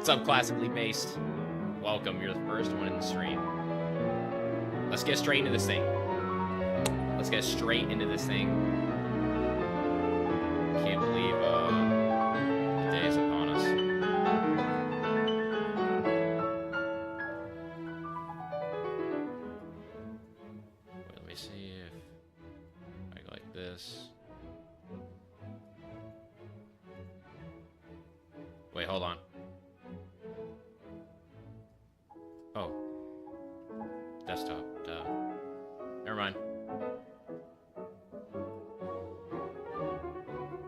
What's up, Classically Based? Welcome. You're the first one in the stream. Let's get straight into this thing. Let's get straight into this thing. Can't believe the day is upon us. Wait, let me see if I go like this. Wait, hold on. Oh. Desktop. Duh. Never mind.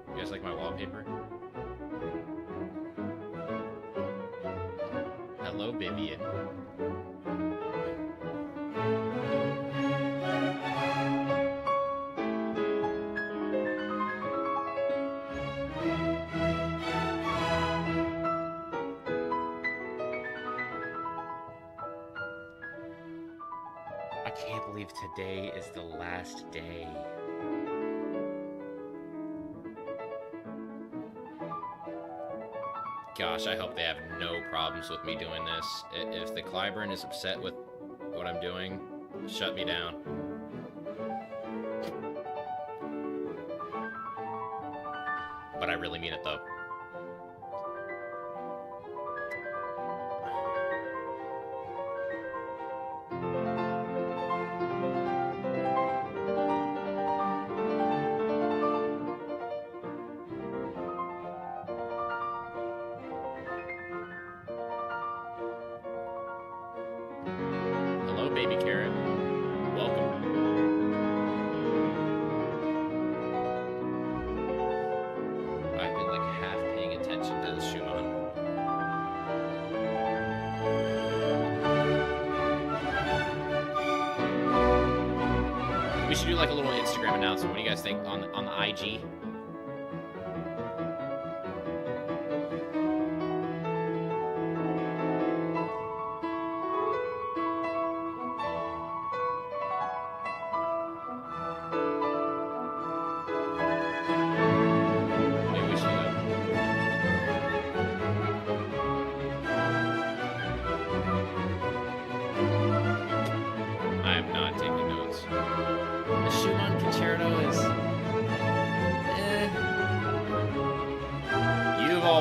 You guys like my wallpaper? Hello, Vivian. I can't believe today is the last day. Gosh, I hope they have no problems with me doing this. If the Cliburn is upset with what I'm doing, shut me down. But I really mean it, though. Baby Carrot, welcome. I've been like half paying attention to the Schumann. We should do like a little Instagram announcement. What do you guys think on the IG?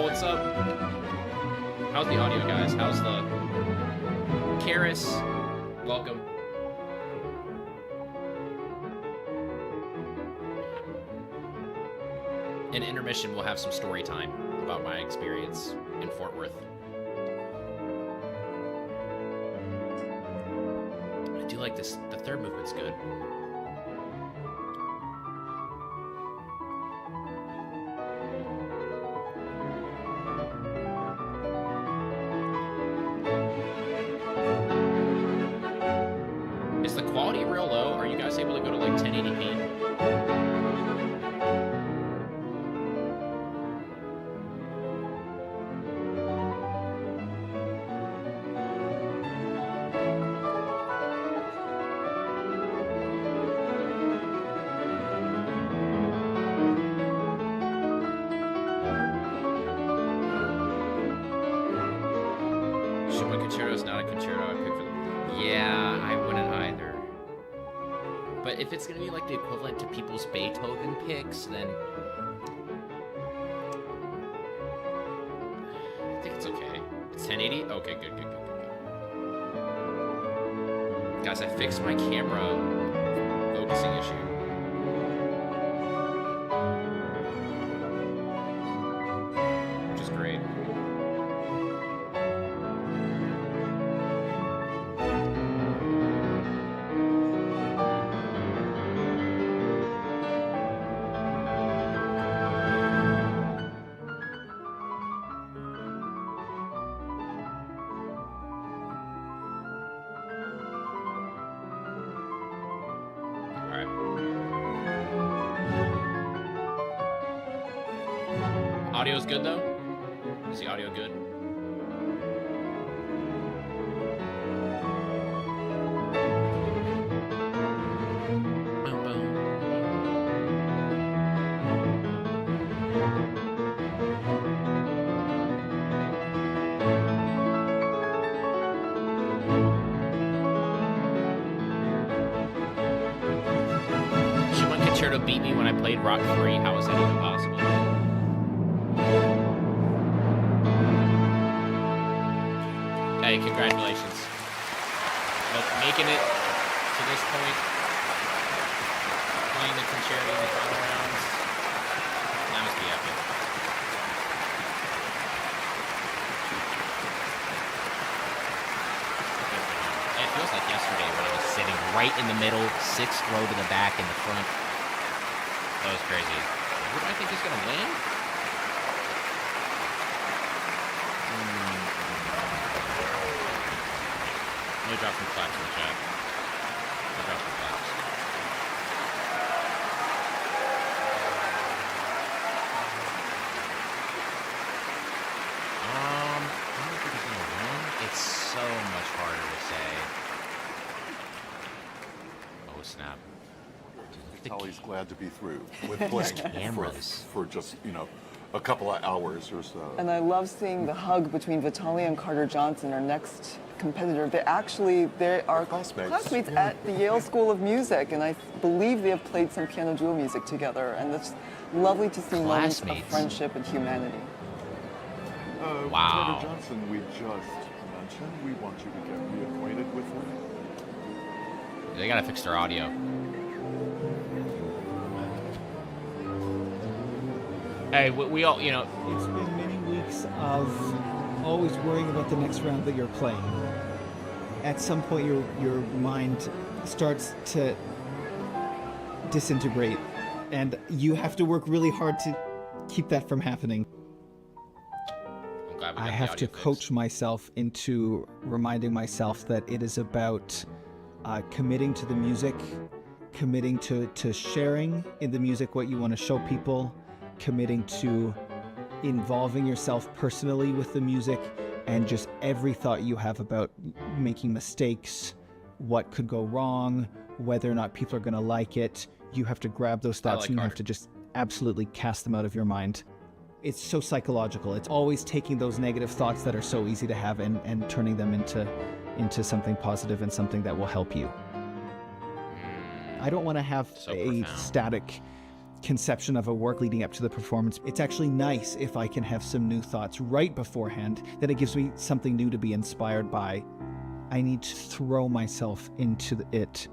What's up? How's the audio, guys? How's the... Karis, welcome. In intermission, we'll have some story time about my experience in Fort Worth. I do like this. The third movement's good. Able to go to like 1080p. Schumann concerto is not a concerto I pick for them. Yeah, I wouldn't either. But if it's going to be like the equivalent to people's Beethoven picks, then I think it's okay. It's 1080? Okay, good. Guys, I fixed my camera focusing issue. Which is great. Audio's good though? Is the audio good? beat me when I played Rock Free? How is that even possible? Hey, congratulations. Making it to this point, playing the concerto in the final rounds, that must be epic. It feels like yesterday when I was sitting right in the middle, 6th row to the back in the front. That was crazy. Who do I think is going to win? Let me drop some claps in the chat. I'll drop some claps. I don't think he's going to win. It's so much harder to say. Oh, snap. Vitaly's glad to be through with playing for just, a couple of hours or so. And I love seeing the hug between Vitaly and Carter Johnson, our next competitor. They are classmates at the Yale School of Music, and I believe they have played some piano duo music together, and it's lovely to see moments of friendship and humanity. Wow. Carter Johnson, we just mentioned we want you to get reacquainted with him. They gotta fix their audio. Hey, we all, It's been many weeks of always worrying about the next round that you're playing. At some point, your mind starts to disintegrate, and you have to work really hard to keep that from happening. I'm glad we got I the have audio to fixed. coach myself into reminding myself that it is about committing to the music, committing to sharing in the music what you want to show people, committing to involving yourself personally with the music, and just every thought you have about making mistakes, what could go wrong, whether or not people are going to like it. You have to grab those thoughts and you have to just absolutely cast them out of your mind. It's so psychological. It's always taking those negative thoughts that are so easy to have and turning them into something positive and something that will help you. I don't want to have a static conception of a work leading up to the performance. It's actually nice if I can have some new thoughts right beforehand, then it gives me something new to be inspired by. I need to throw myself into it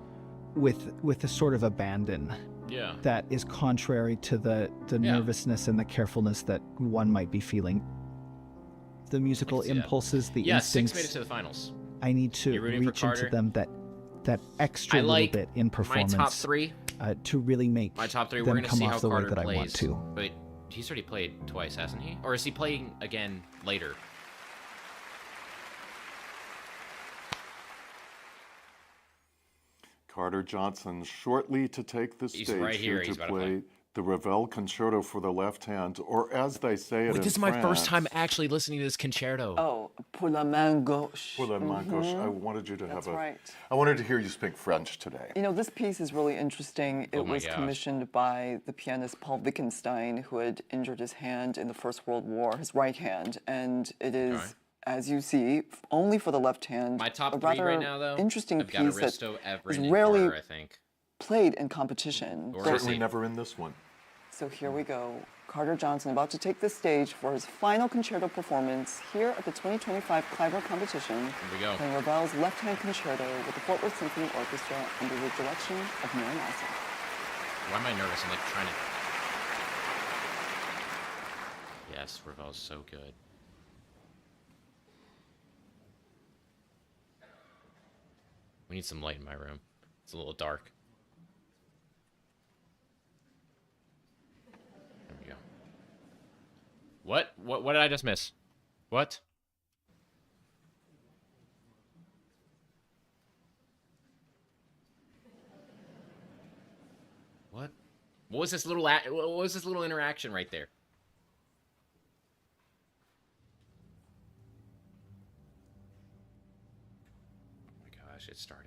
with a sort of abandon that is contrary to the nervousness and the carefulness that one might be feeling. The musical impulses, the instincts. 6 made it to the finals. I need to reach into them that extra little bit in performance. My top 3. To really make my top 3. them We're gonna come see off how the way Carter that plays. I want to. But he's already played twice, hasn't he? Or is he playing again later? Carter Johnson shortly to take the stage right here. to He's about to play the Ravel Concerto for the left hand, or as they say it in This is France, my first time actually listening to this concerto. Oh, pour la main gauche. Pour la main gauche. I wanted you to have right. I wanted to hear you speak French today. This piece is really interesting. It was commissioned by the pianist Paul Wittgenstein, who had injured his hand in the First World War, his right hand, and it is, as you see, only for the left hand. My top 3 right now, though. Interesting I've got piece Aristo, that Everin, is and rarely Carter, I think. played in competition. Certainly never in this one. So here we go. Carter Johnson about to take the stage for his final concerto performance here at the 2025 Cliburn Competition. Here we go. Playing Ravel's left-hand concerto with the Fort Worth Symphony Orchestra under the direction of Mary Massa. Why am I nervous? I'm trying to... Yes, Ravel's so good. We need some light in my room. It's a little dark. There we go. What did I just miss? What? What? What was this little interaction right there? Oh my gosh, it's starting.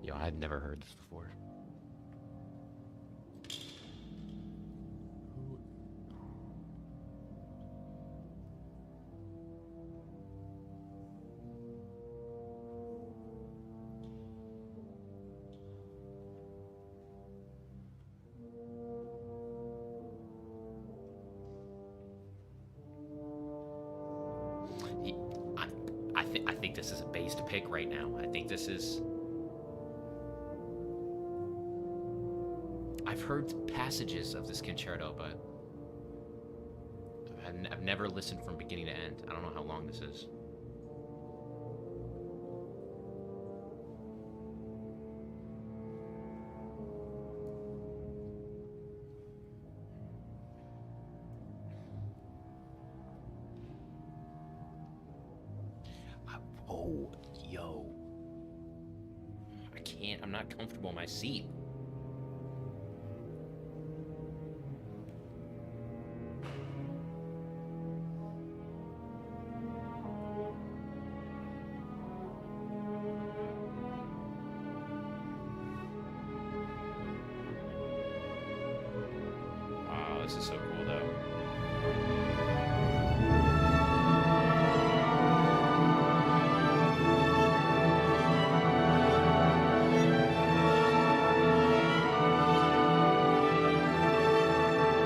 Yo, I'd never heard this before. I think this is a bass to pick right now. I think this is... I've heard passages of this concerto, but I've never listened from beginning to end. I don't know how long this is. Oh, yo. I can't. I'm not comfortable in my seat. Wow, this is so cool, though.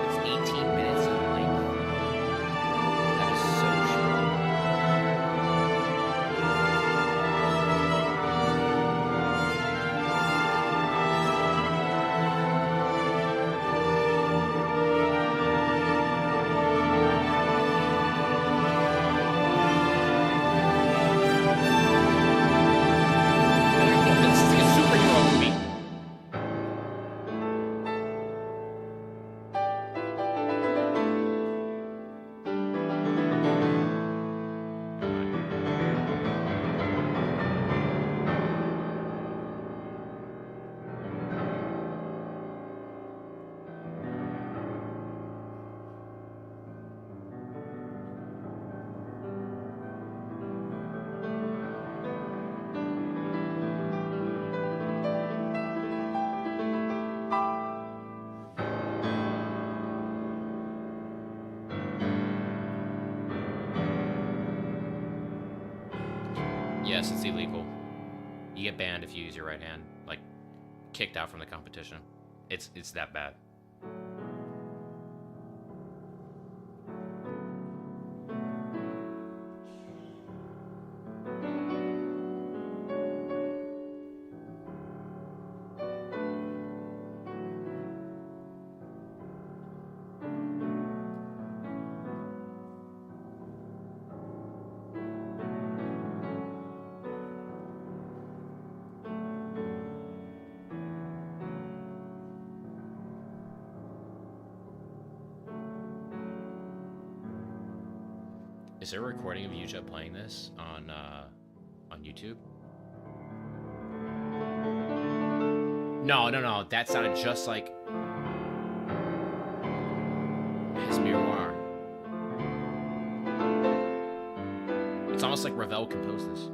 It's 18 minutes in length. That is so short. This is like a superhero movie. Yes, it's illegal. You get banned if you use your right hand. Like, kicked out from the competition. It's that bad. Is there a recording of Yuja playing this on YouTube? No. That sounded just like his miroir. It's almost like Ravel composed this.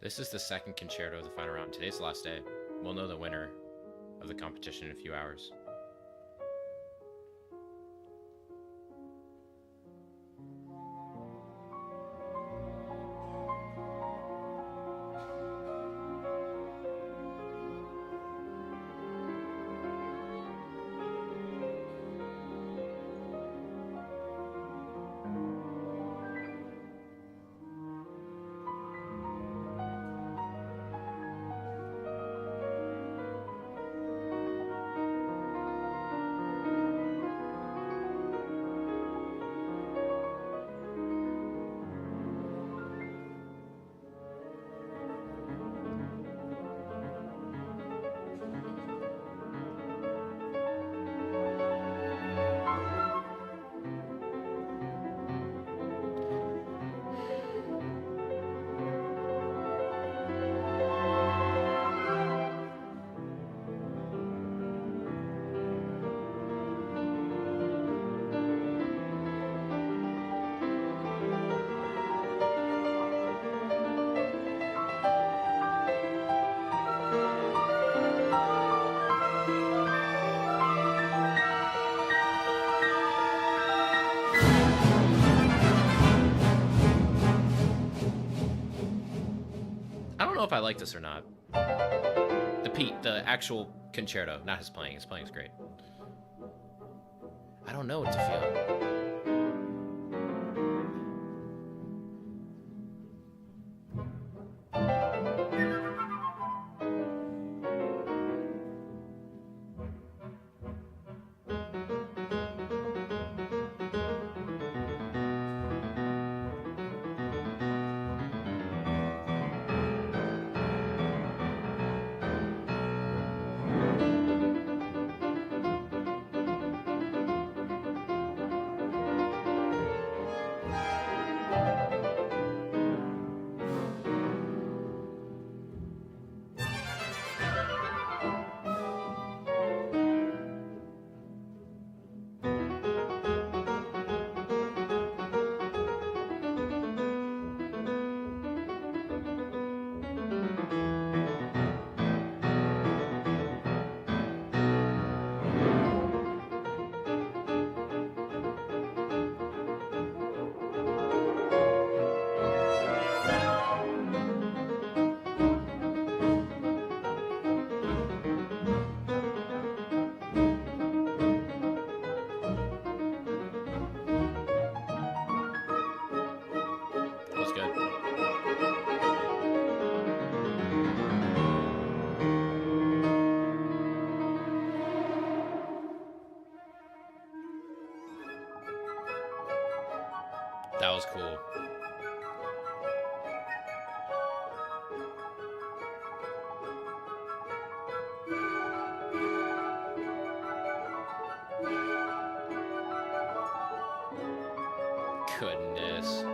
This is the second concerto of the final round. Today's the last day. We'll know the winner of the competition in a few hours. I don't know if I like this or not. The actual concerto, not his playing. His playing's great. I don't know what to feel. That was cool. Goodness.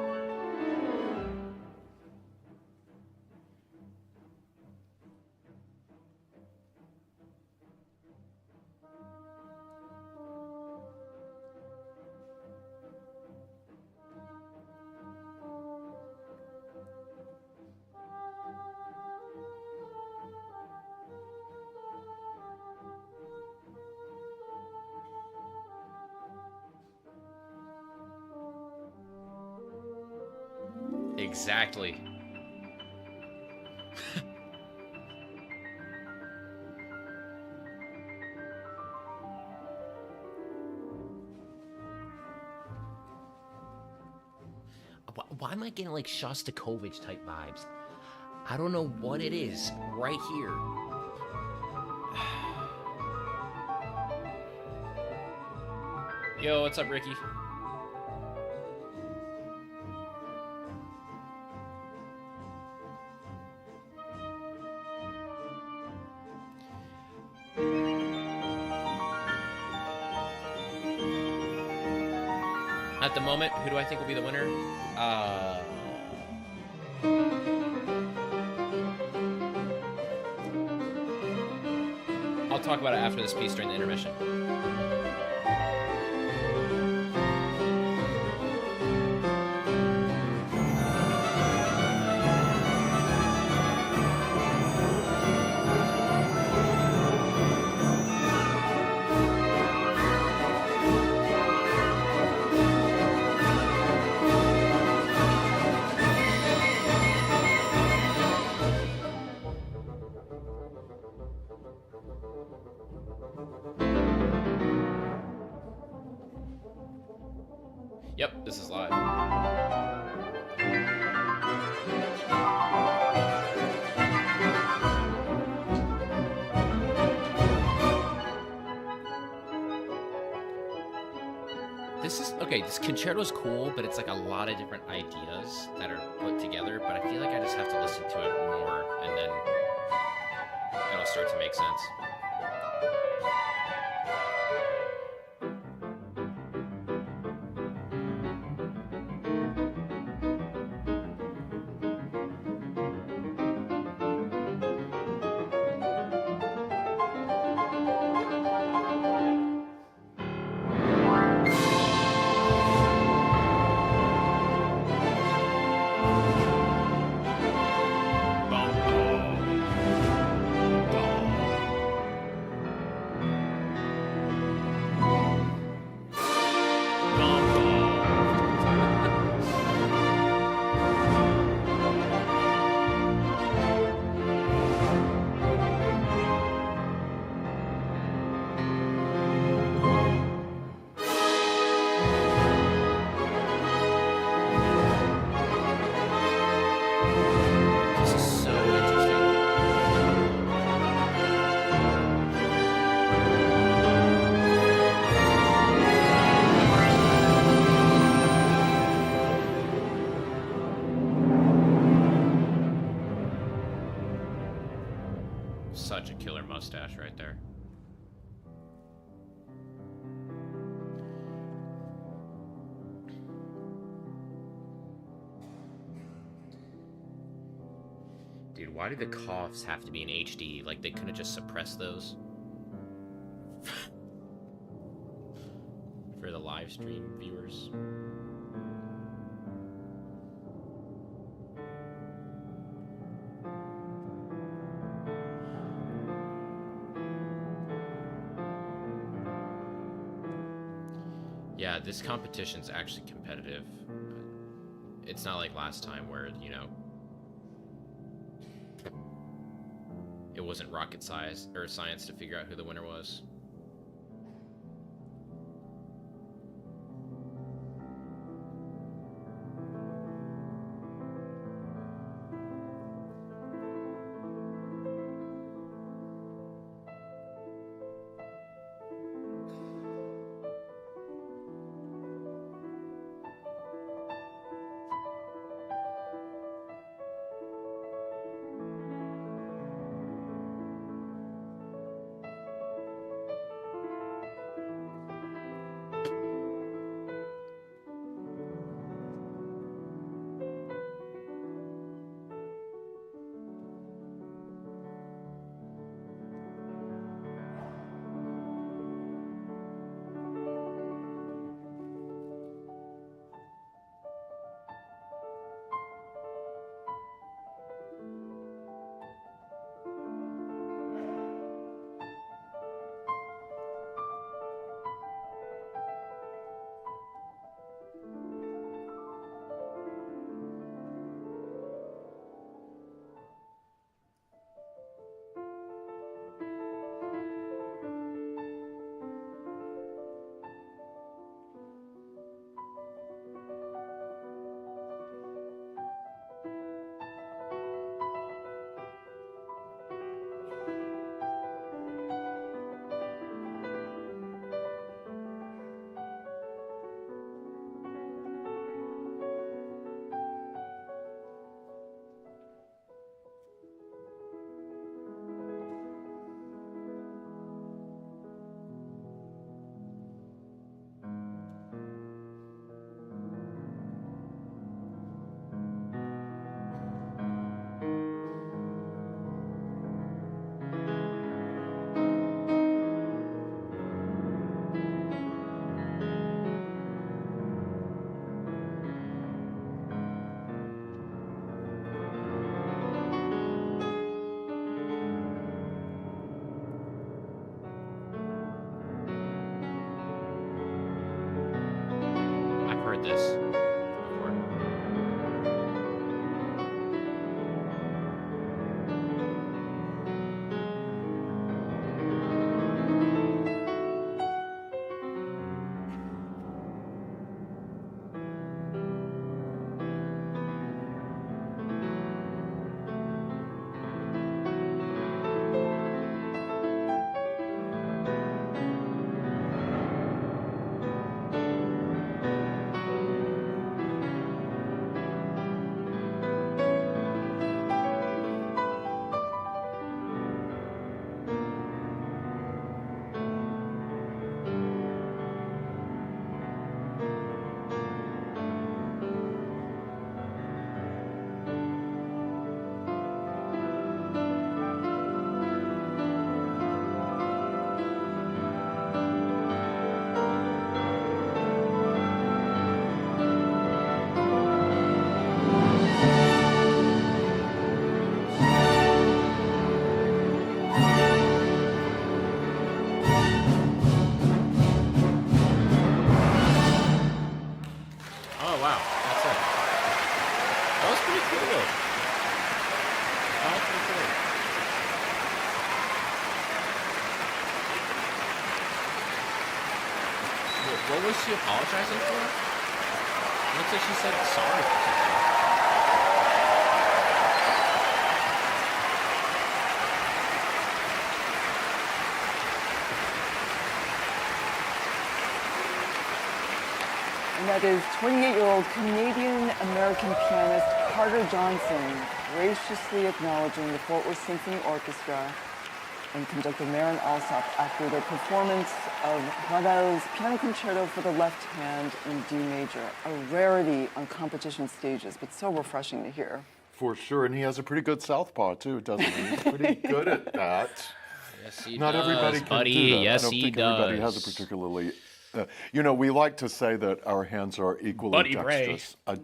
Exactly. Why am I getting like Shostakovich type vibes? I don't know what it is right here. Yo, what's up, Ricky? At the moment, who do I think will be the winner? I'll talk about it after this piece during the intermission. Yep, this is live. This concerto's cool, but it's like a lot of different ideas that are put together, but I feel like I just have to listen to it more, and then it'll start to make sense. Such a killer mustache right there. Dude, why do the coughs have to be in HD? Like, they couldn't just suppress those? For the live stream viewers. Yeah, this competition's actually competitive. It's not like last time where, you know, it wasn't rocket science to figure out who the winner was. This before. wow. That's it. That was pretty cool. That was pretty cool. What was she apologizing for? It looks like she said sorry for something. And that is 28-year-old Canadian-American pianist Carter Johnson graciously acknowledging the Fort Worth Symphony Orchestra and conductor Marin Alsop after their performance of Ravel's Piano Concerto for the Left Hand in D major, a rarity on competition stages, but so refreshing to hear. For sure, and he has a pretty good southpaw too, doesn't he? He's pretty good at that. Yes, he Not does, everybody can buddy. do that. Yes, I don't he think does. everybody has a particularly. You know, we like to say that our hands are equally Buddy Bray. dexterous. I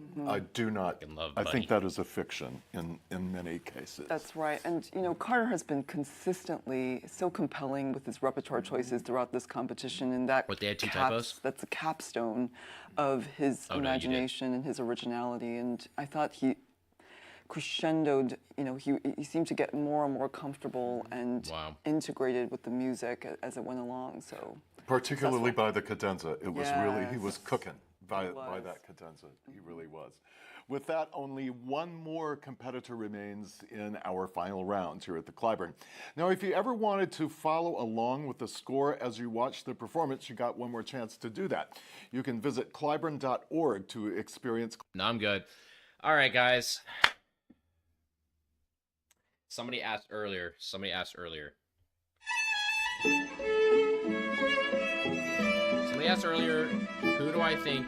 do not. Fucking love I think Buddy. that is a fiction in many cases. That's right. And, you know, Carter has been consistently so compelling with his repertoire choices throughout this competition. And that What, they had two typos? that's a capstone of his Oh, no, you did. imagination and his originality. And I thought he crescendoed, you know, he seemed to get more and more comfortable and Wow. integrated with the music as it went along. So Particularly by the cadenza. It was really, he was Yes. cooking by was. that cadenza. He really was. With that, only one more competitor remains in our final rounds here at the Cliburn. Now, if you ever wanted to follow along with the score as you watch the performance, you got one more chance to do that. You can visit cliburn.org to experience. No, I'm good. All right, guys. Somebody asked earlier. Somebody asked earlier, who do I think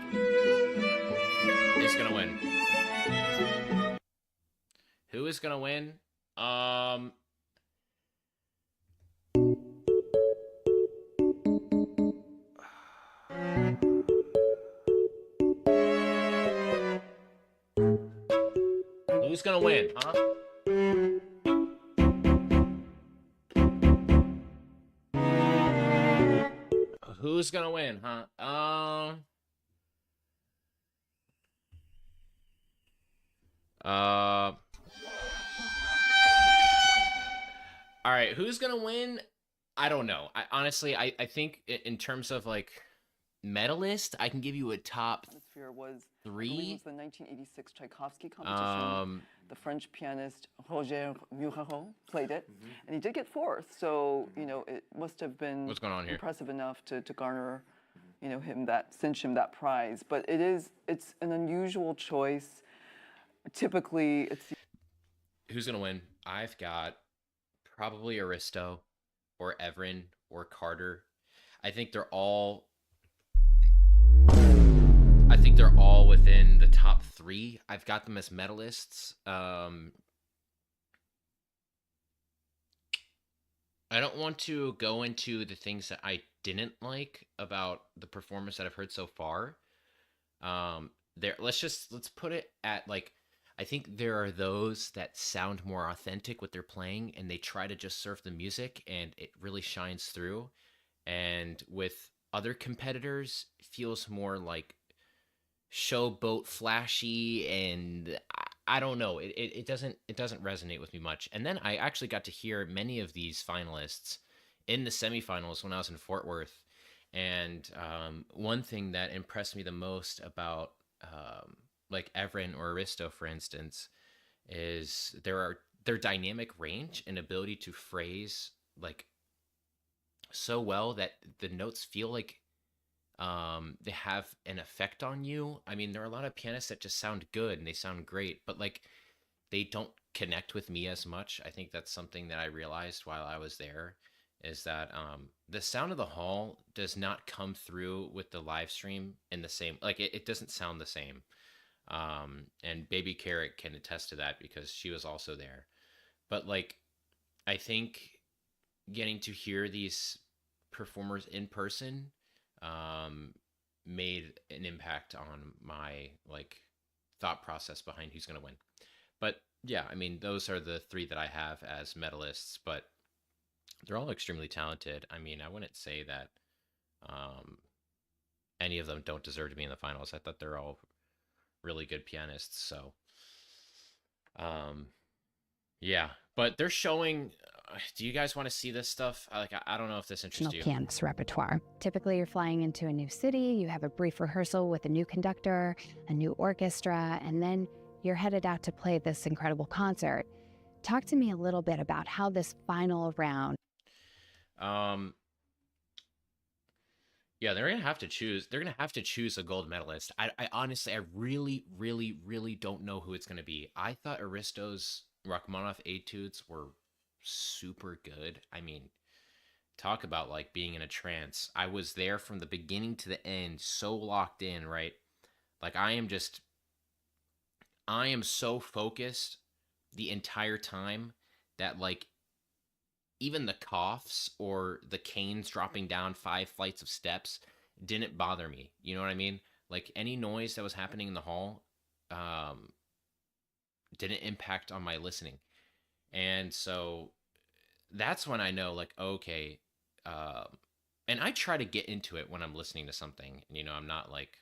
is going to win? Who is going to win? Who's going to win, huh? Who's gonna win, huh? All right, who's gonna win? I don't know. I think in terms of like medalist, I can give you a top atmosphere was, I three. believe it was the 1986 Tchaikovsky competition. The French pianist Roger Muraro played it, and he did get fourth. So you know it must have been What's going on here? impressive enough to garner, you know, cinch him that prize. But it's an unusual choice. Typically, it's Who's gonna win? I've got probably Aristo, or Everin, or Carter. I think they're all within the top three. I've got them as medalists. I don't want to go into the things that I didn't like about the performance that I've heard so far. Let's put it at like, I think there are those that sound more authentic what they're playing, and they try to just surf the music, and it really shines through. And with other competitors, it feels more like showboat flashy, and I don't know. It doesn't resonate with me much. And then I actually got to hear many of these finalists in the semifinals when I was in Fort Worth. And one thing that impressed me the most about like Everin or Aristo, for instance, is their dynamic range and ability to phrase like so well that the notes feel like they have an effect on you. I mean, there are a lot of pianists that just sound good and they sound great, but like they don't connect with me as much. I think that's something that I realized while I was there, is that the sound of the hall does not come through with the live stream in the same, like it doesn't sound the same. And Baby Carrot can attest to that because she was also there. But like, I think getting to hear these performers in person made an impact on my like thought process behind who's going to win. But yeah, I mean, those are the three that I have as medalists, but they're all extremely talented. I mean, I wouldn't say that any of them don't deserve to be in the finals. I thought they're all really good pianists. So, yeah, but they're showing. Do you guys want to see this stuff? I don't know if this interests you. Pianist repertoire. Typically, you're flying into a new city, you have a brief rehearsal with a new conductor, a new orchestra, and then you're headed out to play this incredible concert. Talk to me a little bit about how this final round. Yeah, they're gonna have to choose. They're gonna have to choose a gold medalist. I honestly, I really, really, really don't know who it's gonna be. I thought Aristo's Rachmaninoff etudes were super good. I mean, talk about like being in a trance. I was there from the beginning to the end, so locked in, right? Like I am so focused the entire time that like even the coughs or the canes dropping down 5 flights of steps didn't bother me. You know what I mean? Like any noise that was happening in the hall didn't impact on my listening. And so that's when I know like, okay, and I try to get into it when I'm listening to something. And, you know, I'm not like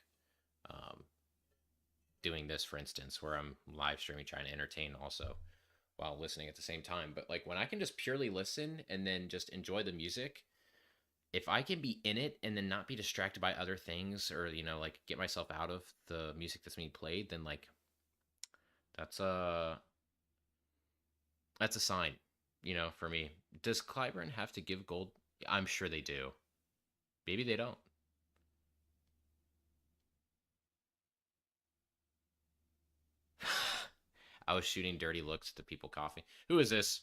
doing this, for instance, where I'm live streaming, trying to entertain also while listening at the same time. But like when I can just purely listen and then just enjoy the music, if I can be in it and then not be distracted by other things or, you know, like get myself out of the music that's being played, then like that's a sign, you know, for me. Does Cliburn have to give gold? I'm sure they do. Maybe they don't. I was shooting dirty looks at the people coughing. Who is this?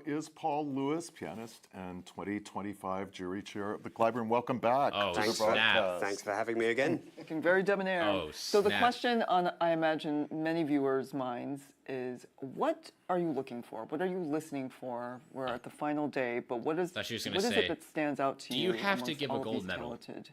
Is Paul Lewis, pianist and 2025 jury chair of the Cliburn. Welcome back Oh, to the snap. broadcast. Thanks for having me again. Looking very debonair. Oh, so the snap. question on, I imagine, many viewers' minds is, what are you looking for? What are you listening for? We're at the final day, but what is Thought she was gonna what is say, it that stands out to do you? you have to amongst give a all of gold these medal? talented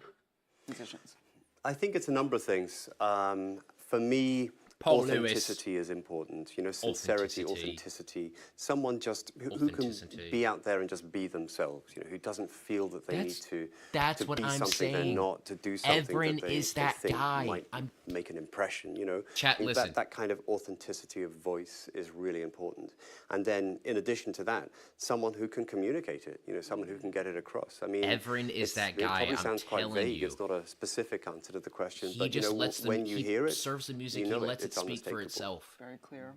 musicians? I think it's a number of things. For me, Paul Lewis. authenticity is important. You know, sincerity, authenticity. Someone just who can Authenticity. be out there and just be themselves. You know, who doesn't feel that they That's- need that's to what be I'm something they're saying. not, to do something Everin that they, is they that think guy. might make an impression. You know, Chat, I think listen. that kind of authenticity of voice is really important. And then, in addition to that, someone who can communicate it. You know, someone who can get it across. I mean, Everin is that it guy, probably I'm sounds quite telling vague. you. It's not a specific answer to the question, He but just you know, lets when you he hear it, serves the music, you know he lets it it's speak for unmistakable. itself. Very clear.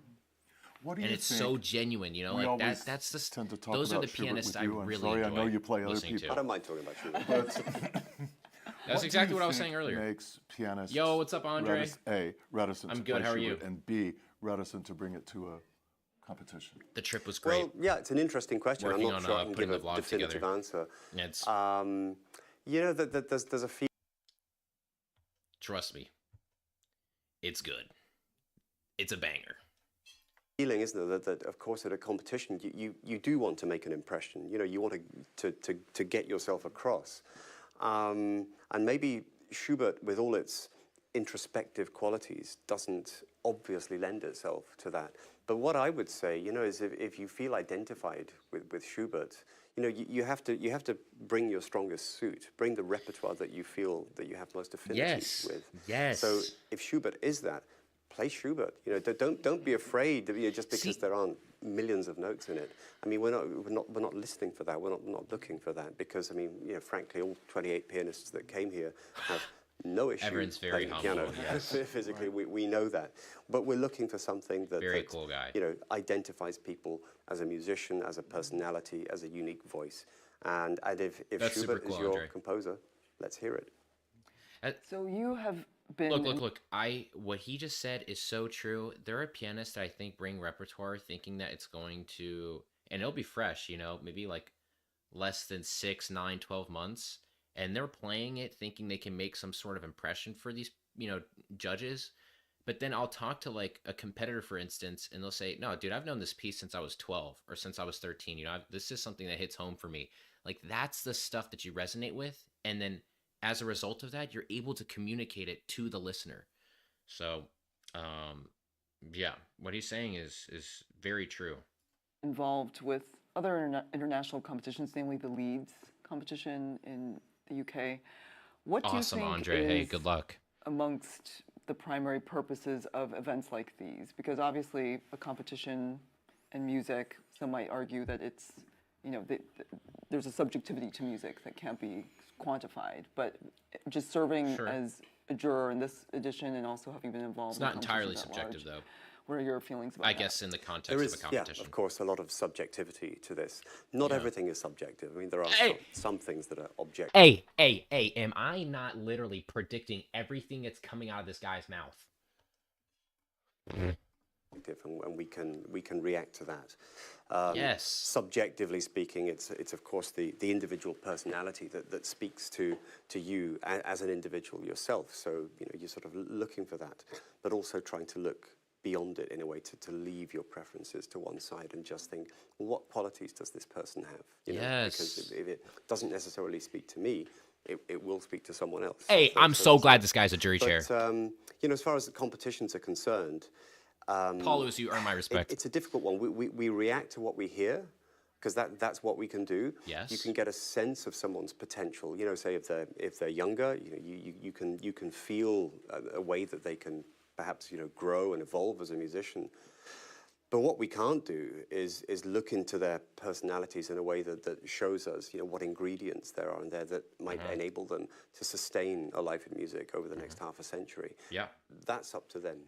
What do And you it's think? so genuine, you know, We like always that's the tend to talk those are about the Schubert pianists with I you. I'm really sorry, I enjoy know you play other listening people. I to. don't mind talking about Schubert. That's exactly what I was saying earlier. Makes pianists Yo, what's up, Andre? reticent I'm to good, play how are Schubert, you? and B, reticent to bring it to a competition. The trip was great. Well, yeah, it's an interesting question. Working I'm not on, sure I can putting give the a vlog definitive together. answer. It's You know, there's a trust me, it's good. It's a banger. feeling, isn't there, that of course at a competition you do want to make an impression. You know, you want to get yourself across. And maybe Schubert, with all its introspective qualities, doesn't obviously lend itself to that. But what I would say, you know, is if you feel identified with Schubert, you know, you have to bring your strongest suit, bring the repertoire that you feel that you have most affinity with. Yes. So if Schubert is that, play Schubert. You know, don't be afraid, you know, just because there aren't millions of notes in it. I mean, we're not listening for that. We're not looking for that, because I mean, you know, frankly, all 28 pianists that came here have no issue Everyone's very playing piano. humble, yes. Physically, we know that. But we're looking for something that, Very cool guy. you know, identifies people as a musician, as a personality, as a unique voice. And if That's super Schubert is cool, your Andre. composer, let's hear it. So you have been Look. What he just said is so true. There are pianists that I think bring repertoire thinking that it's going to, and it'll be fresh, you know, maybe like less than 6, 9, 12 months. And they're playing it thinking they can make some sort of impression for these, you know, judges. But then I'll talk to like a competitor, for instance, and they'll say, no, dude, I've known this piece since I was 12 or since I was 13. You know, this is something that hits home for me. Like, that's the stuff that you resonate with. And then as a result of that, you're able to communicate it to the listener. So, yeah, what he's saying is very true. involved with other international competitions, namely the Leeds competition in the UK. What do you Awesome, think Andre. is, Hey, good luck. amongst the primary purposes of events like these? Because obviously a competition and music, some might argue that it's, there's a subjectivity to music that can't be quantified, but just serving Sure. as a juror in this edition and also having been involved It's in not entirely competitions at large, subjective, though. what are your feelings about I that? guess in the context There of is, a competition. of course, a lot of subjectivity to this. Not everything is subjective. I mean, there are Hey! some things that are objective. Hey, am I not literally predicting everything that's coming out of this guy's mouth? And we can react to that. Yes. Subjectively speaking, it's of course the individual personality that speaks to you as an individual yourself. So you're sort of looking for that, but also trying to look beyond it in a way to leave your preferences to one side and just think, well, what qualities does this person have? Yes. Because if it doesn't necessarily speak to me, it will speak to someone else. Hey, I'm so glad this guy's a jury chair. But as far as the competitions are concerned, Paul Lewis, you earn my respect. it's a difficult one. We react to what we hear, because that's what we can do. Yes. You can get a sense of someone's potential. Say if they're younger, you can feel a way that they can perhaps grow and evolve as a musician. But what we can't do is look into their personalities in a way that shows us what ingredients there are in there that might enable them to sustain a life in music over the next half a century. Yeah. That's up to them.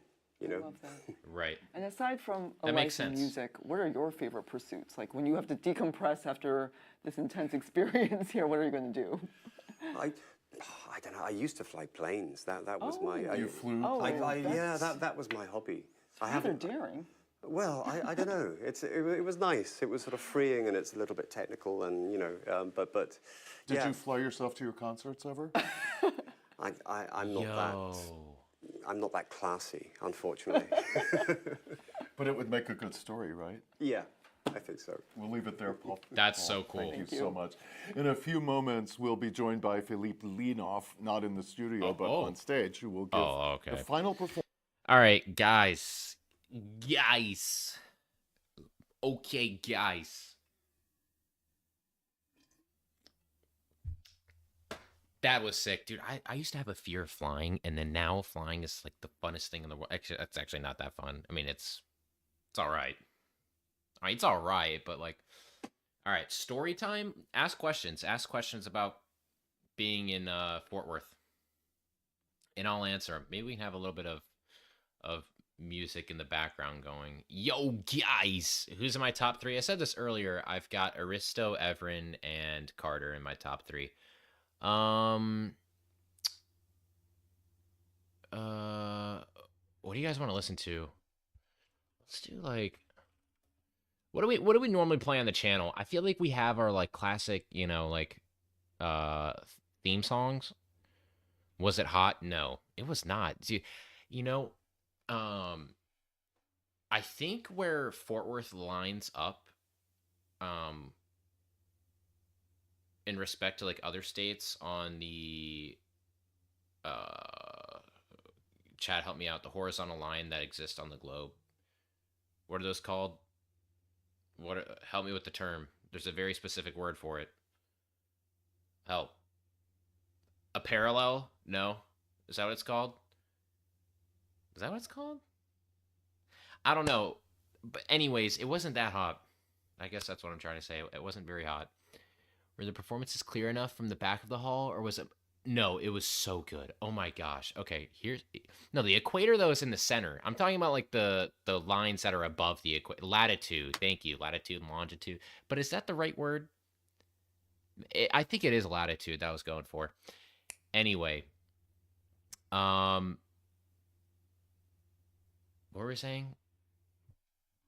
I love that. Right. And aside from a That makes life in sense. music, what are your favorite pursuits? Like when you have to decompress after this intense experience here, what are you going to do? I don't know. I used to fly planes. That was my. You flew? That was my hobby. Rather daring. Well, I don't know. It was nice. It was sort of freeing, and it's a little bit technical, and but. Did you fly yourself to your concerts ever? I'm not that. I'm not that classy, unfortunately. But it would make a good story, right? Yeah, I think so. We'll leave it there, Paul. That's Paul, so cool. Thank you so much. In a few moments, we'll be joined by Philippe Linoff, not in the studio, but on stage, who will give the final performance. All right, guys. Okay, guys. That was sick, dude. I used to have a fear of flying, and then now flying is like the funnest thing in the world. Actually, that's actually not that fun. I mean, it's all right. I mean, it's all right, but like, all right, story time. Ask questions. Ask questions about being in Fort Worth, and I'll answer 'em. Maybe we can have a little bit of music in the background going. Yo, guys, who's in my top three? I said this earlier. I've got Aristo, Everin, and Carter in my top three. What do you guys want to listen to? Let's do like, what do we normally play on the channel? I feel like we have our like classic, theme songs. Was it hot? No, it was not. See, I think where Fort Worth lines up, in respect to like other states on the Chad, help me out, the horizontal line that exists on the globe, what are those called? Help me with the term. There's a very specific word for it. Help. A parallel? No. Is that what it's called? Is that what it's called? I don't know. But anyways, it wasn't that hot. I guess that's what I'm trying to say. It wasn't very hot. Were the performances clear enough from the back of the hall, or was it? No, it was so good. Oh my gosh. Okay, the equator though is in the center. I'm talking about like the lines that are above the equator. Latitude. Thank you. Latitude and longitude. But is that the right word? I think it is latitude that I was going for. Anyway, what were we saying?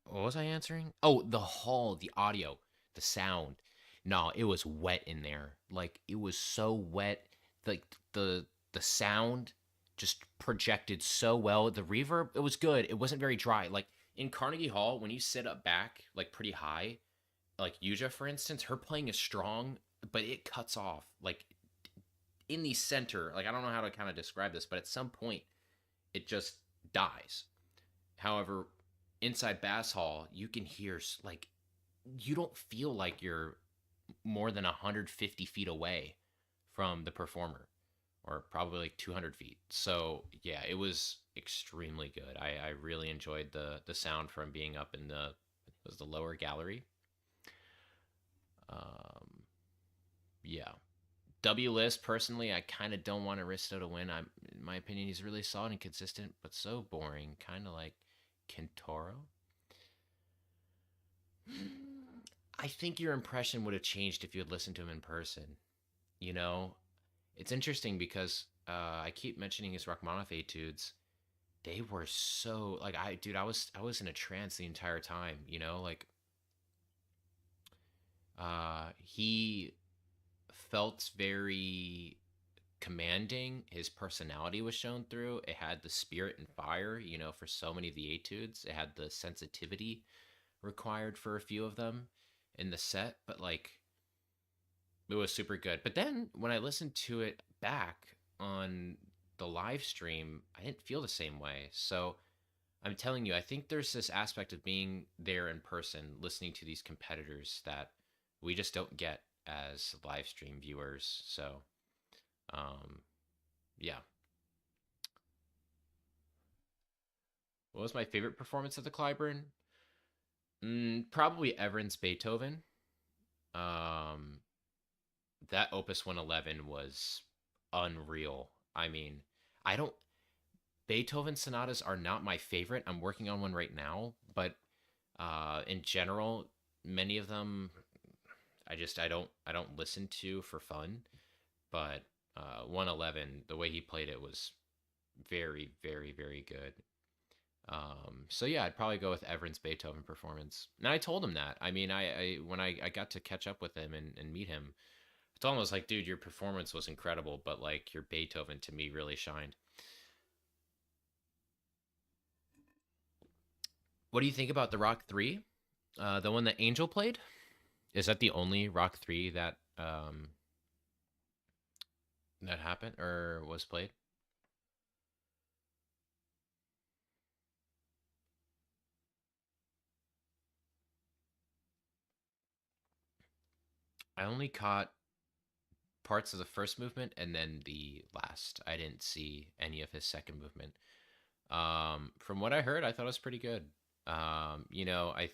What was I answering? Oh, the hall, the audio, the sound. No, it was wet in there. Like, it was so wet. Like, the sound just projected so well. The reverb, it was good. It wasn't very dry. Like, in Carnegie Hall, when you sit up back, like, pretty high, like, Yuja, for instance, her playing is strong, but it cuts off. Like, in the center, like, I don't know how to kind of describe this, but at some point, it just dies. However, inside Bass Hall, you can hear, like, you don't feel like you're more than 150 feet away from the performer. or probably like 200 feet. So yeah, it was extremely good. I really enjoyed the sound from being up in the, it was the lower gallery. Um, yeah. W List, personally, I kind of don't want Aristo to win. In my opinion, he's really solid and consistent, but so boring, kind of like Kentaro. I think your impression would have changed if you had listened to him in person. You know, it's interesting because I keep mentioning his Rachmaninoff etudes. They were so like dude, I was in a trance the entire time. You know, like he felt very commanding. His personality was shown through. It had the spirit and fire, you know, for so many of the etudes. It had the sensitivity required for a few of them in the set, but like it was super good. But then when I listened to it back on the live stream, I didn't feel the same way. So I'm telling you, I think there's this aspect of being there in person, listening to these competitors that we just don't get as live stream viewers. So, um, yeah. What was my favorite performance of the Cliburn? Probably Everin's Beethoven. Um, that Opus 111 was unreal. I mean, I don't. Beethoven sonatas are not my favorite. I'm working on one right now, but in general, many of them I don't listen to for fun. But 111, the way he played it was very, very, very good. So yeah, I'd probably go with Everin's Beethoven performance. And I told him that. I mean, I when I got to catch up with him and meet him, I told him, I was like, dude, your performance was incredible, but like your Beethoven to me really shined. What do you think about the Rock 3? The one that Angel played? Is that the only Rock 3 that happened or was played? I only caught parts of the first movement and then the last. I didn't see any of his second movement. From what I heard, I thought it was pretty good. You know, I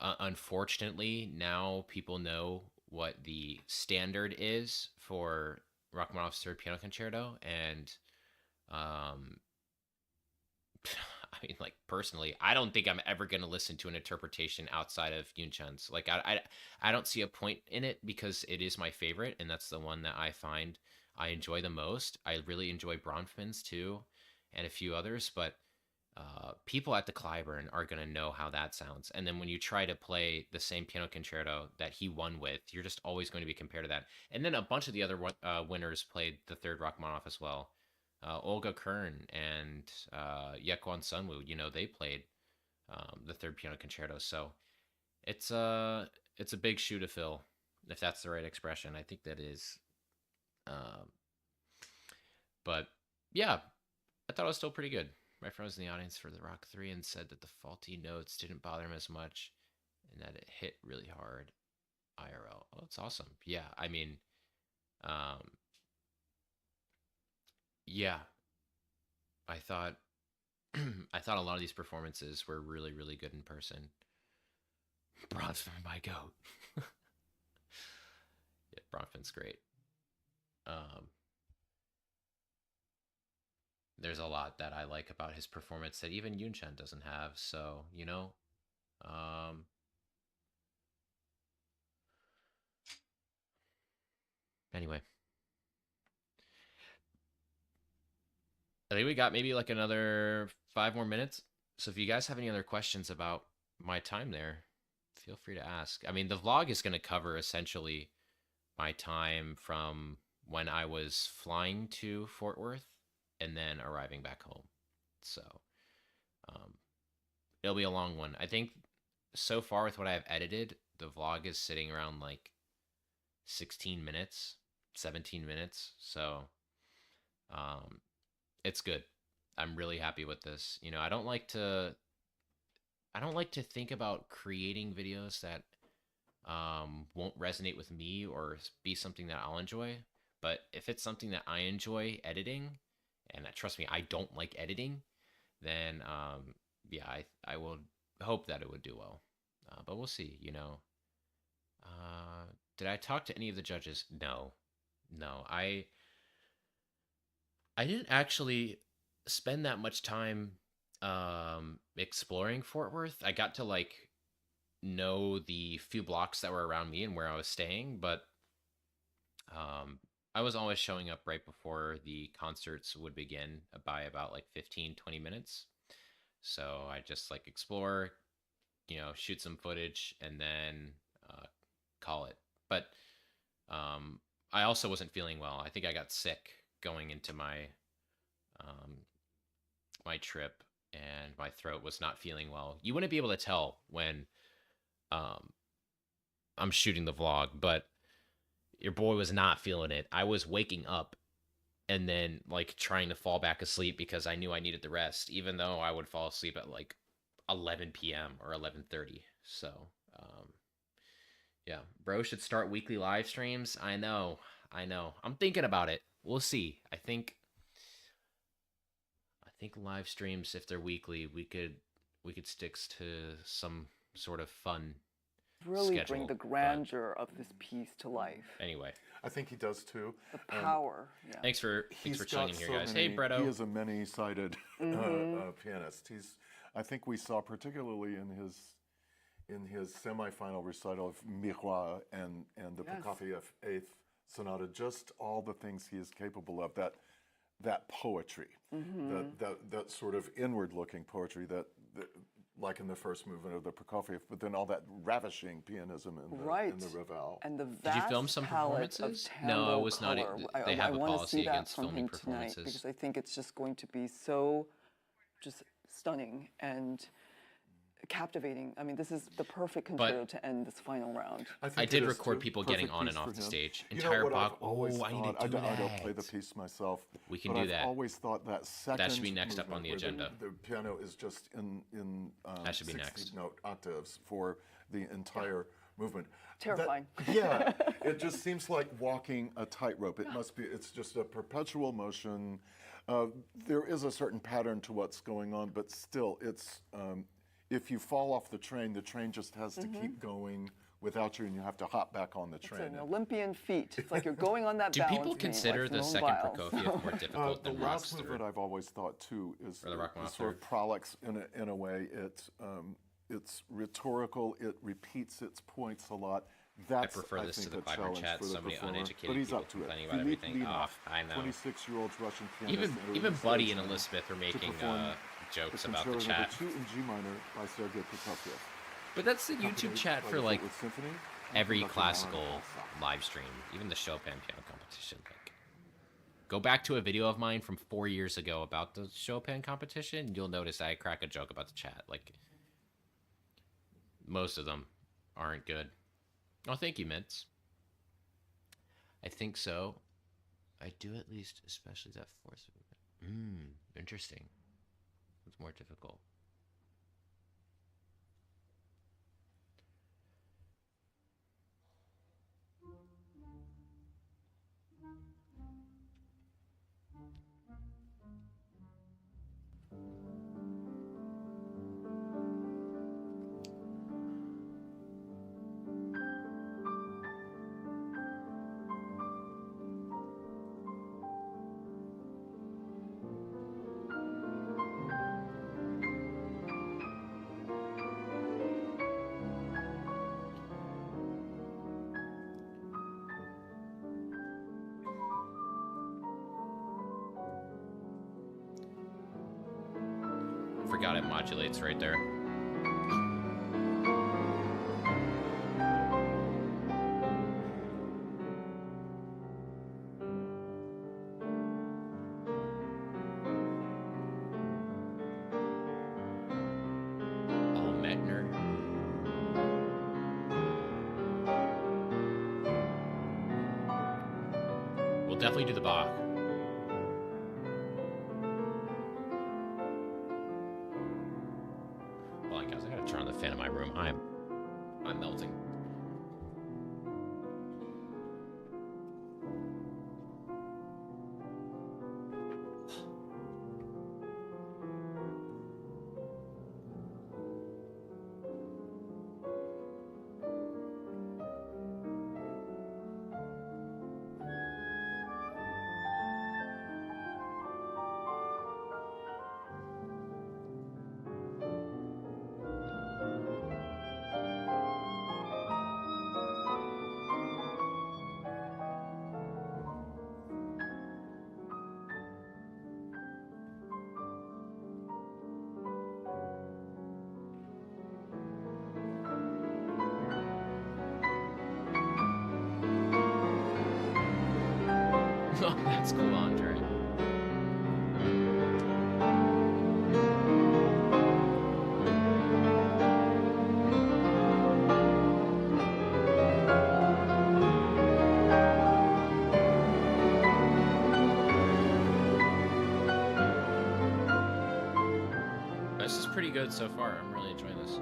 unfortunately now people know what the standard is for Rachmaninoff's Third Piano Concerto, and um, I mean, like personally, I don't think I'm ever going to listen to an interpretation outside of Yun Chen's. Like, I don't see a point in it because it is my favorite, and that's the one that I find I enjoy the most. I really enjoy Bronfman's too, and a few others, but people at the Cliburn are going to know how that sounds. And then when you try to play the same piano concerto that he won with, you're just always going to be compared to that. And then a bunch of the other winners played the third Rachmaninoff as well. Olga Kern and Yekwon Sunwoo, you know, they played the third piano concerto. So it's it's a big shoe to fill, if that's the right expression. I think that is. Um, but yeah, I thought it was still pretty good. My friend was in the audience for the Rock 3 and said that the faulty notes didn't bother him as much and that it hit really hard IRL. Oh, that's awesome. Yeah, I mean, um, yeah, I thought I thought a lot of these performances were really, really good in person. Bronfman, my goat. Yeah, Bronfman's great. Um, there's a lot that I like about his performance that even Yunchen doesn't have. So, you know, um, anyway, I think we got maybe like another 5 more minutes. So if you guys have any other questions about my time there, feel free to ask. I mean, the vlog is going to cover essentially my time from when I was flying to Fort Worth and then arriving back home. So um, it'll be a long one. I think so far with what I've edited, the vlog is sitting around like 16 minutes, 17 minutes. So um, it's good. I'm really happy with this. You know, I don't like to think about creating videos that won't resonate with me or be something that I'll enjoy. But if it's something that I enjoy editing, and trust me, I don't like editing, then yeah, I will hope that it would do well. But we'll see, you know. Did I talk to any of the judges? No. No. I didn't actually spend that much time exploring Fort Worth. I got to like know the few blocks that were around me and where I was staying, but I was always showing up right before the concerts would begin by about like 15-20 minutes. So I just like explore, you know, shoot some footage and then call it. But I also wasn't feeling well. I think I got sick going into my my trip, and my throat was not feeling well. You wouldn't be able to tell when I'm shooting the vlog, but your boy was not feeling it. I was waking up and then like trying to fall back asleep because I knew I needed the rest, even though I would fall asleep at like 11 p.m. or 11:30. So yeah, bro should start weekly live streams. I know. I'm thinking about it. We'll see. I think live streams, if they're weekly, we could stick to some sort of fun Really schedule, bring the grandeur of this piece to life. Anyway, I think he does too. The power. Yeah. thanks for chilling in here, guys. Hey, Bretto. He is a many-sided pianist. I think we saw particularly in his semifinal recital of Miroir and the Prokofiev Eighth Sonata, just all the things he is capable of. That poetry, that sort of inward-looking poetry that like in the first movement of the Prokofiev, but then all that ravishing pianism in the Ravel. And the vast Did you film some performances? No, it was not. They have a policy against filming performances. Tonight because I think it's just going to be so just stunning and captivating. I mean, this is the perfect concerto to end this final round. I did record people getting on and off the stage. Entire Bach. Oh, I need to do that. I don't play the piece myself. We can do that. I've always thought that second that should be next up on the agenda. The piano is just in that should be next. 60-note octaves for the entire movement. Terrifying. It just seems like walking a tightrope. It must be. It's just a perpetual motion. There is a certain pattern to what's going on, but still, it's. If you fall off the train just has to keep going without you, and you have to hop back on the train. It's an Olympian feat. It's like you're going on that Do balance people consider the second Prokofiev more difficult than the Rock's last movement? I've always thought too is the sort of prolix in a way. It's rhetorical. It repeats its points a lot. That's, I prefer this to the Cliburn chat. For the So many performer. uneducated But he's people up to it. complaining about everything. I know. 26-year-old Russian pianist. Even Buddy and Elizabeth are making jokes about the chat. Concerto No. 2 in G minor by Sergei Prokofiev. But that's the YouTube chat for like Symphony, every classical live stream, even the Chopin Piano Competition. Like, go back to a video of mine from 4 years ago about the Chopin competition. You'll notice I crack a joke about the chat. Like, most of them aren't good. Oh, thank you, Mints. I think so. I do at least, especially that fourth. Interesting. It's more difficult. Forgot it modulates right there. Oh, Megner. We'll definitely do the Bach. Turn on the fan in my room. I'm melting. Oh, that's cool, Andre. This is pretty good so far. I'm really enjoying this.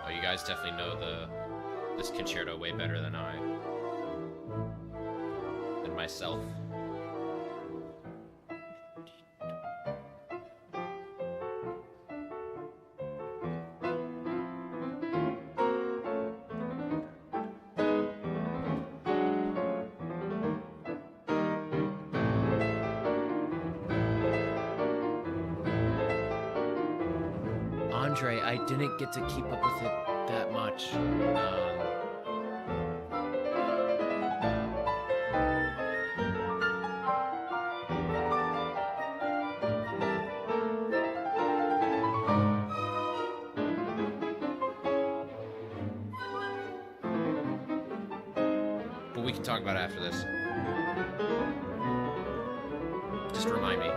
Oh, you guys definitely know this concerto way better than myself. Andre, I didn't get to keep up with it that much. But we can talk about it after this. Just remind me.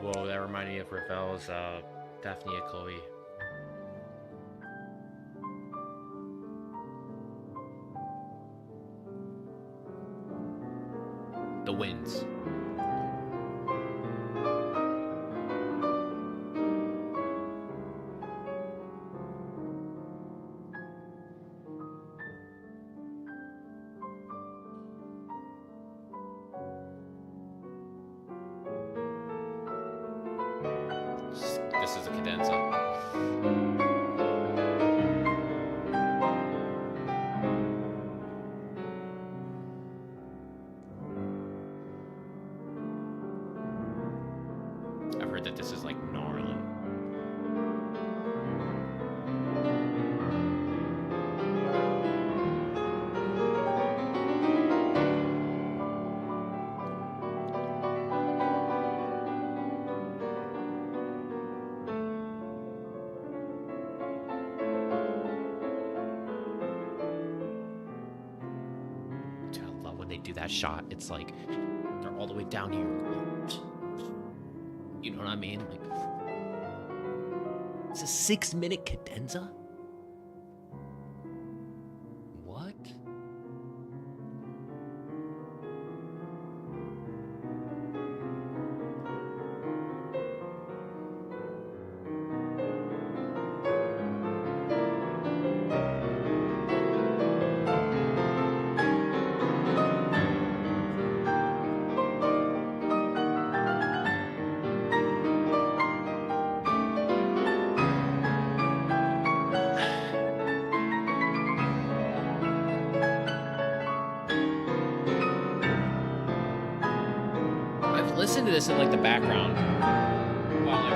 Whoa, that reminded me of Ravel's Daphne and Chloe. The Winds. This is a cadenza. I've heard that this is like gnarly. Dude, I love when they do that shot. It's like they're all the way down here. You know what I mean? Like, it's a 6-minute cadenza? What? listen to this in like the background while I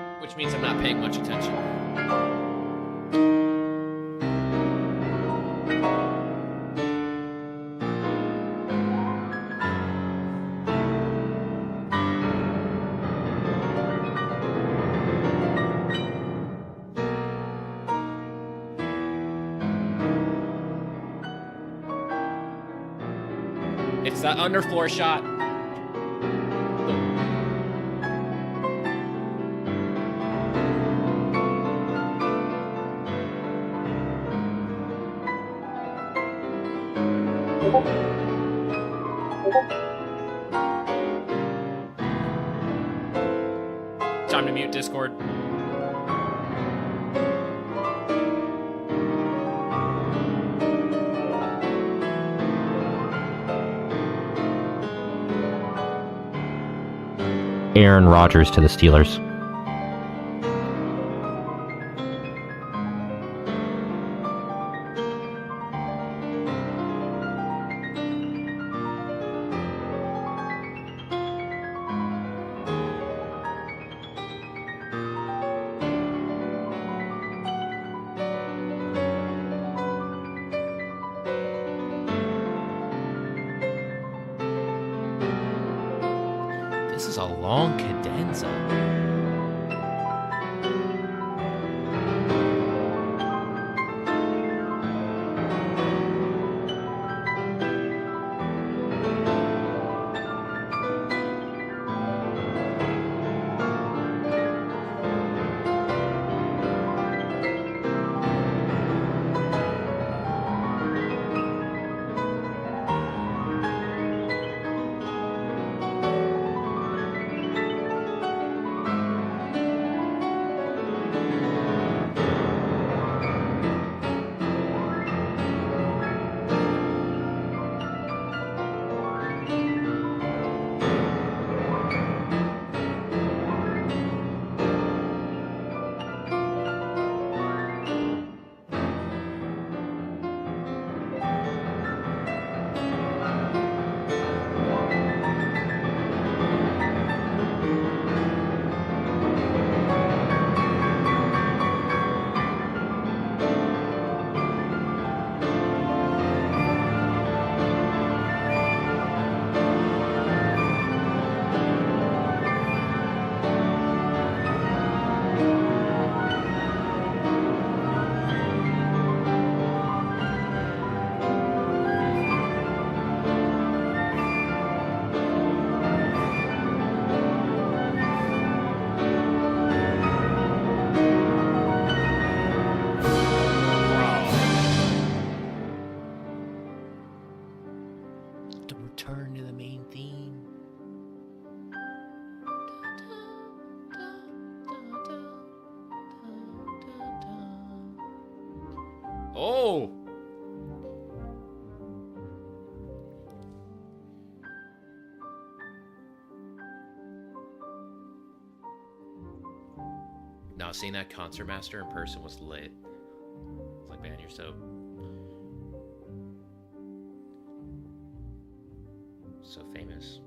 work, which means I'm not paying much attention. It's that underfloor shot. Time to mute Discord. Aaron Rodgers to the Steelers. This is a long cadenza. To return to the main theme. Oh! Now, seeing that concertmaster in person was lit. It's like, man, you're so famous.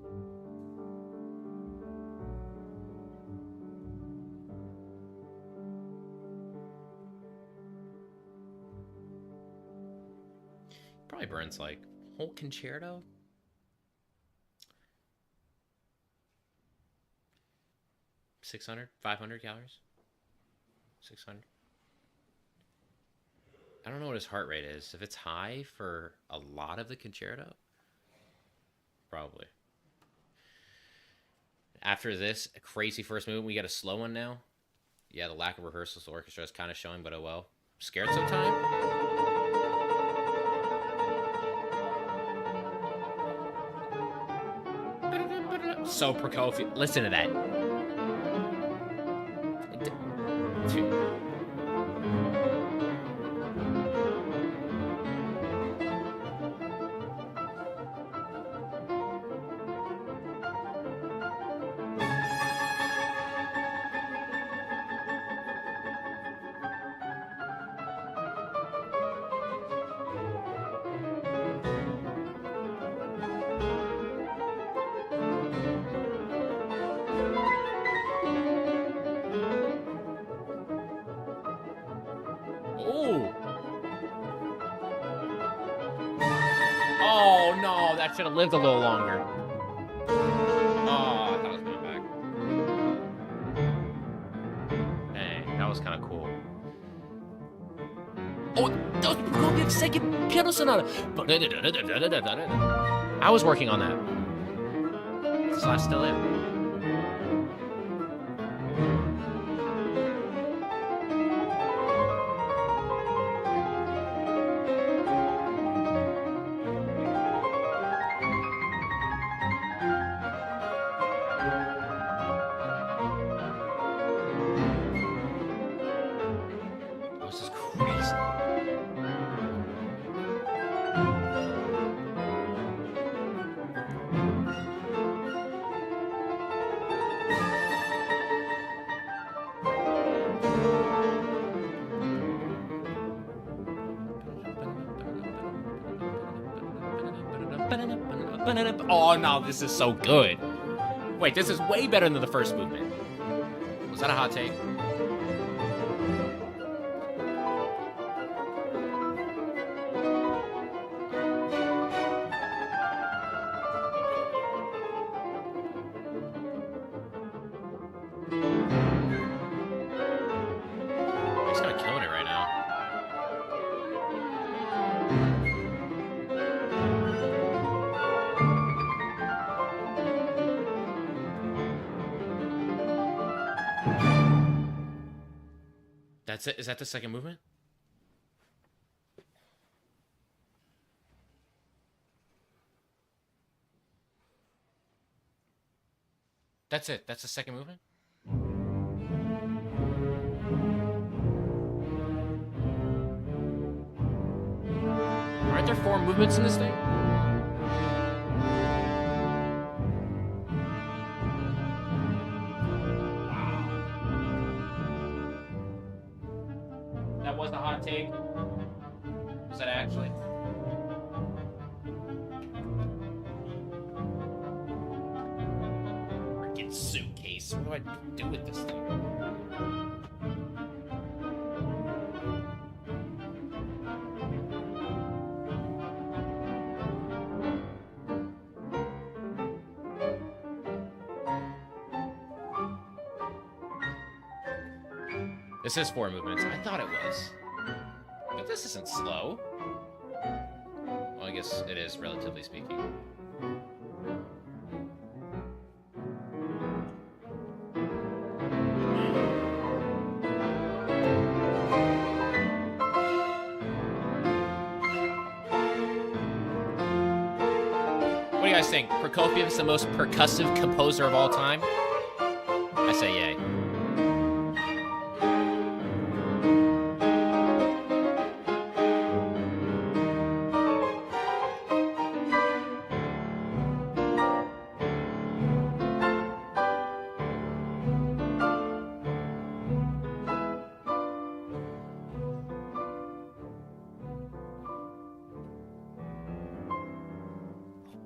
Probably burns like whole concerto. 600, 500 calories. 600. I don't know what his heart rate is. If it's high for a lot of the concerto, probably. After this crazy first movement, we got a slow one now. Yeah, the lack of rehearsals, the orchestra is kind of showing, but oh well. Scared sometime? So Prokofiev. Listen to that. that should have lived a little longer. Oh, I thought it was going back. Dang, that was kind of cool. Oh, that was Prokofiev's second piano sonata. I was working on that. Is that still it? This is crazy. Oh no, this is so good. Wait, this is way better than the first movement. Was that a hot take? He's kind of killing it right now. That's it? Is that the second movement? That's it? That's the second movement? Aren't there 4 movements in this thing? That was a hot take. Was that actually? Freaking suitcase. What do I do with this thing? This is 4 movements. I thought it was. But this isn't slow. Well, I guess it is, relatively speaking. What do you guys think? Prokofiev is the most percussive composer of all time? I say yay.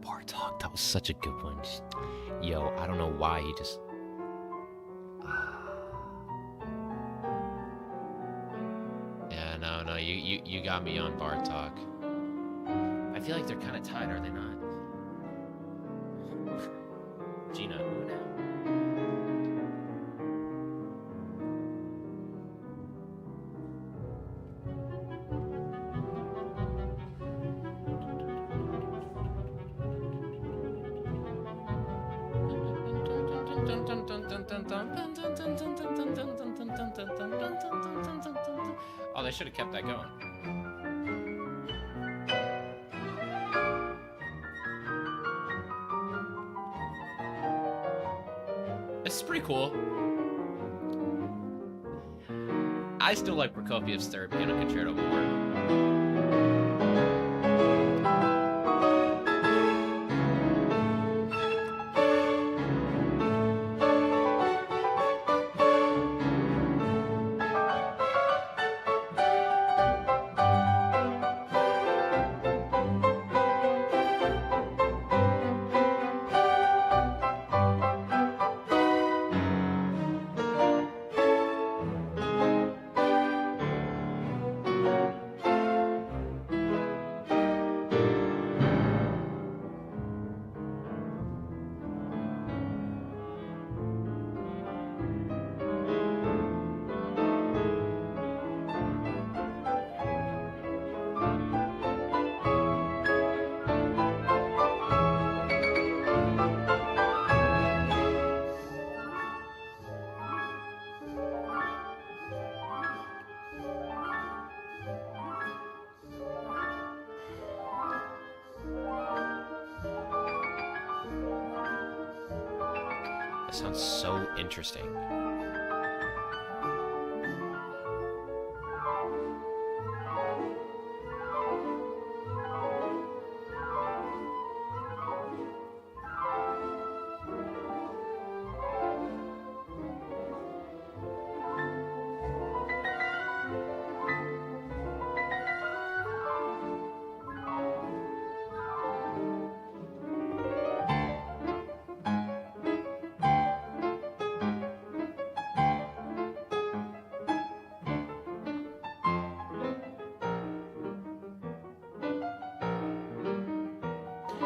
Bartok, that was such a good one. Yo, I don't know why he just... Yeah, no, you got me on Bartok. I feel like they're kind of tied, are they not? Gina, who now? Oh, they should have kept that going. This is pretty cool. I still like Prokofiev's third piano concerto more. That sounds so interesting.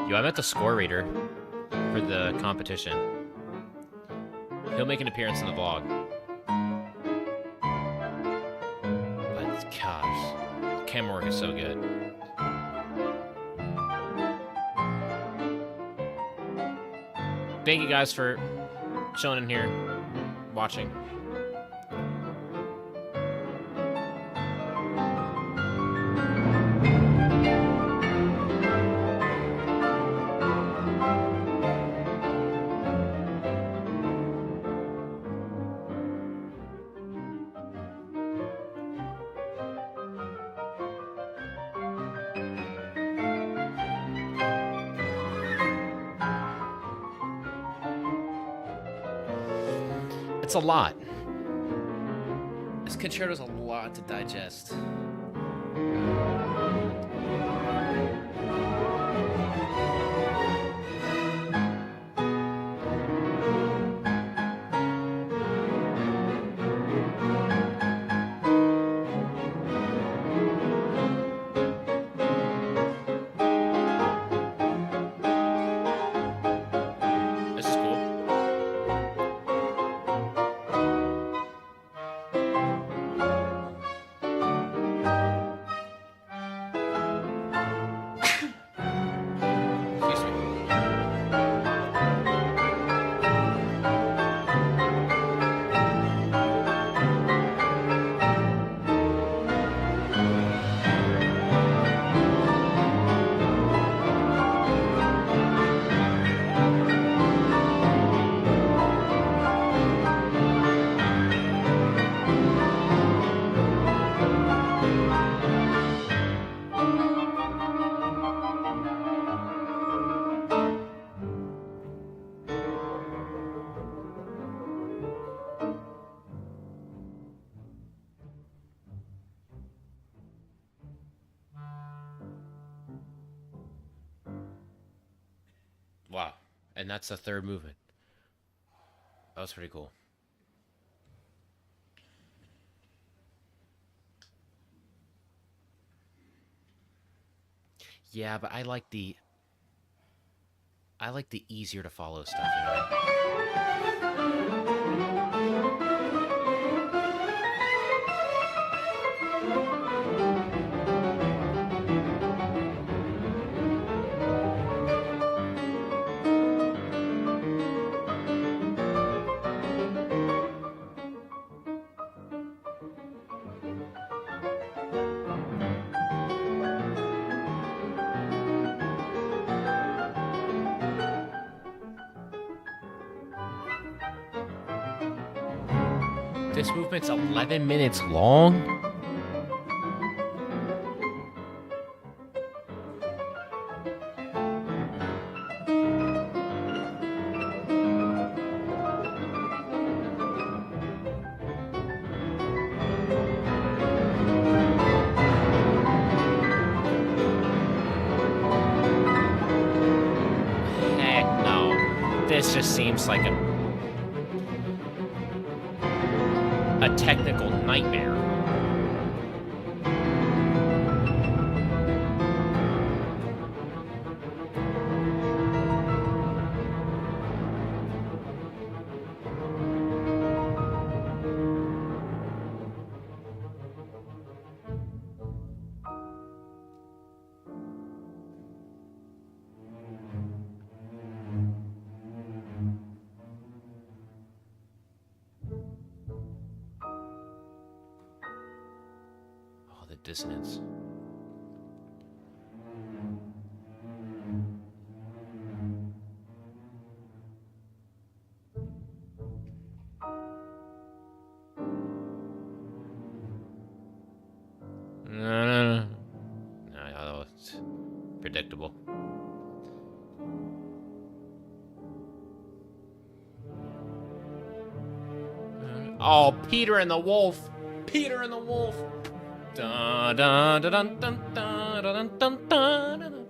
Yo, I met the score reader for the competition. He'll make an appearance in the vlog. But gosh, camera work is so good. Thank you guys for showing in here, watching. It's a lot. This concerto's a lot to digest. This is cool. Excuse me. Wow. And that's the third movement. That was pretty cool. Yeah, but I like the easier to follow stuff, you know? This movement's 11 minutes long? Heck no. This just seems like a technical nightmare. Dissonance. Oh, Peter and the Wolf. Peter and the Wolf. Dun, dun, dun, dun, dun, dun, dun, dun, dun, dun.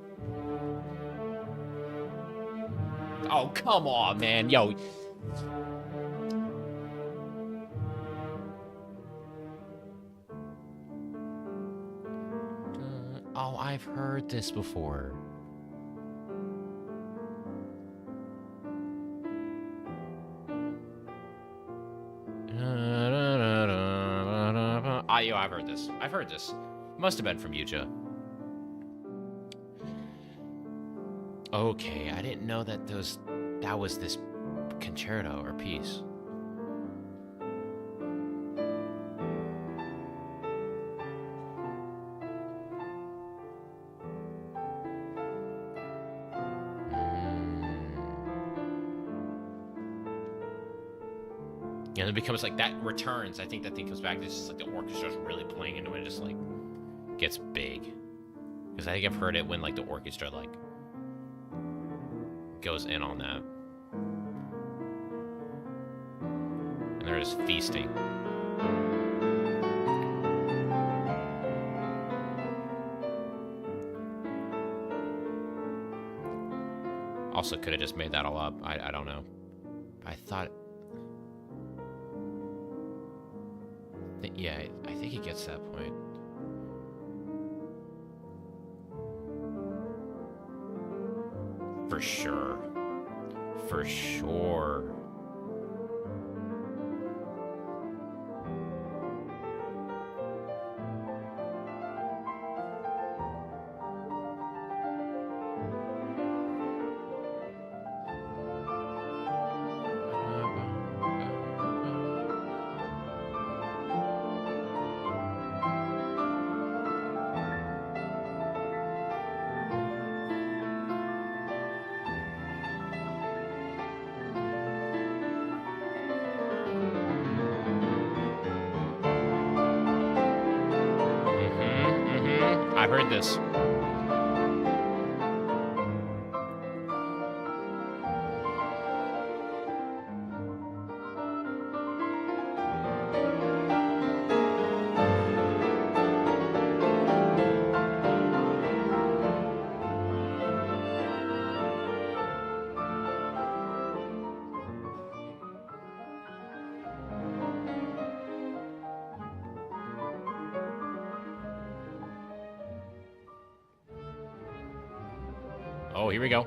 Oh, come on, man. Yo. Oh, I've heard this before. Yo, I've heard this. I've heard this. Must have been from Yuja. Okay, I didn't know that that was this concerto or piece. And it becomes like that returns. I think that thing comes back. It's just like the orchestra's really playing into it. It just like gets big. Because I think I've heard it when like the orchestra like goes in on that. And they're just feasting. Also could have just made that all up. I don't know. I thought... Yeah, I think he gets that point. For sure. For sure. I've heard this. Oh, here we go.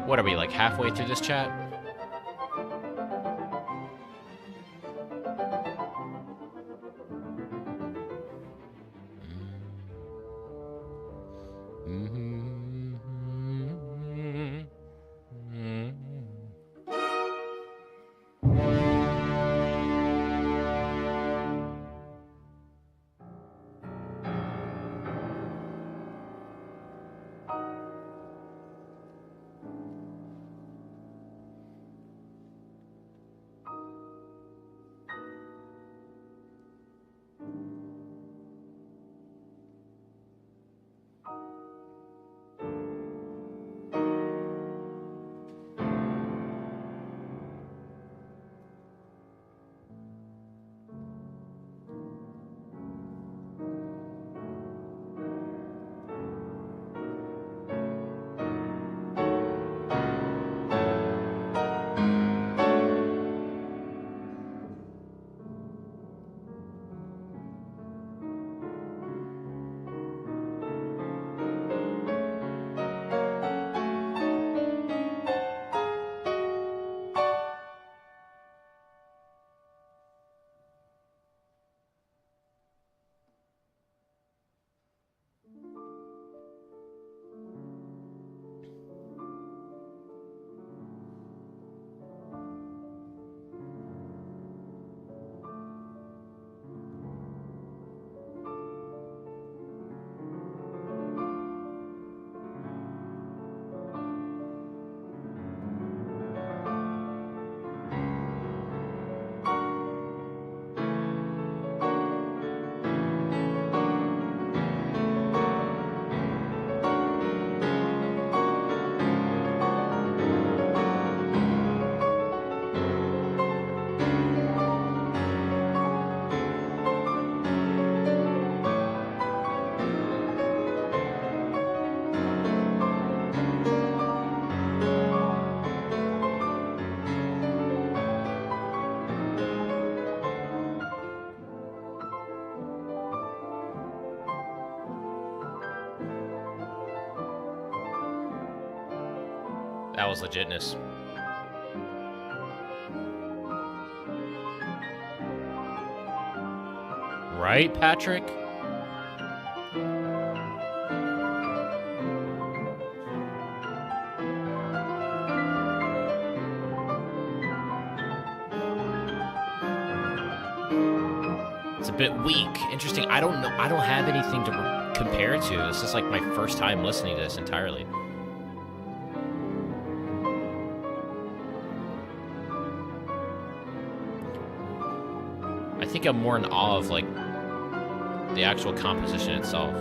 What are we, like halfway through this chat? That was legitness. Right, Patrick? It's a bit weak. Interesting. I don't know. I don't have anything to compare it to. This is like my first time listening to this entirely. I think I'm more in awe of like the actual composition itself.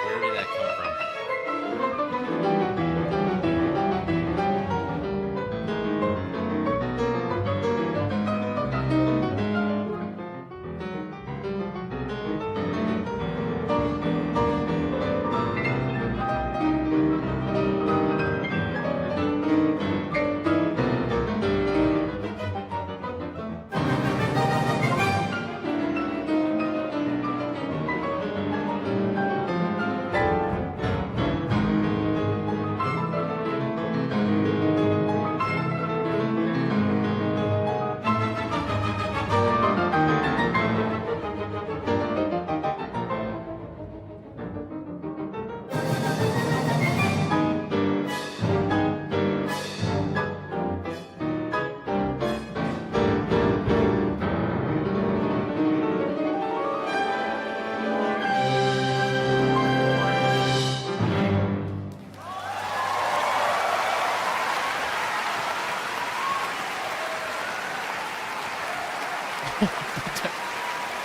Where did that come from?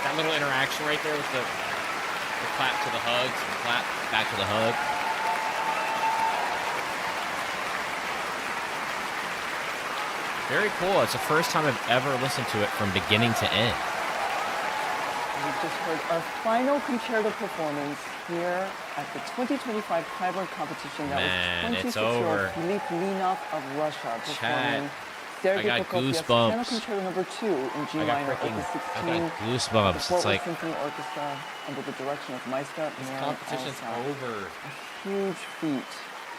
That little interaction right there with the clap to the hugs, the clap back to the hug. Very cool. It's the first time I've ever listened to it from beginning to end. We just heard our final concerto performance here at the 2025 Cliburn competition. That Man, was it's 26-year-old over. Philippe Linov of Russia performing I Sergei got Prokofiev's goosebumps. Piano Concerto No. 2 in G I got minor, freaking, Opus I 16. got goosebumps. The It's Fort Worth like Symphony Orchestra under the direction of Maestro this Aaron competition's Elsa. over. A huge feat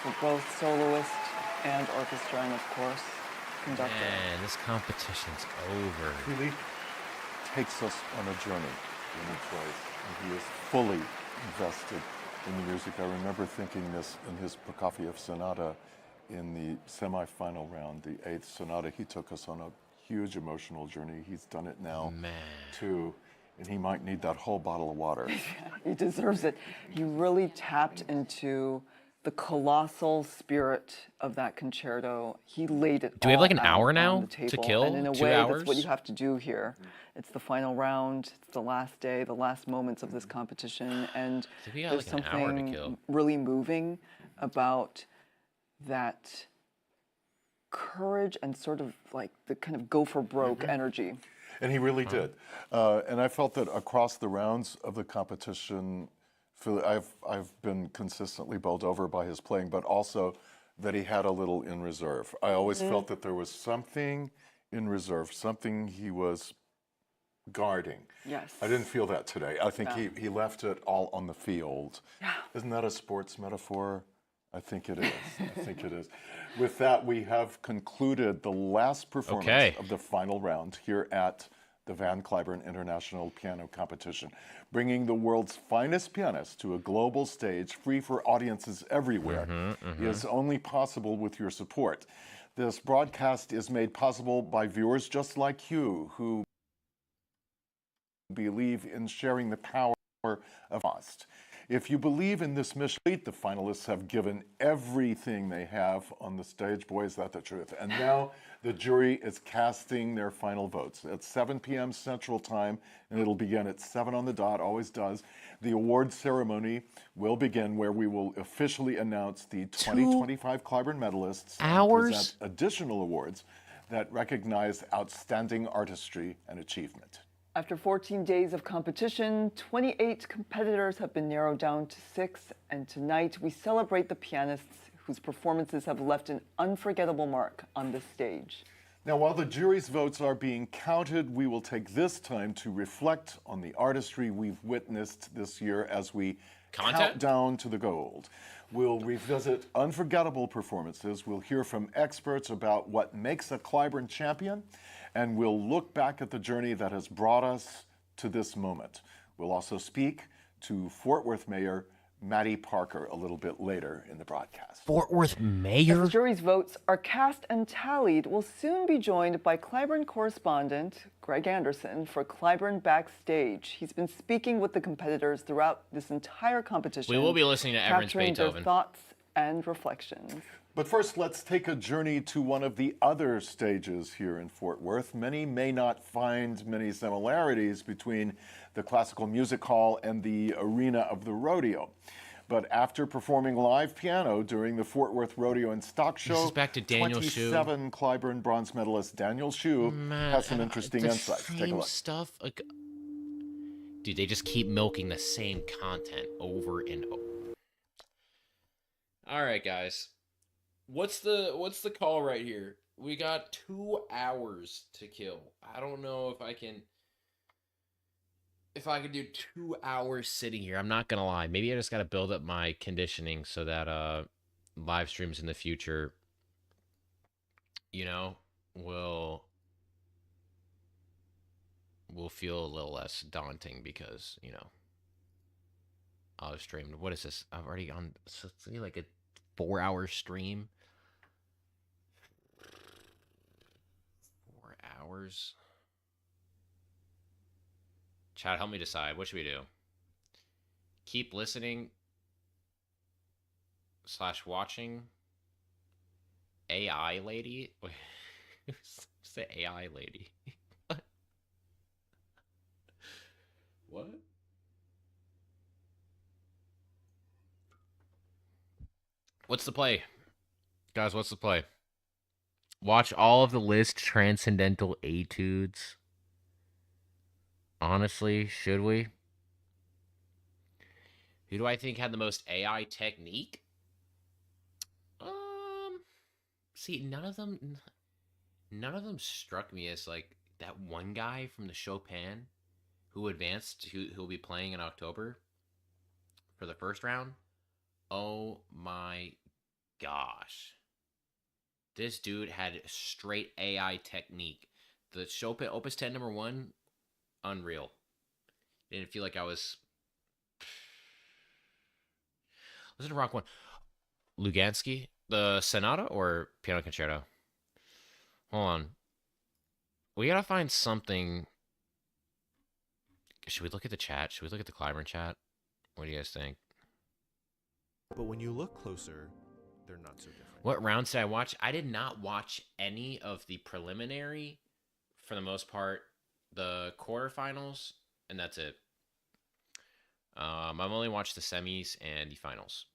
for both soloist and orchestra, and of course, conductor. Man, this competition's over. Philippe takes us on a journey when he plays, and he is fully invested in the music. I remember thinking this in his Prokofiev Sonata in the semifinal round, the 8th sonata. He took us on a huge emotional journey. He's done it now Man. too, and he might need that whole bottle of water. He deserves it. He really tapped into the colossal spirit of that concerto. He laid it Do we have like all an hour out now on the to table. kill? And in a 2 way, hours? that's what you have to do here. It's the final round. It's the last day, the last moments of this competition. And think we got there's like an hour to something kill. really moving about that courage and sort of like the kind of go for broke energy. And he really did. And I felt that across the rounds of the competition, I've been consistently bowled over by his playing, but also that he had a little in reserve. I always felt that there was something in reserve, something he was guarding. Yes. I didn't feel that today. I think he left it all on the field. Yeah. Isn't that a sports metaphor? I think it is. I think it is. With that, we have concluded the last performance of the final round here at the Van Cliburn International Piano Competition, bringing the world's finest pianists to a global stage free for audiences everywhere is only possible with your support. This broadcast is made possible by viewers just like you who believe in sharing the power of trust. If you believe in this mission, the finalists have given everything they have on the stage. Boy, is that the truth. And now the jury is casting their final votes at 7 p.m. Central Time, and it'll begin at 7 on the dot, always does. The award ceremony will begin where we will officially announce the 2025 Cliburn medalists and present additional awards that recognize outstanding artistry and achievement. After 14 days of competition, 28 competitors have been narrowed down to 6, and tonight we celebrate the pianists whose performances have left an unforgettable mark on this stage. Now, while the jury's votes are being counted, we will take this time to reflect on the artistry we've witnessed this year as we count down to the gold. We'll revisit unforgettable performances, we'll hear from experts about what makes a Cliburn champion, and we'll look back at the journey that has brought us to this moment. We'll also speak to Fort Worth Mayor Maddie Parker a little bit later in the broadcast. Fort Worth Mayor? As the jury's votes are cast and tallied, we'll soon be joined by Cliburn correspondent Greg Anderson for Cliburn Backstage. He's been speaking with the competitors throughout this entire competition. We will be listening to Evans capturing Beethoven. their thoughts and reflections. But first, let's take a journey to one of the other stages here in Fort Worth. Many may not find many similarities between the classical music hall and the arena of the rodeo. But after performing live piano during the Fort Worth Rodeo and Stock Show, this is back to Daniel 27 Cliburn bronze medalist Daniel Shu has some interesting insights. Take a look. Stuff, like, dude, they just keep milking the same content over and over. All right, guys. What's the call right here? We got 2 hours to kill. I don't know if I can do 2 hours sitting here. I'm not gonna lie. Maybe I just gotta build up my conditioning so that live streams in the future, you know, will feel a little less daunting because, you know, I'll stream. What is this? I've already on like a 4-hour stream. 4 hours. Chad, help me decide. What should we do? Keep listening / watching. AI lady? Wait, who's the AI lady? What? What's the play? Guys, what's the play? Watch all of the Liszt Transcendental Etudes. Honestly, should we? Who do I think had the most AI technique? See, none of them struck me as like that one guy from the Chopin who advanced, who'll be playing in October for the first round. Oh my gosh. This dude had straight AI technique. The Chopin Opus 10 #1, unreal. Didn't feel like I was... Listen to Rock 1. Lugansky, the Sonata or Piano Concerto? Hold on. We gotta find something... Should we look at the chat? Should we look at the Cliburn chat? What do you guys think? But when you look closer, they're not so different. What rounds did I watch? I did not watch any of the preliminary, for the most part, the quarterfinals, and that's it. I've only watched the semis and the finals.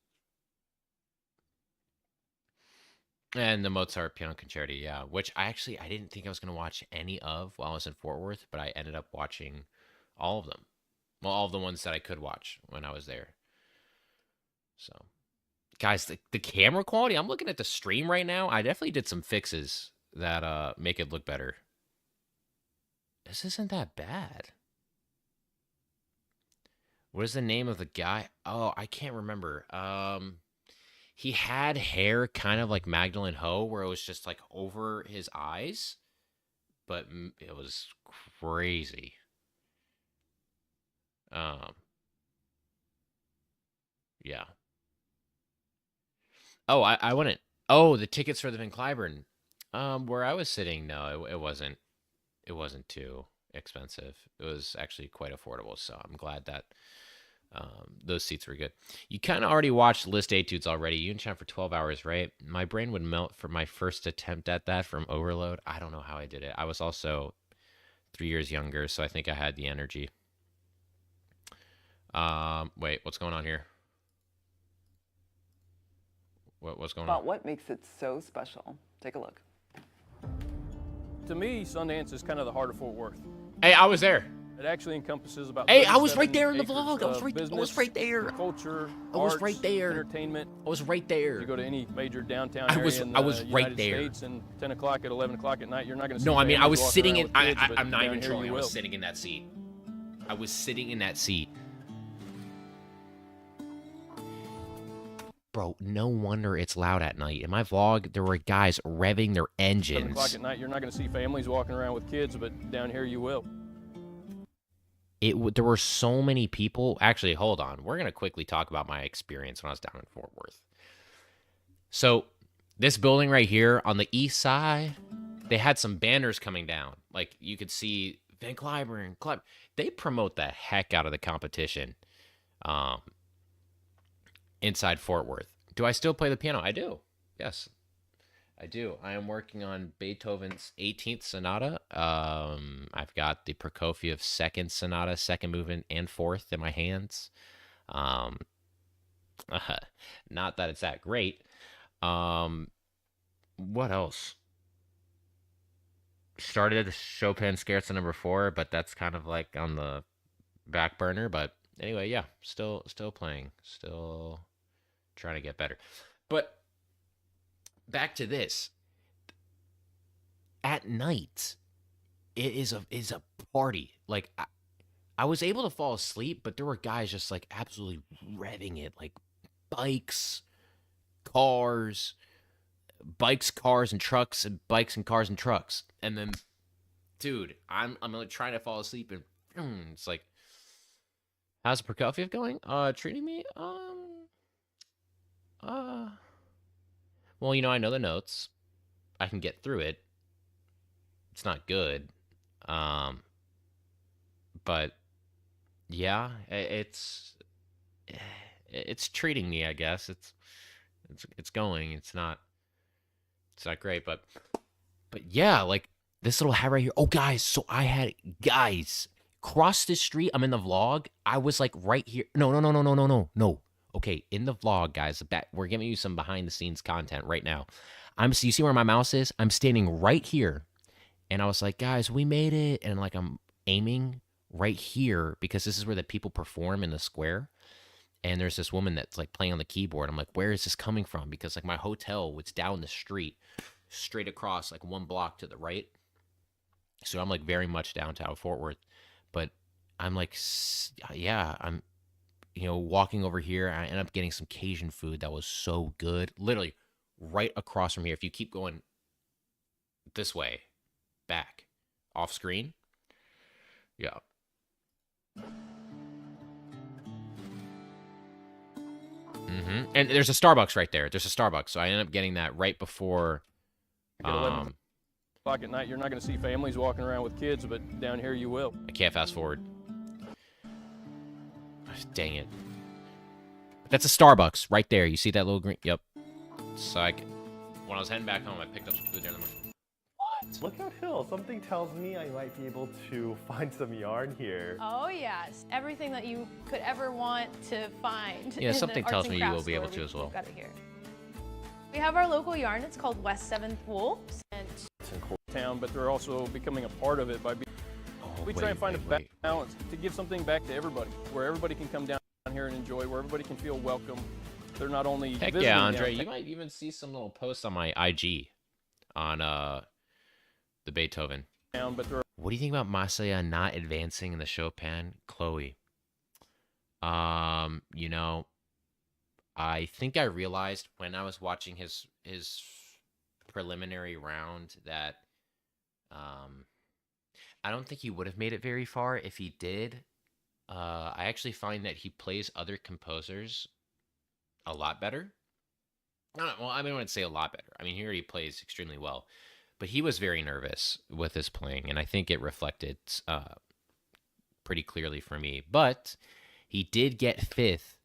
And the Mozart Piano Concerto, yeah, which I didn't think I was going to watch any of while I was in Fort Worth, but I ended up watching all of them. Well, all of the ones that I could watch when I was there. So, guys, the camera quality, I'm looking at the stream right now. I definitely did some fixes that make it look better. This isn't that bad. What is the name of the guy? Oh, I can't remember. He had hair kind of like Magdalene Ho, where it was just like over his eyes, but it was crazy. Yeah. Oh, I wouldn't. Oh, the tickets for the Van Cliburn. Where I was sitting, no, it wasn't. It wasn't too expensive. It was actually quite affordable. So I'm glad that those seats were good. You kind of already watched List Etudes already. You can chat for 12 hours, right? My brain would melt for my first attempt at that from overload. I don't know how I did it. I was also 3 years younger, so I think I had the energy. Wait, what's going on here? What's going on? About what makes it so special. Take a look. To me, Sundance is kind of the heart of Fort Worth. Hey, I was there. It actually encompasses about. Hey, I was right 37 there in the acres vlog. I was of right business, there. Culture, I was arts, right there. Entertainment. I was right there. You go to any major downtown I area was in the right United there. States, and 10 o'clock at 11 o'clock at night, you're not going to see. No, I mean, I was families sitting walking in. around with kids, but I'm not down even here trolling. you I was will. sitting in that seat. I was sitting in that seat. Bro, no wonder it's loud at night. In my vlog, there were guys revving their 7 o'clock engines. at night, you're not going to see families walking around with kids, but down here you will. There were so many people. Actually, hold on. We're going to quickly talk about my experience when I was down in Fort Worth. So, this building right here on the east side, they had some banners coming down. Like, you could see Van Cliburn. They promote the heck out of the competition inside Fort Worth. Do I still play the piano? I do. Yes, I do. I am working on Beethoven's 18th Sonata. I've got the Prokofiev Second Sonata, second movement and fourth in my hands. Not that it's that great. What else? Started Chopin Scherzo number 4, but that's kind of like on the back burner. But anyway, yeah, still playing, still trying to get better. But back to this. At night, it is a party. Like I was able to fall asleep, but there were guys just like absolutely revving it, like bikes, cars, cars, and trucks, and bikes and cars and trucks. And then, dude, I'm like trying to fall asleep, and it's like, how's Prokofiev going? Treating me? Well, I know the notes. I can get through it. It's not good. But yeah, it's treating me, I guess. It's going. It's not great, but yeah, like this little hat right here. Oh, guys, so I had guys cross the street. I'm in the vlog. I was like right here. No. Okay, in the vlog, guys, we're giving you some behind the scenes content right now. You see where my mouse is? I'm standing right here. And I was like, guys, we made it. And like, I'm aiming right here because this is where the people perform in the square. And there's this woman that's like playing on the keyboard. I'm like, where is this coming from? Because like my hotel was down the street, straight across, like 1 block to the right. So I'm like very much downtown Fort Worth. But I'm like, yeah, I'm, walking over here. I end up getting some Cajun food that was so good. Literally right across from here. If you keep going this way, back, off screen. Yeah. And there's a Starbucks right there. There's a Starbucks. So I ended up getting that right before. At 11 o'clock at night, you're not going to see families walking around with kids, but down here you will. I can't fast forward. Dang it. That's a Starbucks right there. You see that little green? Yep. So when I was heading back home, I picked up some food there. And I'm like, what? Lookout Hill. Something tells me I might be able to find some yarn here. Oh yes, everything that you could ever want to find. Yeah, in something the tells arts me and you will crafts be able store. to as well. We've got it here. We have our local yarn. It's called West 7th Wool. And It's in town, but they're also becoming a part of it by being. We try and find a balance to give something back to everybody, where everybody can come down here and enjoy, where everybody can feel welcome. They're not only Heck visiting yeah, Andre. downtown- You might even see some little posts on my IG on the Beethoven. but they're What do you think about Masaya not advancing in the Chopin? Chloe. You know, I think I realized when I was watching his preliminary round that I don't think he would have made it very far if he did. I actually find that he plays other composers a lot better. Well, I mean, I wouldn't say a lot better. I mean, he already plays extremely well, but he was very nervous with his playing, and I think it reflected pretty clearly for me. But he did get fifth.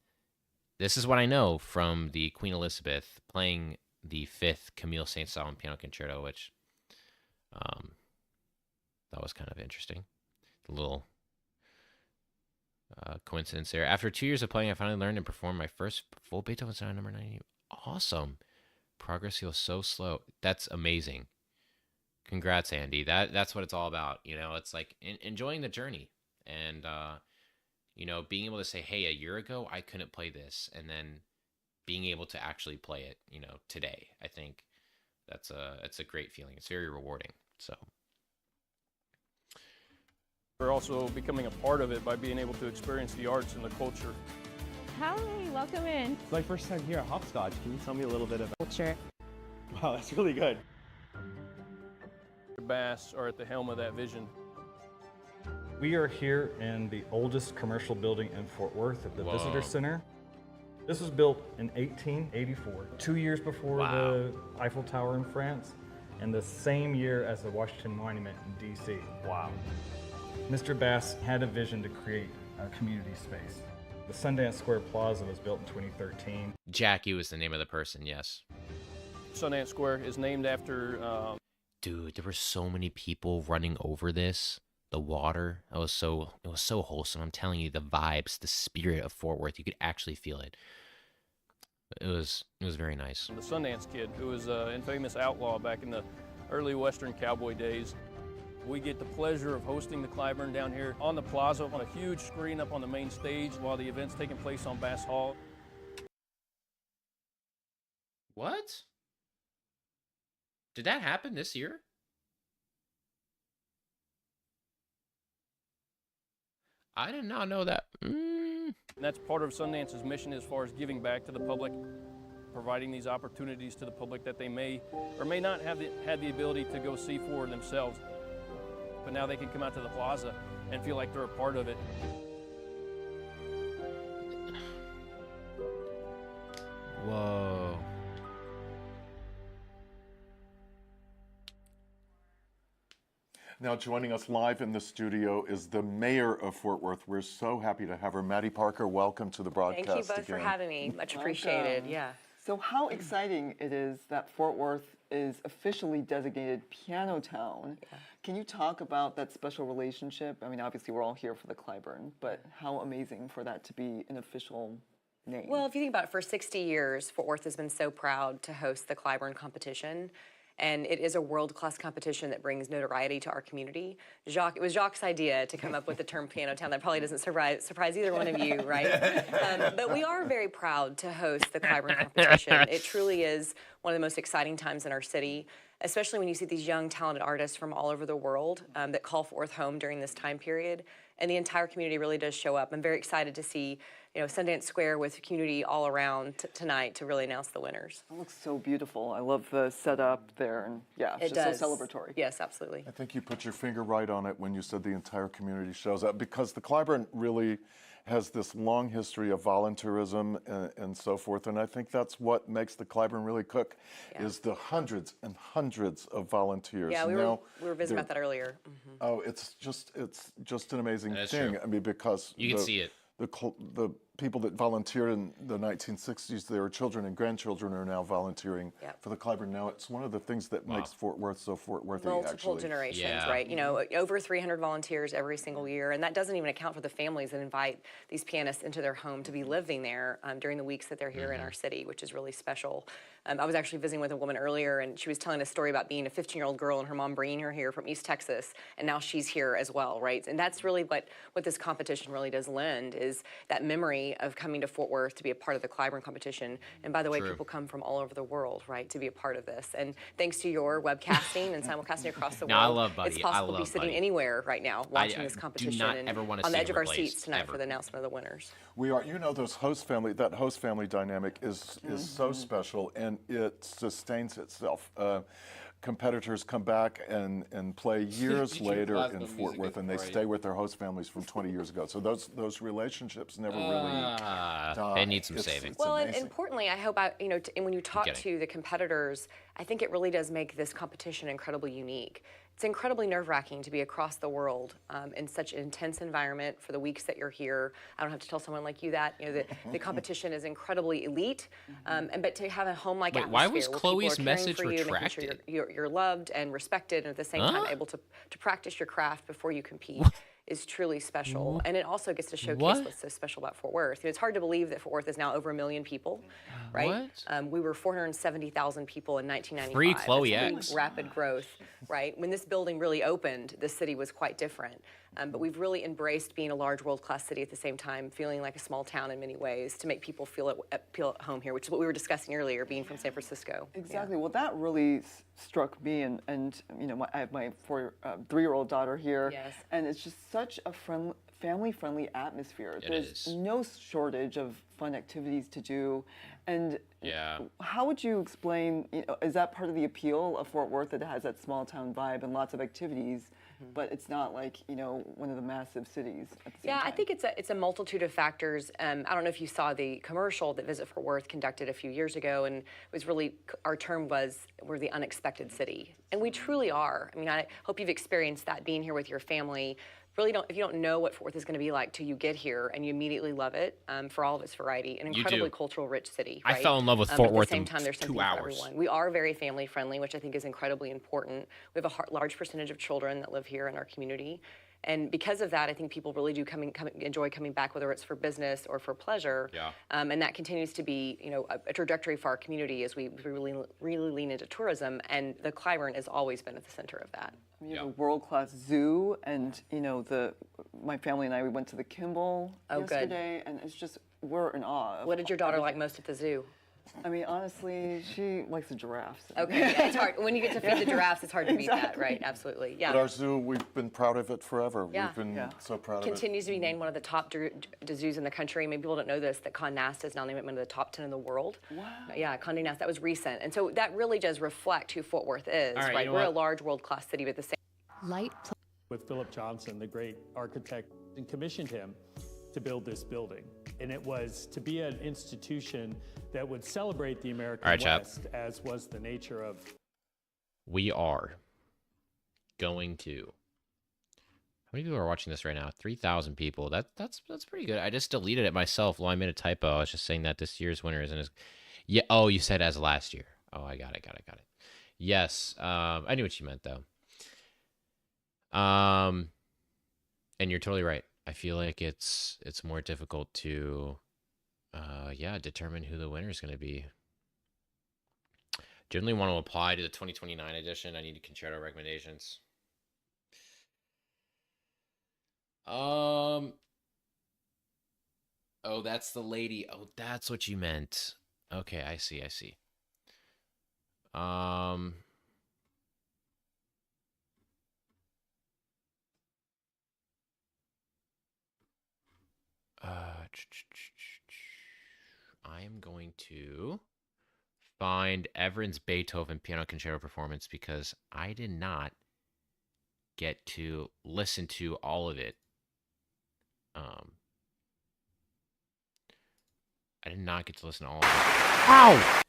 This is what I know from the Queen Elizabeth playing the fifth Camille Saint-Saëns Piano Concerto, which that was kind of interesting. A little coincidence there. After 2 years of playing, I finally learned and performed my first full Beethoven Sonata number 90. Awesome. Progress feels so slow. That's amazing. Congrats, Andy. That's what it's all about. You know, it's like enjoying the journey and, you know, being able to say, hey, a year ago, I couldn't play this. And then being able to actually play it, you know, today. I think it's a great feeling. It's very rewarding. So. We're also becoming a part of it by being able to experience the arts and the culture. Hi, welcome in. It's my first time here at Hopscotch. Can you tell me a little bit about Culture. Wow, that's really good. The Bass are at the helm of that vision. We are here in the oldest commercial building in Fort Worth at the Visitor Center. This was built in 1884, 2 years before the Eiffel Tower in France, and the same year as the Washington Monument in DC. Wow. Mr. Bass had a vision to create a community space. The Sundance Square Plaza was built in 2013. Jackie was the name of the person, yes. Sundance Square is named after... Dude, there were so many people running over this. The water, it was so wholesome. I'm telling you, the vibes, the spirit of Fort Worth, you could actually feel it. It was very nice. The Sundance Kid, who was an infamous outlaw back in the early Western cowboy days. We get the pleasure of hosting the Cliburn down here on the plaza on a huge screen up on the main stage while the event's taking place on Bass Hall. What? Did that happen this year? I did not know that. And that's part of Sundance's mission as far as giving back to the public, providing these opportunities to the public that they may or may not have had the ability to go see for themselves. But now they can come out to the plaza and feel like they're a part of it. Whoa. Now joining us live in the studio is the mayor of Fort Worth. We're so happy to have her. Maddie Parker, welcome to the broadcast Thank you both again. for having me. Much appreciated. Yeah. So how exciting it is that Fort Worth is officially designated Piano Town. Yeah. Can you talk about that special relationship? I mean, obviously we're all here for the Cliburn, but how amazing for that to be an official name. Well, if you think about it, for 60 years, Fort Worth has been so proud to host the Cliburn competition. And it is a world-class competition that brings notoriety to our community. It was Jacques' idea to come up with the term Piano Town. That probably doesn't surprise either one of you, right? But we are very proud to host the Cliburn competition. It truly is one of the most exciting times in our city, especially when you see these young, talented artists from all over the world that call Fort Worth home during this time period. And the entire community really does show up. I'm very excited to see, you know, Sundance Square with community all around tonight to really announce the winners. It looks so beautiful. I love the setup there, and yeah, it's just so celebratory. Yes, absolutely. I think you put your finger right on it when you said the entire community shows up, because the Cliburn really has this long history of volunteerism and so forth, and I think that's what makes the Cliburn really cook, is the hundreds and hundreds of volunteers. Yeah, we were visiting about that earlier. Mm-hmm. Oh, it's just an amazing thing. True. I mean, because you can see it. The people that volunteered in the 1960s, their children and grandchildren are now volunteering for the Cliburn. Now it's one of the things that makes Fort Worth so Fort Worthy. Multiple generations, right? You know, over 300 volunteers every single year, and that doesn't even account for the families that invite these pianists into their home to be living there during the weeks that they're here in our city, which is really special. I was actually visiting with a woman earlier, and she was telling a story about being a 15-year-old girl and her mom bringing her here from East Texas, and now she's here as well, right? And that's really what this competition really does lend, is that memory journey of coming to Fort Worth to be a part of the Cliburn competition. And by the way, True. people come from all over the world, right, to be a part of this. And thanks to your webcasting and simulcasting across the No, world, I love Buddy. it's possible I to be love sitting Buddy. anywhere right now watching I this do competition not and ever wanna on the see edge him of our replaced, seats tonight ever. for the announcement of the winners. We are, you know, those host family, that host family dynamic is so special, and it sustains itself. Competitors come back and play years Did your later plasma in Fort music Worth, and they before stay with their host families from 20 years ago. So those relationships never really die. They need some saving. Well, and amazing. importantly, I hope and when you talk to the competitors, I think it really does make this competition incredibly unique. It's incredibly nerve-wracking to be across the world in such an intense environment for the weeks that you're here. I don't have to tell someone like you that. You know, the competition is incredibly elite, but to have a home-like Wait, atmosphere why was where Chloe's people are caring message for you, making retracted? sure you're loved and respected, and at the same time able to practice your craft before you compete. Is truly special, and it also gets to showcase what's so special about Fort Worth. You know, it's hard to believe that Fort Worth is now over 1 million people, right? We were 470,000 people in 1995. Free Chloe That's X. rapid growth, right? When this building really opened, the city was quite different. But we've really embraced being a large world-class city at the same time, feeling like a small town in many ways to make people feel at home here, which is what we were discussing earlier, being from San Francisco. Exactly. Well, that really struck me, and you know, I have my 3-year-old daughter here, and it's just such a family-friendly atmosphere. There's no shortage of fun activities to do, and how would you explain? You know, is that part of the appeal of Fort Worth, that it has that small-town vibe and lots of activities? But it's not like, you know, one of the massive cities at the same time. I think it's a multitude of factors. I don't know if you saw the commercial that Visit Fort Worth conducted a few years ago, and it was really, our term was, we're the unexpected city. And we truly are. I mean, I hope you've experienced that being here with your family. Really if you don't know what Fort Worth is going to be like till you get here and you immediately love it for all of its variety, an incredibly cultural rich city. I right? fell in love with Fort Worth At the same in time, there's 2 something for hours. everyone. We are very family friendly, which I think is incredibly important. We have a large percentage of children that live here in our community. And because of that, I think people really do enjoy coming back, whether it's for business or for pleasure. And that continues to be, you know, a trajectory for our community as we really lean into tourism. And the Cliburn has always been at the center of that. We have a world-class zoo, and you know, my family and I, we went to the Kimball yesterday, and it's just, we're in awe. What did your daughter like most at the zoo? I mean, honestly, she likes the giraffes. Okay, yeah, it's hard. When you get to feed the giraffes, it's hard to beat that, right? Absolutely, yeah. But our zoo, we've been proud of it forever. We've been so proud of it. Continues to be named one of the top zoos in the country. Maybe people don't know this, that Condé Nast is now named one of the top 10 in the world. Wow. Yeah, Condé Nast, that was recent. And so that really does reflect who Fort Worth is, All right, right? you know We're a what? large world-class city, but the same. With Philip Johnson, the great architect, and commissioned him to build this building. And it was to be an institution that would celebrate the American West, as was the nature of. We are going to. How many people are watching this right now? 3,000 people. That's pretty good. I just deleted it myself. Well, I made a typo. I was just saying that this year's winner isn't as. Yeah. Oh, you said as last year. Oh, I got it. Yes. I knew what you meant though. And you're totally right. I feel like it's more difficult to, determine who the winner is going to be. Generally want to apply to the 2029 edition. I need concerto recommendations. Oh, that's the lady. Oh, that's what you meant. Okay, I see. I am going to find Everin's Beethoven Piano Concerto performance because I did not get to listen to all of it. I did not get to listen to all of it. Ow!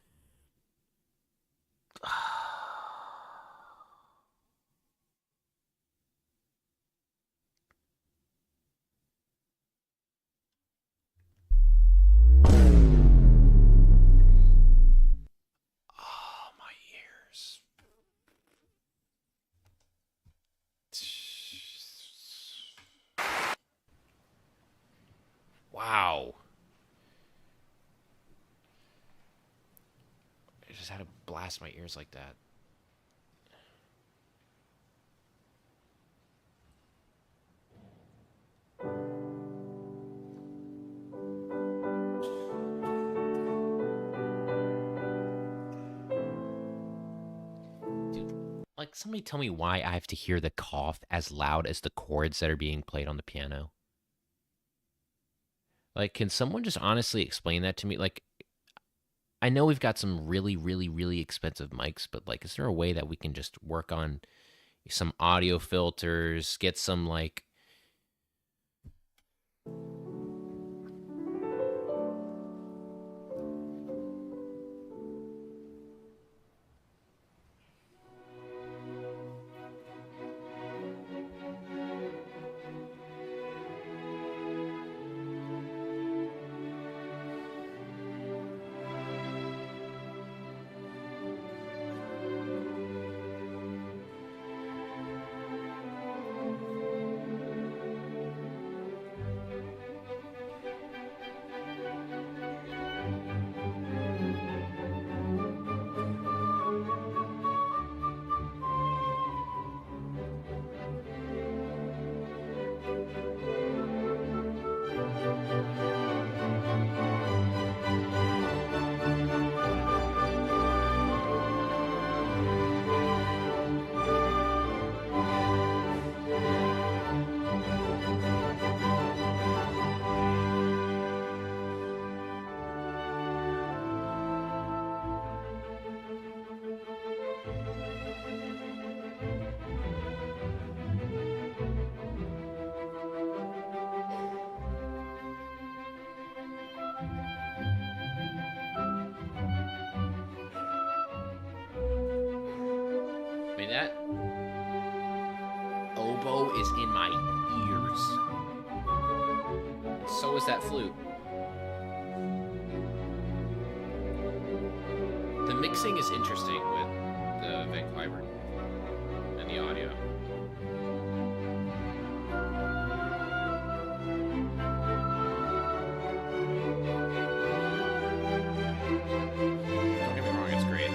Wow. I just had to blast my ears like that. like, somebody tell me why I have to hear the cough as loud as the chords that are being played on the piano? Like, can someone just honestly explain that to me? Like, I know we've got some really, really, really expensive mics, but like, is there a way that we can just work on some audio filters, get some like... I mean, that oboe is in my ears. And so is that flute. The mixing is interesting with the Van Cliburn and the audio. Don't get me wrong, it's great.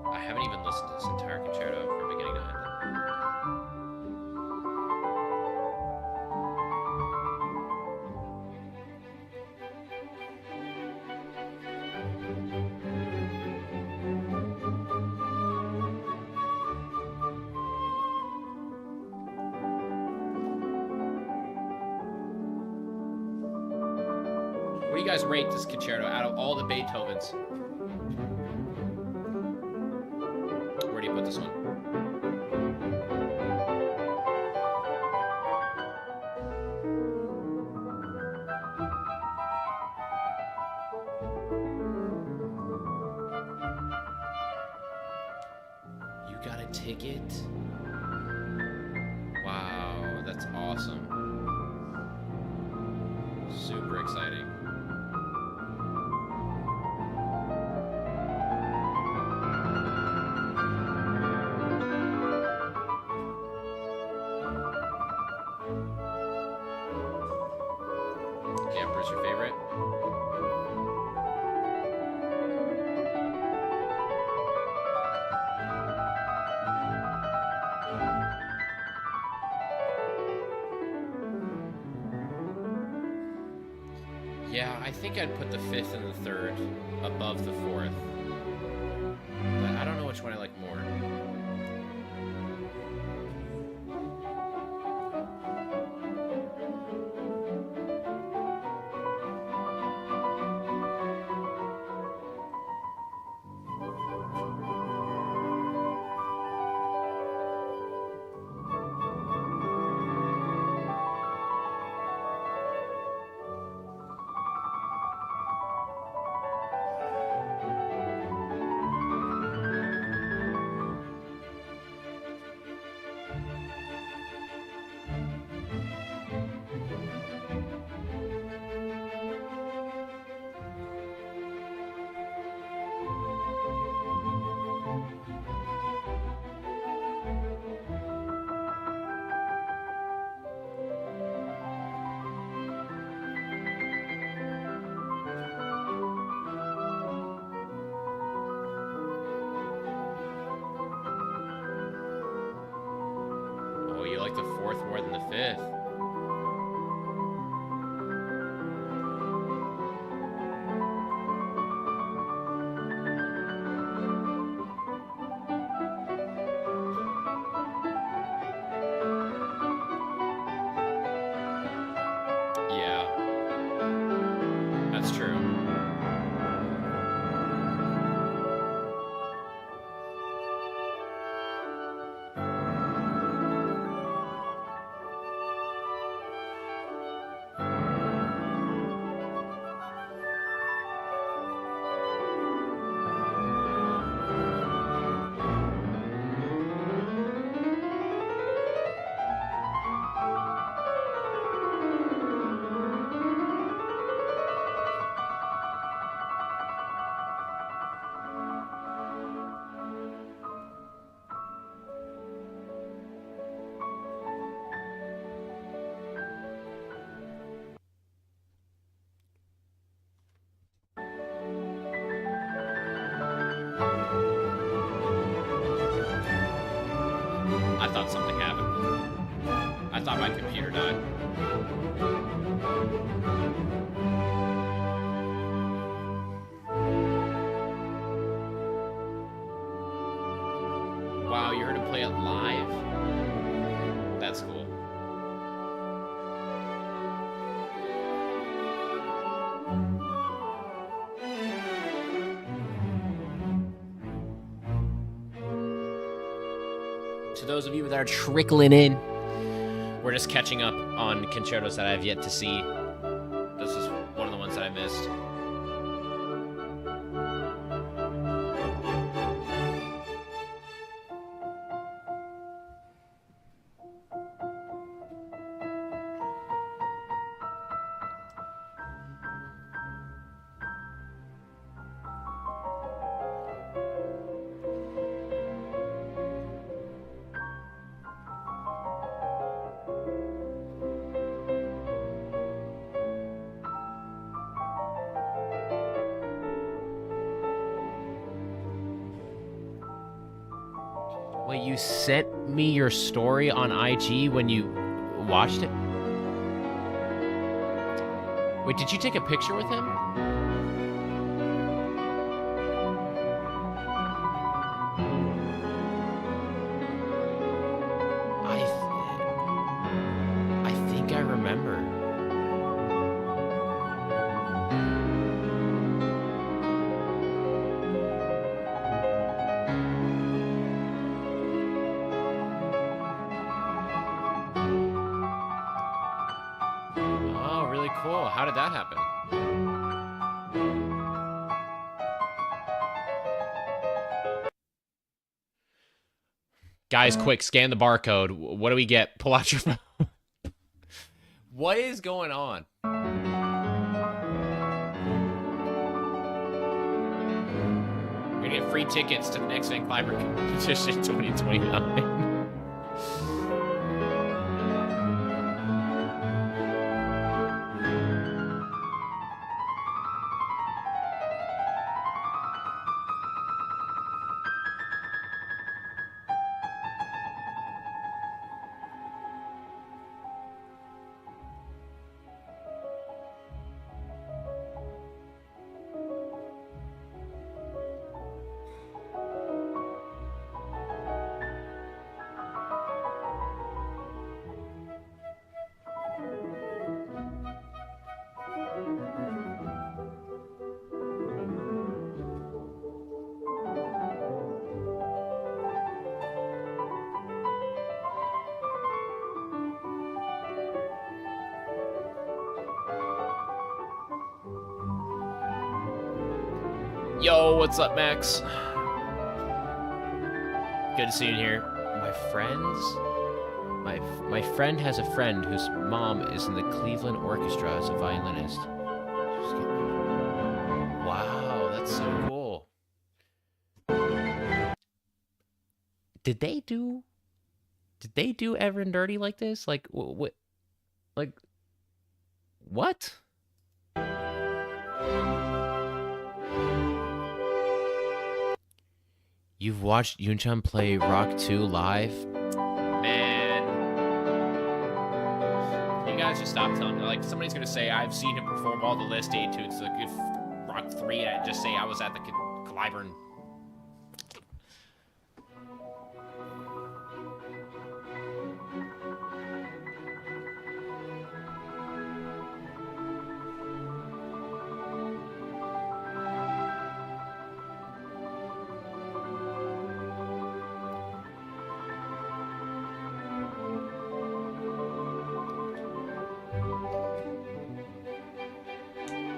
I haven't even listened to this entire concerto from beginning to end. What do you guys rate this concerto out of all the Beethovens? Where do you put this one? You got a ticket? Wow, that's awesome. Super exciting. Camper's your favorite? Yeah, I think I'd put the 5th and the 3rd above the 4th. But I don't know which one I like more. Oh, you like the 4th more than the 5th? Yeah, that's true. I thought something happened. I thought my computer died. Wow, you heard him play it live? That's cool. To those of you that are trickling in, we're just catching up on concertos that I have yet to see. This is one of the ones that I missed. Wait, you sent me your story on IG when you watched it? Wait, did you take a picture with him? I think I remember. Oh, really cool. How did that happen? Guys, quick, scan the barcode. What do we get? Pull out your phone. What is going on? You're gonna get free tickets to the next Van Cliburn Competition 2029. Yo, what's up, Max? Good to see you here. My friends? My friend has a friend whose mom is in the Cleveland Orchestra as a violinist. Wow, that's so cool. Did they do Ever and Dirty like this? Like what? Like what? You've watched Yoon-chan play Rock 2 live? Man. You guys just stop telling me. Like, somebody's gonna say, I've seen him perform all the list etudes. Like, if Rock 3, I just say I was at the Cliburn.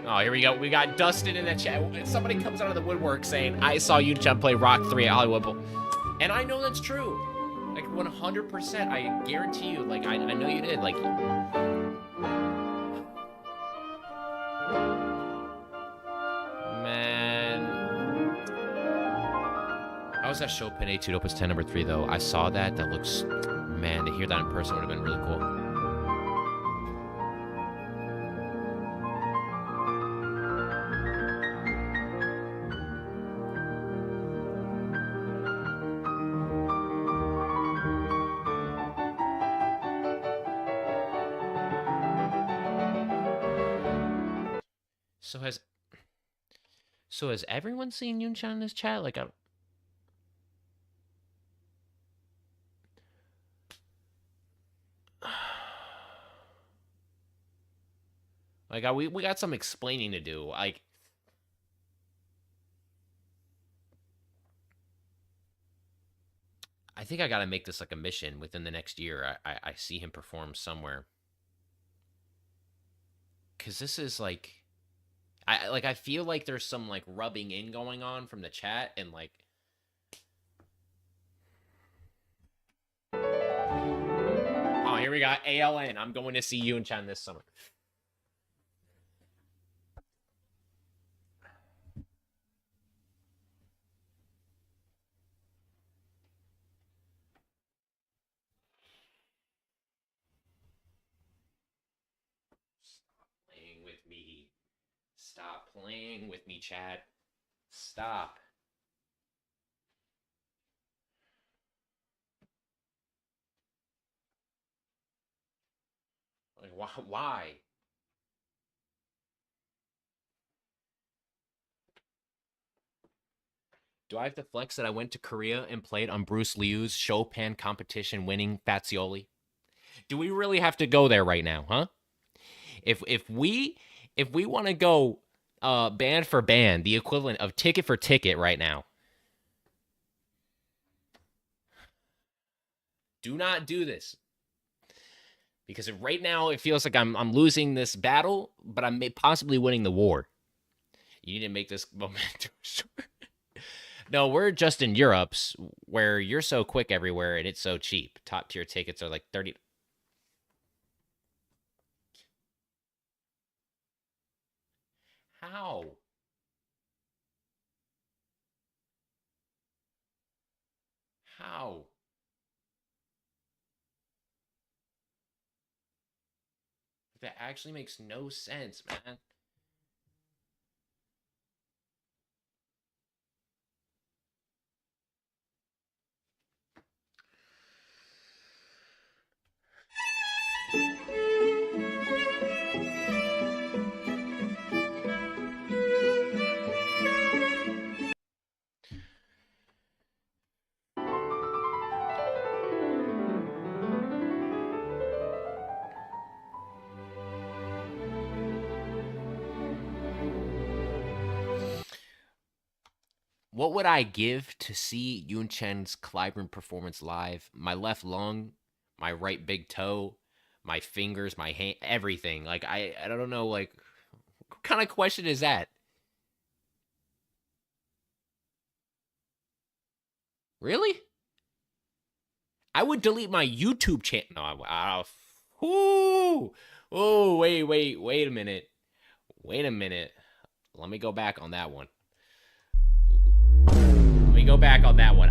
Oh, here we go. We got Dustin in the chat. Somebody comes out of the woodwork saying, I saw Yoon-chan play Rock 3 at Hollywood Bowl. And I know that's true. Like, 100%. I guarantee you. Like, I know you did. Like... Man. I was at Chopin Etude Opus 10 number 3, though. I saw that. That looks... Man, to hear that in person would have been really cool. So has everyone seen Yoon-chan in this chat? Like, we got some explaining to do. Like, I think I gotta make this like a mission within the next year. I see him perform somewhere. 'Cause this is like... I feel like there's some like rubbing in going on from the chat and like oh, here we got ALN. I'm going to see Yoon-chan this summer. Stop playing with me. Stop playing with me, chat. Stop. Like, why? Do I have to flex that I went to Korea and played on Bruce Liu's Chopin competition winning Fazioli? Do we really have to go there right now, huh? If we want to go band for band, the equivalent of ticket for ticket right now. Do not do this. Because right now it feels like I'm losing this battle, but I'm possibly winning the war. You need to make this momentum short. No, we're just in Europe's where you're so quick everywhere and it's so cheap. Top tier tickets are like 30. How? How? That actually makes no sense, man. What would I give to see Yoon-chan's Cliburn performance live? My left lung, my right big toe, my fingers, my hand, everything. Like, I don't know, like, what kind of question is that? Really? I would delete my YouTube channel. No, oh, wait a minute. Wait a minute. Let me go back on that one.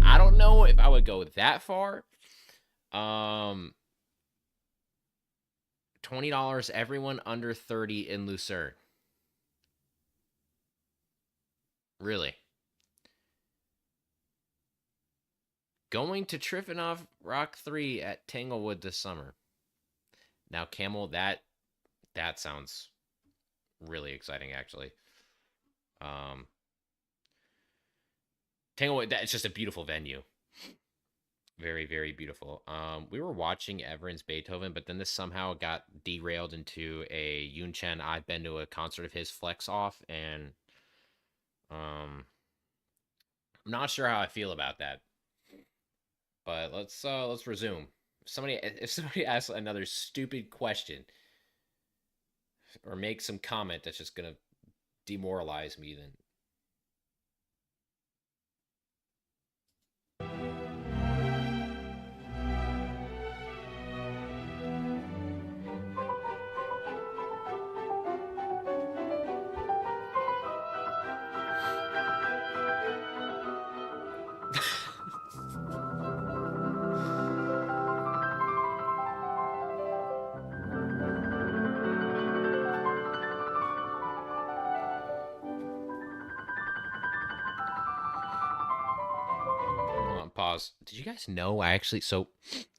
I don't know if I would go that far. $20, everyone under 30 in Lucerne. Really? Going to Trifonov Rock 3 at Tanglewood this summer. Now, Camel, that sounds really exciting, actually. Tanglewood, it's just a beautiful venue. Very, very beautiful. We were watching Everett's Beethoven, but then this somehow got derailed into a Yun Chen. I've been to a concert of his flex off, and I'm not sure how I feel about that. But let's resume. If somebody asks another stupid question or makes some comment that's just gonna demoralize me, then pause. Did you guys know a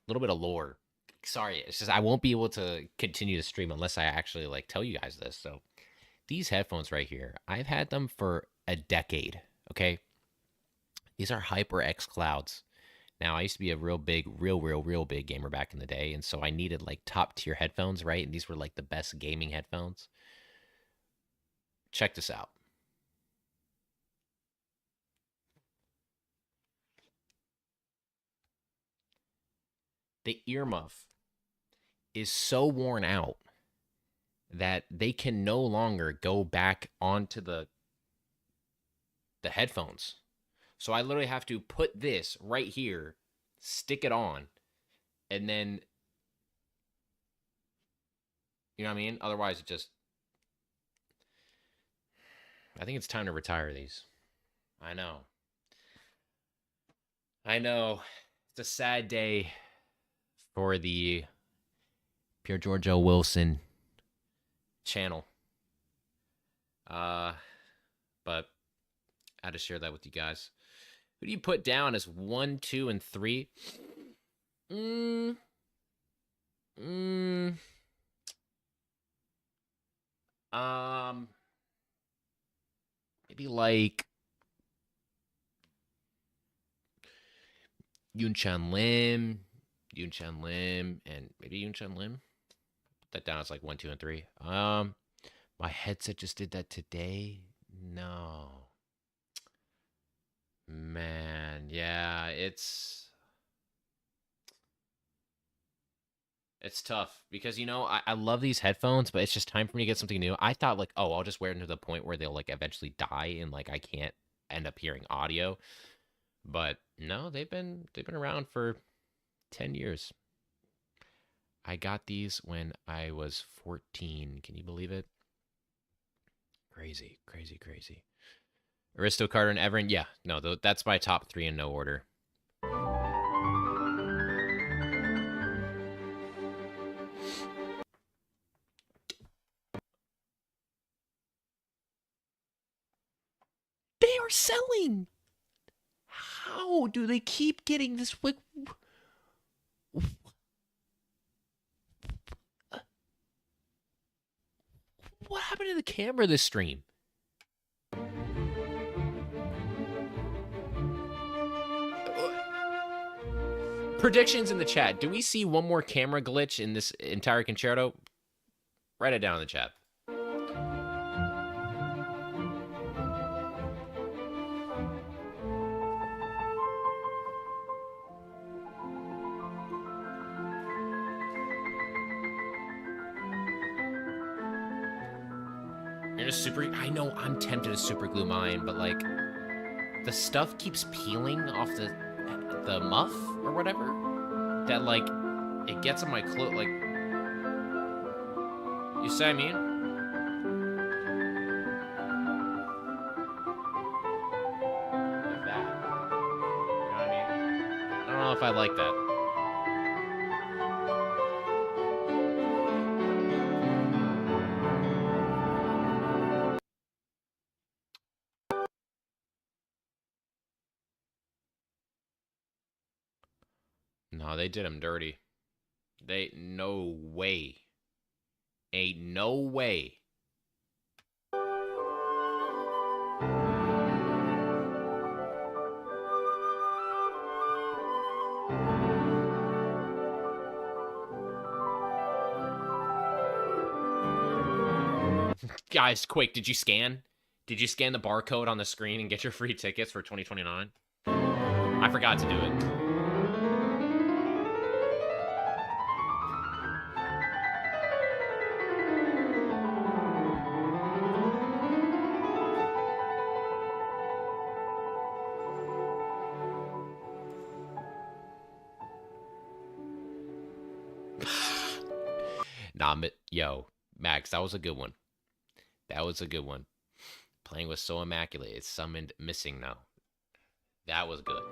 little bit of lore. Sorry, it's just I won't be able to continue to stream unless I actually tell you guys this. So these headphones right here, I've had them for a decade, okay? These are HyperX Clouds. Now, I used to be a real big gamer back in the day, and so I needed top tier headphones, right? And these were the best gaming headphones. Check this out. The earmuff is so worn out that they can no longer go back onto the headphones. So I literally have to put this right here, stick it on, and then, you know what I mean? Otherwise, I think it's time to retire these. I know. It's a sad day for the Pure Giorgio Wilson channel. But I had to share that with you guys. Who do you put down as 1, 2, and 3? Maybe Yun-Chan Lim, and maybe Yun-Chan Lim. Put that down as 1, 2, and 3. My headset just did that today. No. Man, yeah, it's tough because I love these headphones, but it's just time for me to get something new. I thought I'll just wear them to the point where they'll eventually die and I can't end up hearing audio. But no, they've been around for 10 years. I got these when I was 14. Can you believe it? Crazy. Aristo, Carter, and Everin. Yeah, no, that's my top 3 in no order. They are selling. How do they keep getting this? What happened to the camera this stream? Predictions in the chat. Do we see one more camera glitch in this entire concerto? Write it down in the chat. I know I'm tempted to super glue mine, but the stuff keeps peeling off the the muff or whatever that like it gets on my clothes. Like, you see what I mean? Like that. You know what I mean? I don't know if I like that. No, they did him dirty. No way. Ain't no way. Guys, quick, did you scan? Did you scan the barcode on the screen and get your free tickets for 2029? I forgot to do it. Nah, yo, Max, that was a good one. That was a good one. Playing was so immaculate. It's summoned missing now. That was good.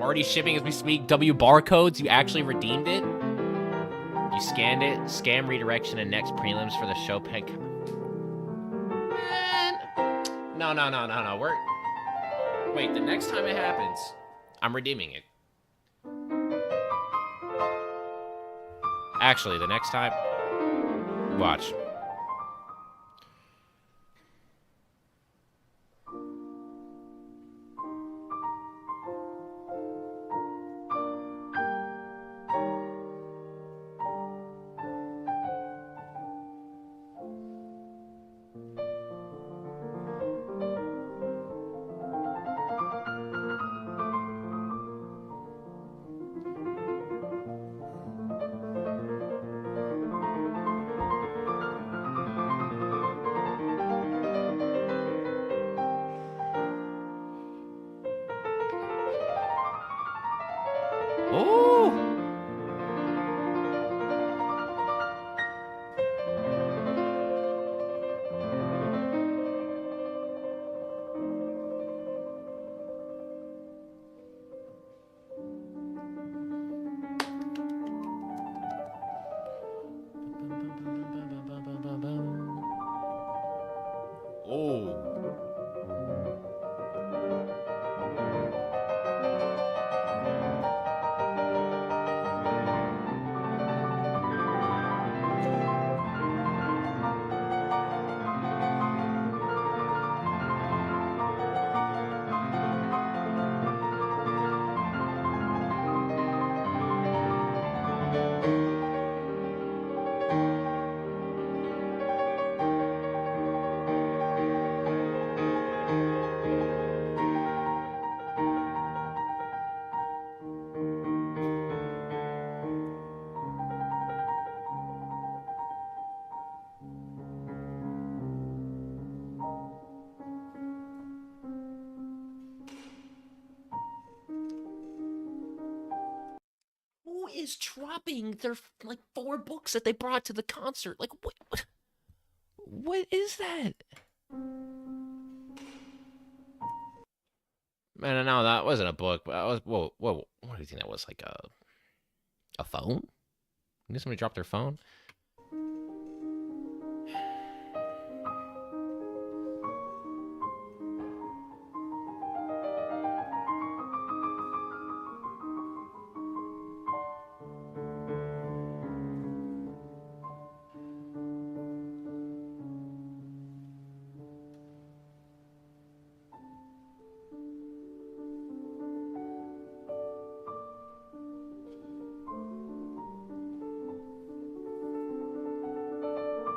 Already shipping as we speak. W barcodes. You actually redeemed it. You scanned it. Scam redirection and next prelims for the Chopin. No. Wait, the next time it happens, I'm redeeming it. Actually, the next time, watch. Is dropping their like 4 books that they brought to the concert? Like what is that? Man, no, that wasn't a book, but I was whoa, what do you think that was? Like a phone? You think somebody dropped their phone?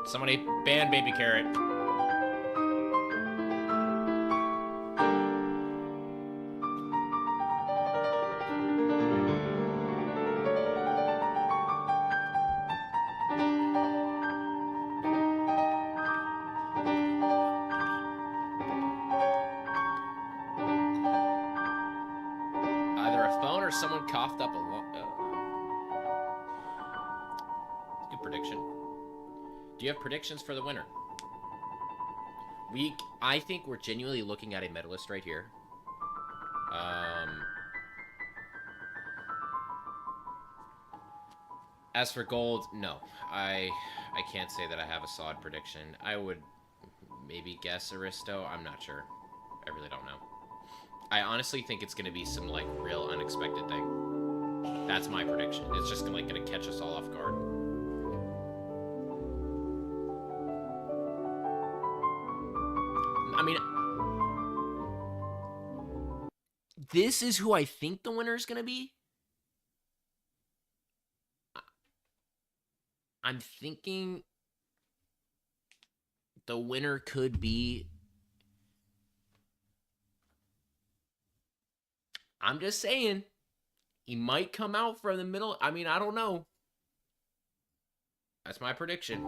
Somebody ban Baby Carrot. Either a phone or someone coughed up a long... Good prediction. Do you have predictions for the winner? I think we're genuinely looking at a medalist right here. As for gold, no. I can't say that I have a solid prediction. I would maybe guess Aristo. I'm not sure. I really don't know. I honestly think it's going to be some, like, real unexpected thing. That's my prediction. It's just, like, going to catch us all off guard. I mean, this is who I think the winner is going to be. I'm thinking the winner could be... I'm just saying, he might come out from the middle. I mean, I don't know. That's my prediction.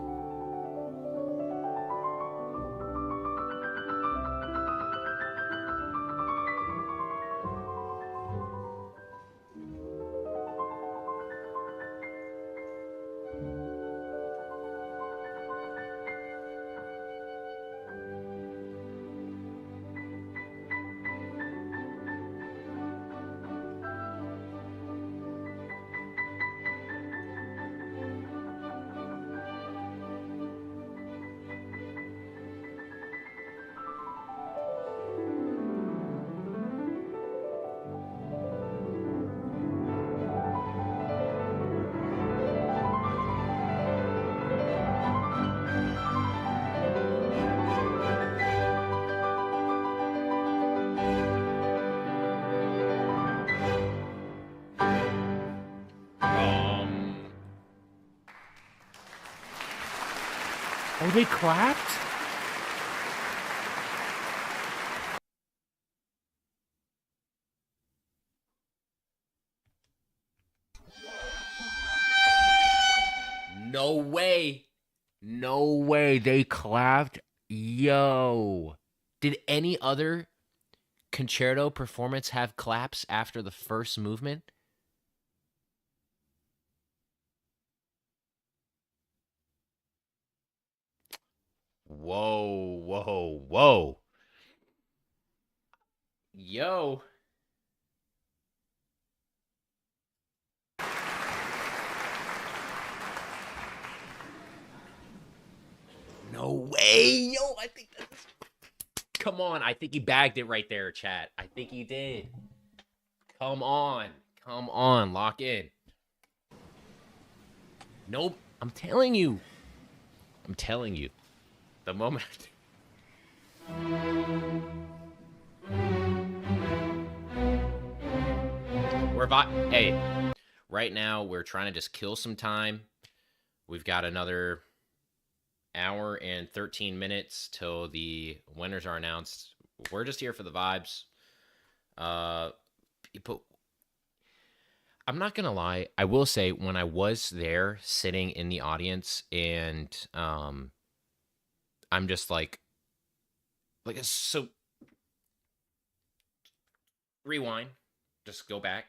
Oh, they clapped? No way. No way they clapped. Yo. Did any other concerto performance have claps after the first movement? Whoa, whoa, whoa. Yo. No way. Yo, I think that's... Come on. I think he bagged it right there, chat. I think he did. Come on. Come on. Lock in. Nope. I'm telling you. I'm telling you. The moment... Hey, right now we're trying to just kill some time. We've got another hour and 13 minutes till the winners are announced. We're just here for the vibes. But I'm not gonna lie. I will say when I was there sitting in the audience and I'm just like so. Rewind. Just go back.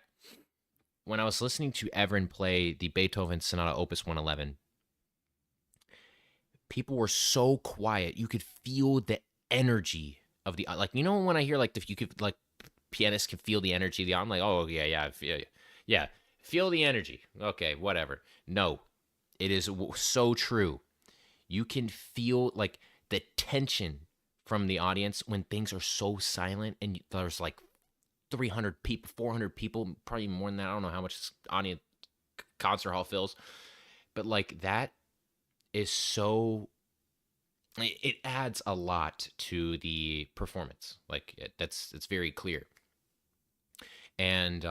When I was listening to Everin play the Beethoven Sonata Opus 111, people were so quiet. You could feel the energy of the, like, you know, when I hear like you could, like, pianists can feel the energy of the, I'm like, oh yeah, feel the energy. Okay, whatever. No, it is so true. You can feel like the tension from the audience when things are so silent and there's like 300 people, 400 people, probably more than that. I don't know how much audience concert hall fills, but like that is so, it adds a lot to the performance. Like it's very clear. And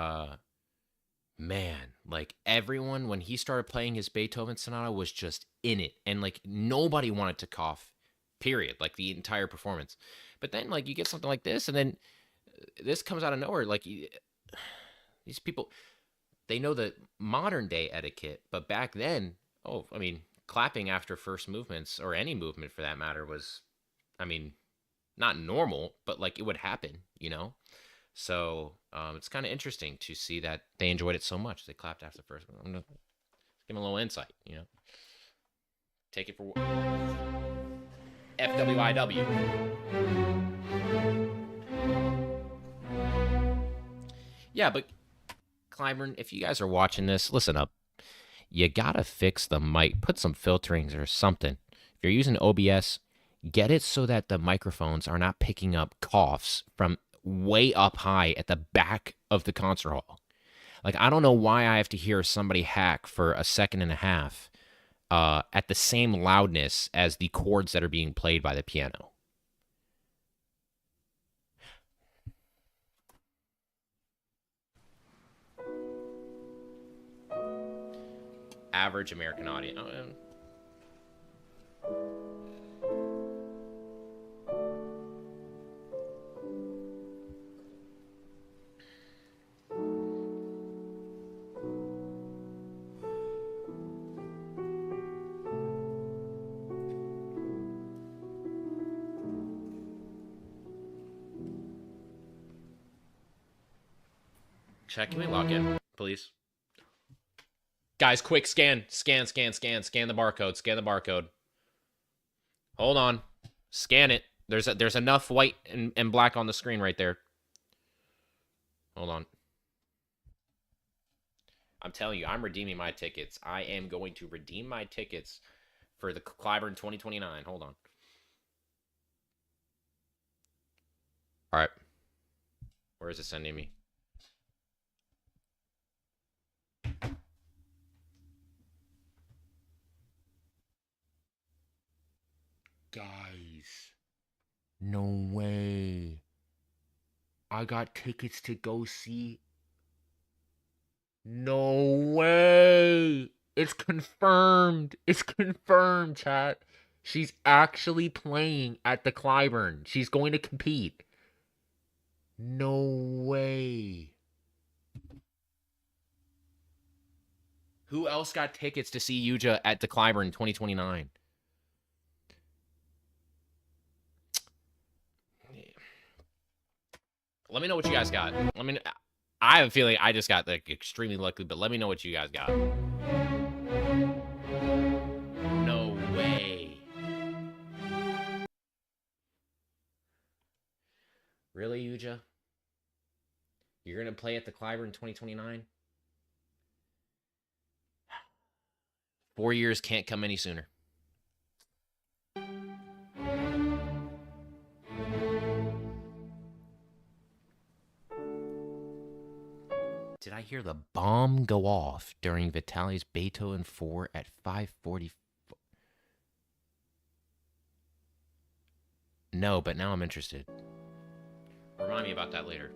man, like everyone when he started playing his Beethoven sonata was just in it, and like nobody wanted to cough, period, like the entire performance. But then like you get something like this, and then this comes out of nowhere. Like these people, they know the modern day etiquette, but back then, oh, I mean, clapping after first movements or any movement for that matter was, I mean, not normal, but like it would happen, you know? So it's kind of interesting to see that they enjoyed it so much. They clapped after the first one. I'm going to give them a little insight, you know? Take it for FWIW. Yeah, but Cliburn, if you guys are watching this, listen up. You gotta fix the mic. Put some filterings or something. If you're using OBS, get it so that the microphones are not picking up coughs from way up high at the back of the concert hall. Like, I don't know why I have to hear somebody hack for a second and a half at the same loudness as the chords that are being played by the piano. Average American audience. Check, can we lock in, please? Guys, quick, scan the barcode, scan the barcode. Hold on, scan it. There's enough white and black on the screen right there. Hold on. I'm telling you, I'm redeeming my tickets. I am going to redeem my tickets for the Cliburn 2029. Hold on. All right. Where is it sending me? Guys, no way. I got tickets to go see. No way. It's confirmed. It's confirmed, chat. She's actually playing at the Cliburn. She's going to compete. No way. Who else got tickets to see Yuja at the Cliburn 2029? Let me know what you guys got. I have a feeling I just got like extremely lucky, but let me know what you guys got. No way. Really, Yuja? You're gonna play at the Cliburn 2029? 4 years can't come any sooner. Did I hear the bomb go off during Vitaly's Beethoven 4 at 5:44? No, but now I'm interested. Remind me about that later.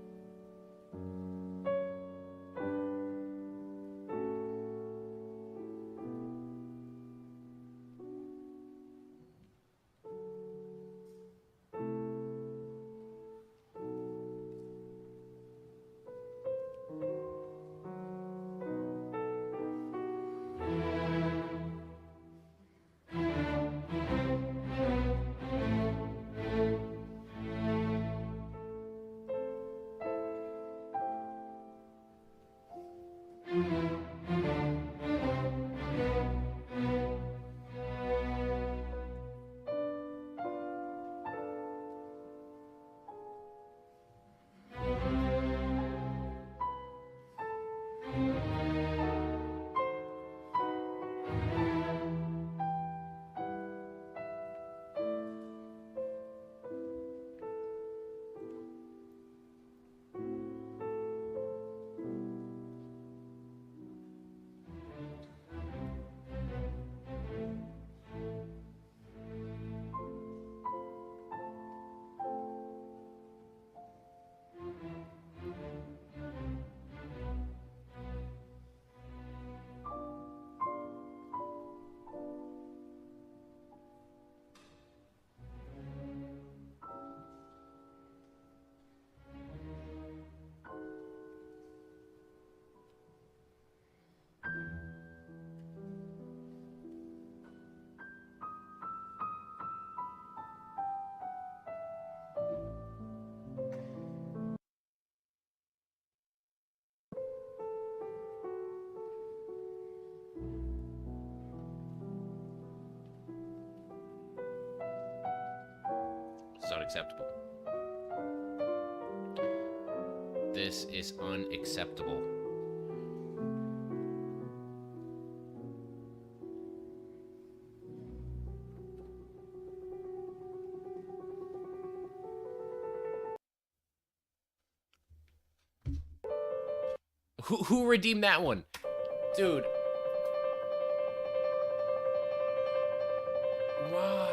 unacceptable. This is unacceptable. Who redeemed that one? Dude. Why?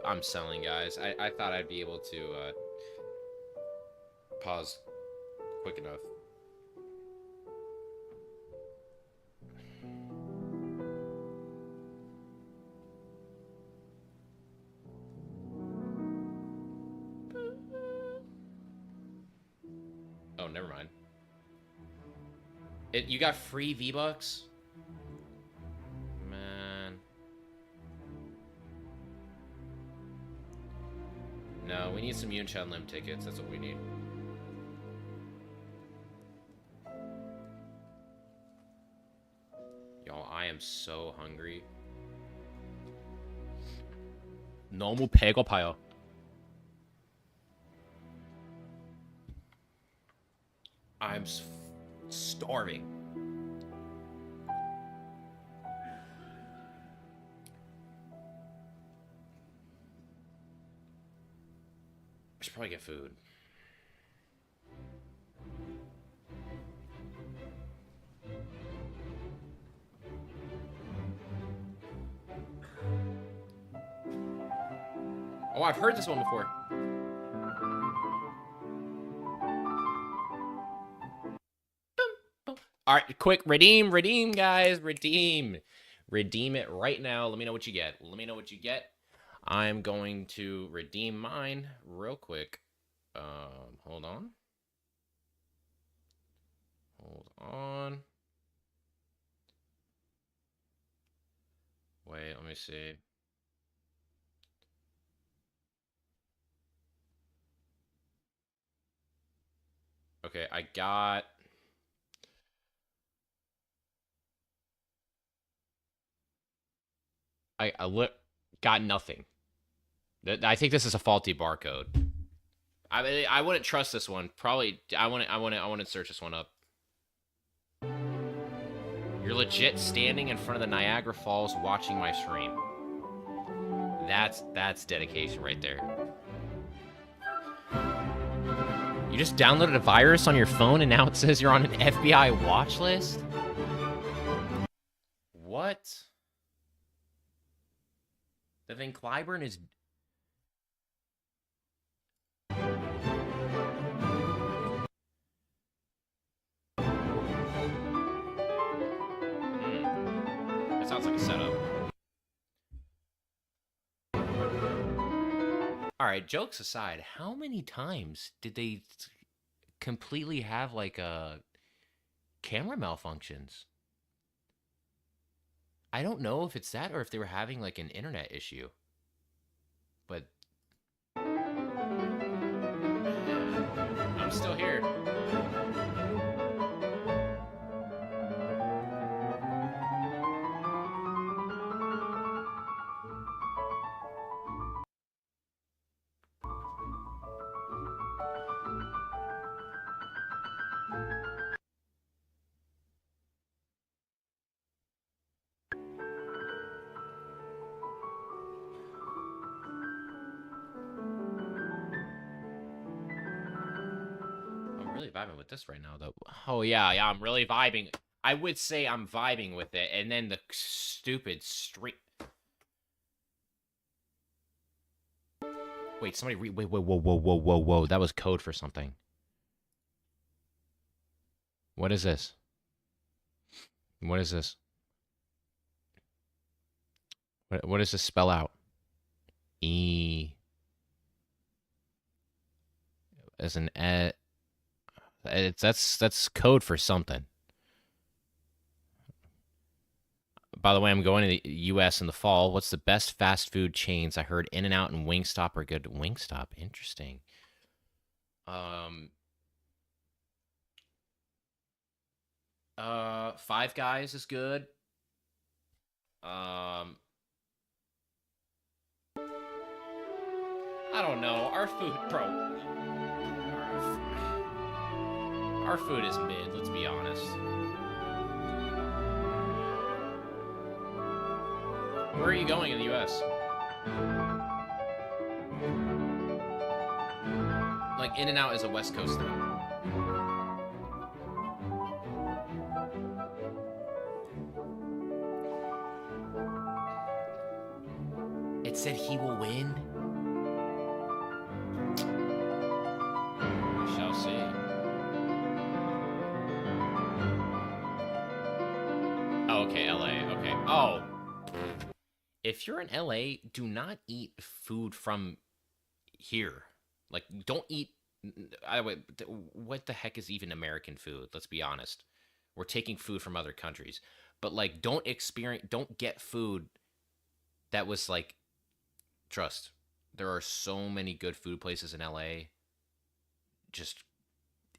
I'm selling, guys. I thought I'd be able to pause quick enough. Oh, never mind. You got free V-Bucks? Man. No, we need some Yunchun Lim tickets. That's what we need. Y'all, I am so hungry. 너무 배고파요. I'm starving. I should probably get food. Oh, I've heard this one before. All right, quick, redeem, guys, redeem it right now. Let me know what you get. I'm going to redeem mine real quick. Hold on. Wait, let me see. Okay, I got... I got nothing. I think this is a faulty barcode. I wouldn't trust this one. Probably I want to search this one up. You're legit standing in front of the Niagara Falls watching my stream. That's dedication right there. You just downloaded a virus on your phone and now it says you're on an FBI watch list? What? The thing Cliburn is... That sounds like a setup. Alright, jokes aside, how many times did they completely have, like, camera malfunctions? I don't know if it's that or if they were having, like, an internet issue. But... I'm still here. Vibing with this right now, though. Oh yeah, I'm really vibing. I would say I'm vibing with it, and then the stupid street. Wait, somebody wait, whoa. That was code for something. What is this? What is this? What does this spell out? E as an that's code for something. By the way, I'm going to the U.S. in the fall. What's the best fast food chains? I heard In-N-Out and Wingstop are good. Wingstop, interesting. Five Guys is good. I don't know. Our food, bro. Our food is mid, let's be honest. Where are you going in the US? Like, In-N-Out is a West Coast thing. It said he will win. We shall see. Oh, okay, LA. Okay. Oh. If you're in LA, do not eat food from here. Like, don't eat. What the heck is even American food? Let's be honest. We're taking food from other countries. But, like, don't get food that was, like, trust. There are so many good food places in LA. Just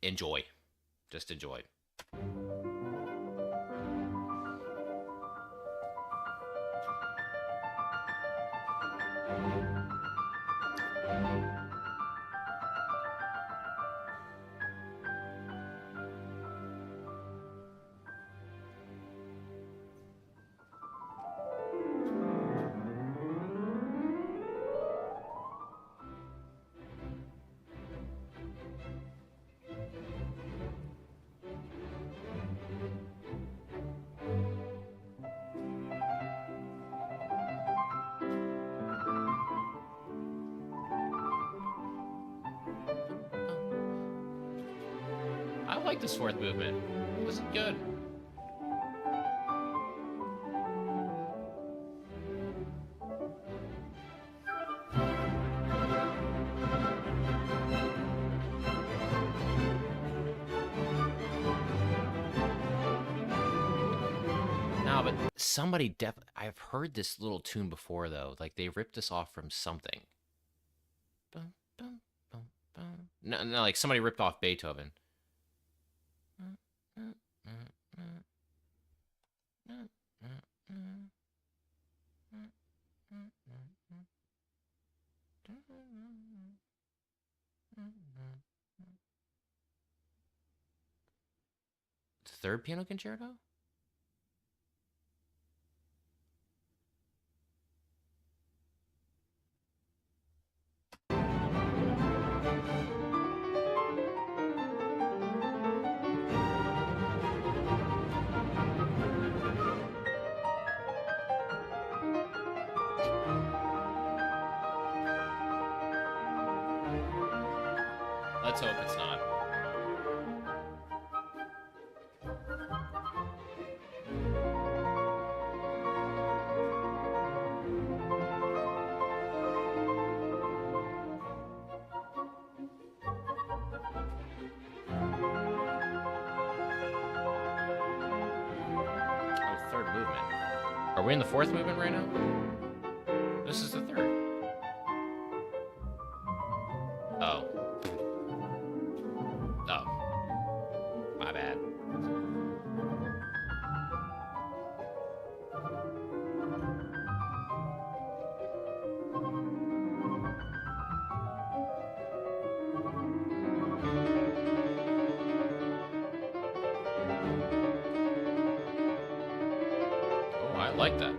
enjoy. Just enjoy. I like this fourth movement. This is good. No, but somebody I've heard this little tune before though. Like they ripped this off from something. No, like somebody ripped off Beethoven. The third piano concerto? Let's hope it's not. Oh, third movement. Are we in the fourth movement right now? This is the third. Oh. Oh. My bad. Oh, I like that.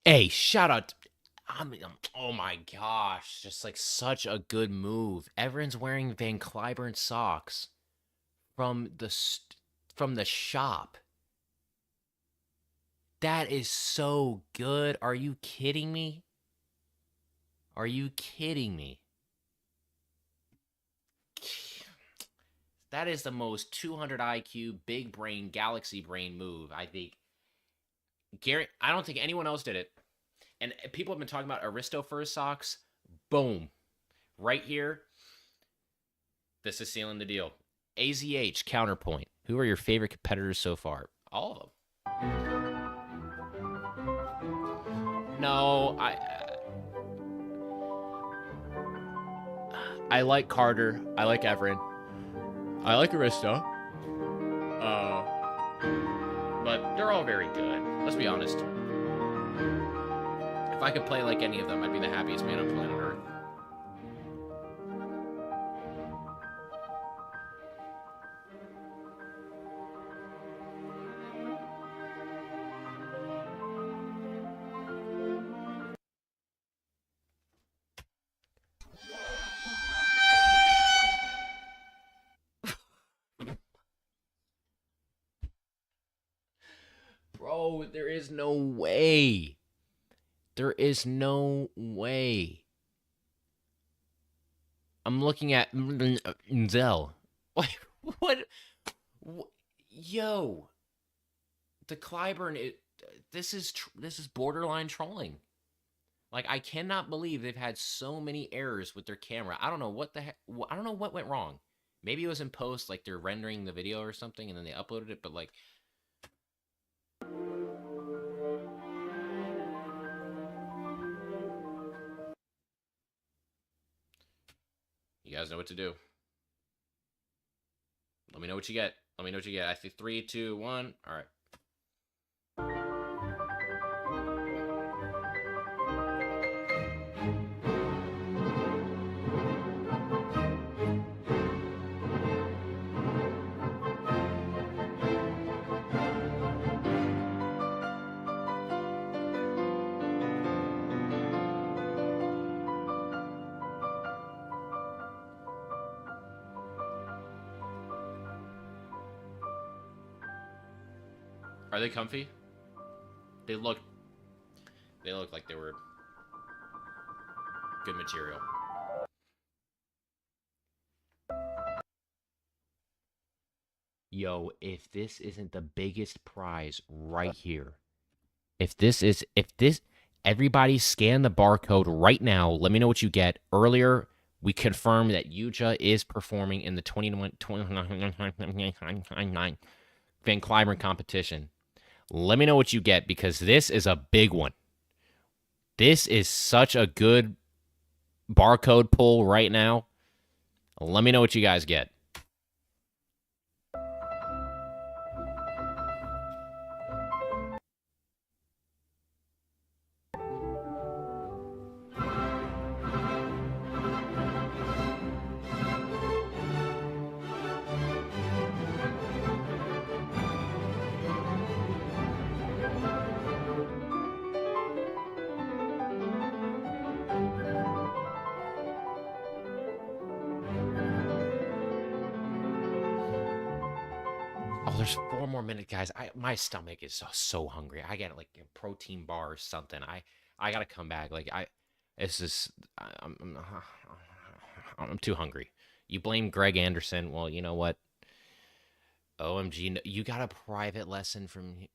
Hey, shout out. Oh my gosh, just like such a good move. Everyone's wearing Van Cliburn socks from the shop. That is so good. Are you kidding me? Are you kidding me? That is the most 200 IQ, big brain, galaxy brain move. I think. Gary, I don't think anyone else did it. And people have been talking about Aristo fur socks. Boom. Right here. This is sealing the deal. AZH, Counterpoint. Who are your favorite competitors so far? All of them. No, I like Carter. I like Everin. I like Aristo. But they're all very good. Let's be honest. If I could play like any of them, I'd be the happiest man on planet Earth. Bro, there is no way. There is no way. I'm looking at Zell. What? Yo, the Cliburn. This is borderline trolling. Like, I cannot believe they've had so many errors with their camera. I don't know what the heck. I don't know what went wrong. Maybe it was in post, like they're rendering the video or something, and then they uploaded it. But like, you guys know what to do. Let me know what you get. Let me know what you get. I think 3, 2, 1. All right. Are they comfy? They look like they were good material. Yo, if this isn't the biggest prize right here. If this, everybody scan the barcode right now. Let me know what you get. Earlier, we confirmed that Yuja is performing in the 2029 Van Cliburn competition. Let me know what you get, because this is a big one. This is such a good barcode pull right now. Let me know what you guys get. Oh, there's 4 more minutes, guys. My stomach is so hungry. I get like a protein bar or something. I gotta come back. Like it's just I'm too hungry. You blame Greg Anderson. Well, you know what? OMG, you got a private lesson from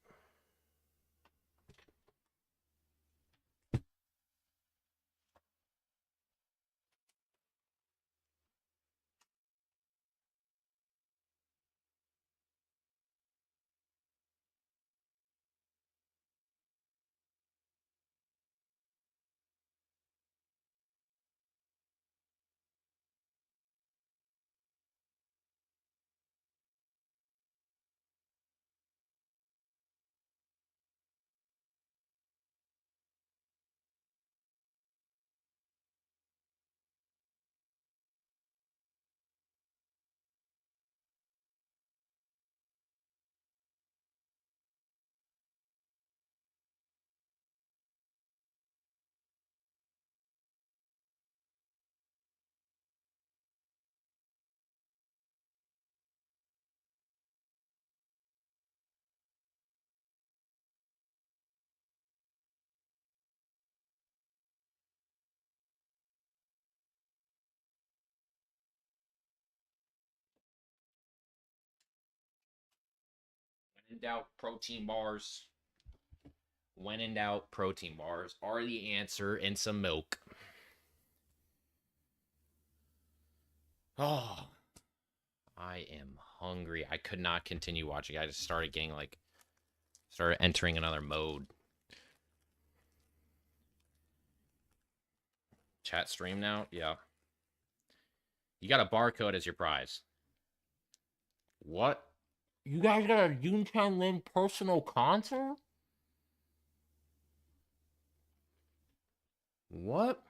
in doubt, protein bars. When in doubt, protein bars are the answer, and some milk. Oh, I am hungry. I could not continue watching. I just started getting started entering another mode. Chat stream now? Yeah. You got a barcode as your prize. What? You guys got a June 10 Lin personal concert? What?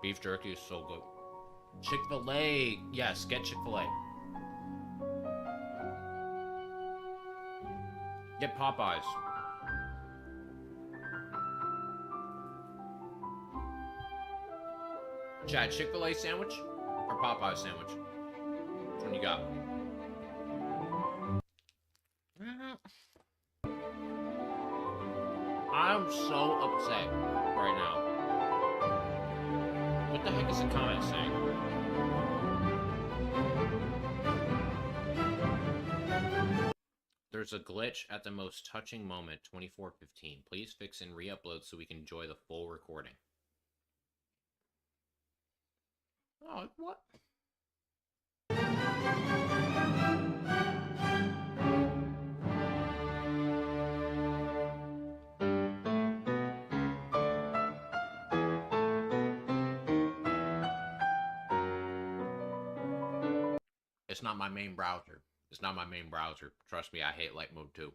Beef jerky is so good. Chick-fil-A. Yes, get Chick-fil-A. Get Popeyes. Chad, Chick-fil-A sandwich or Popeyes sandwich? Which one you got? I'm so upset right now. What the heck is the comment saying? There's a glitch at the most touching moment, 24:15. Please fix and re-upload so we can enjoy the full recording. Oh, what? It's not my main browser. It's not my main browser. Trust me, I hate light mode too.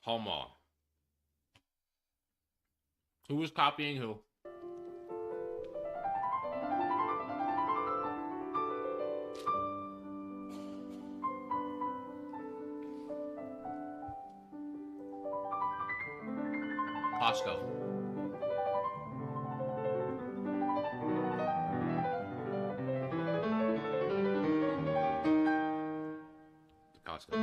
Come on. Who was copying who? Costco. Costco.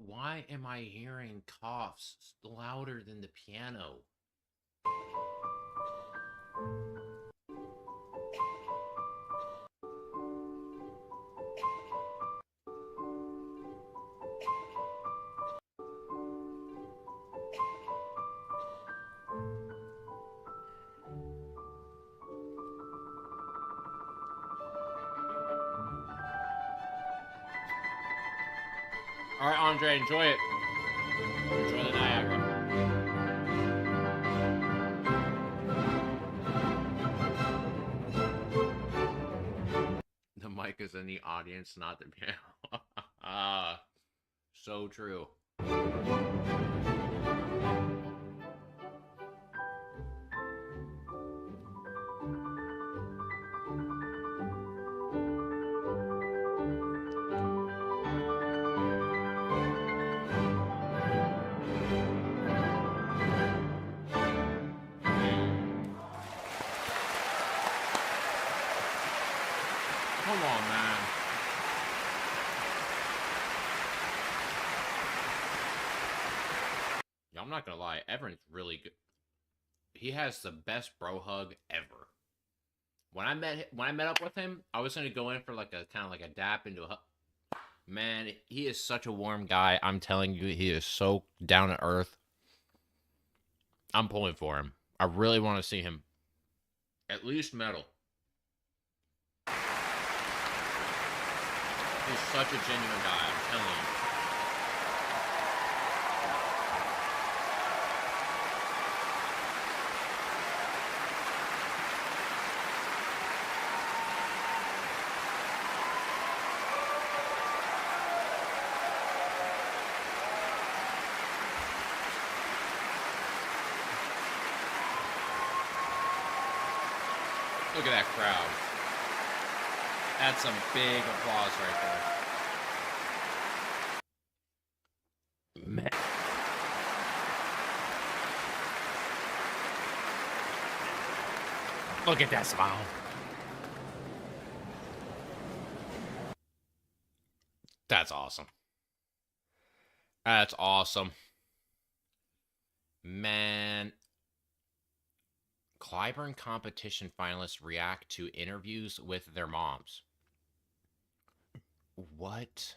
Why am I hearing coughs louder than the piano? All right, Andre, enjoy it. Enjoy the Niagara. The mic is in the audience, not the piano. Ah, so true. I'm not gonna lie, Everett's really good. He has the best bro hug ever. When I met up with him, I was gonna go in for like a kind of like a dap into a hug. Man, he is such a warm guy. I'm telling you, he is so down to earth. I'm pulling for him. I really want to see him at least medal. He's such a genuine guy, I'm telling you. Look at that crowd. That's some big applause right there. Man. Look at that smile. That's awesome. That's awesome. Man. Cliburn competition finalists react to interviews with their moms. What?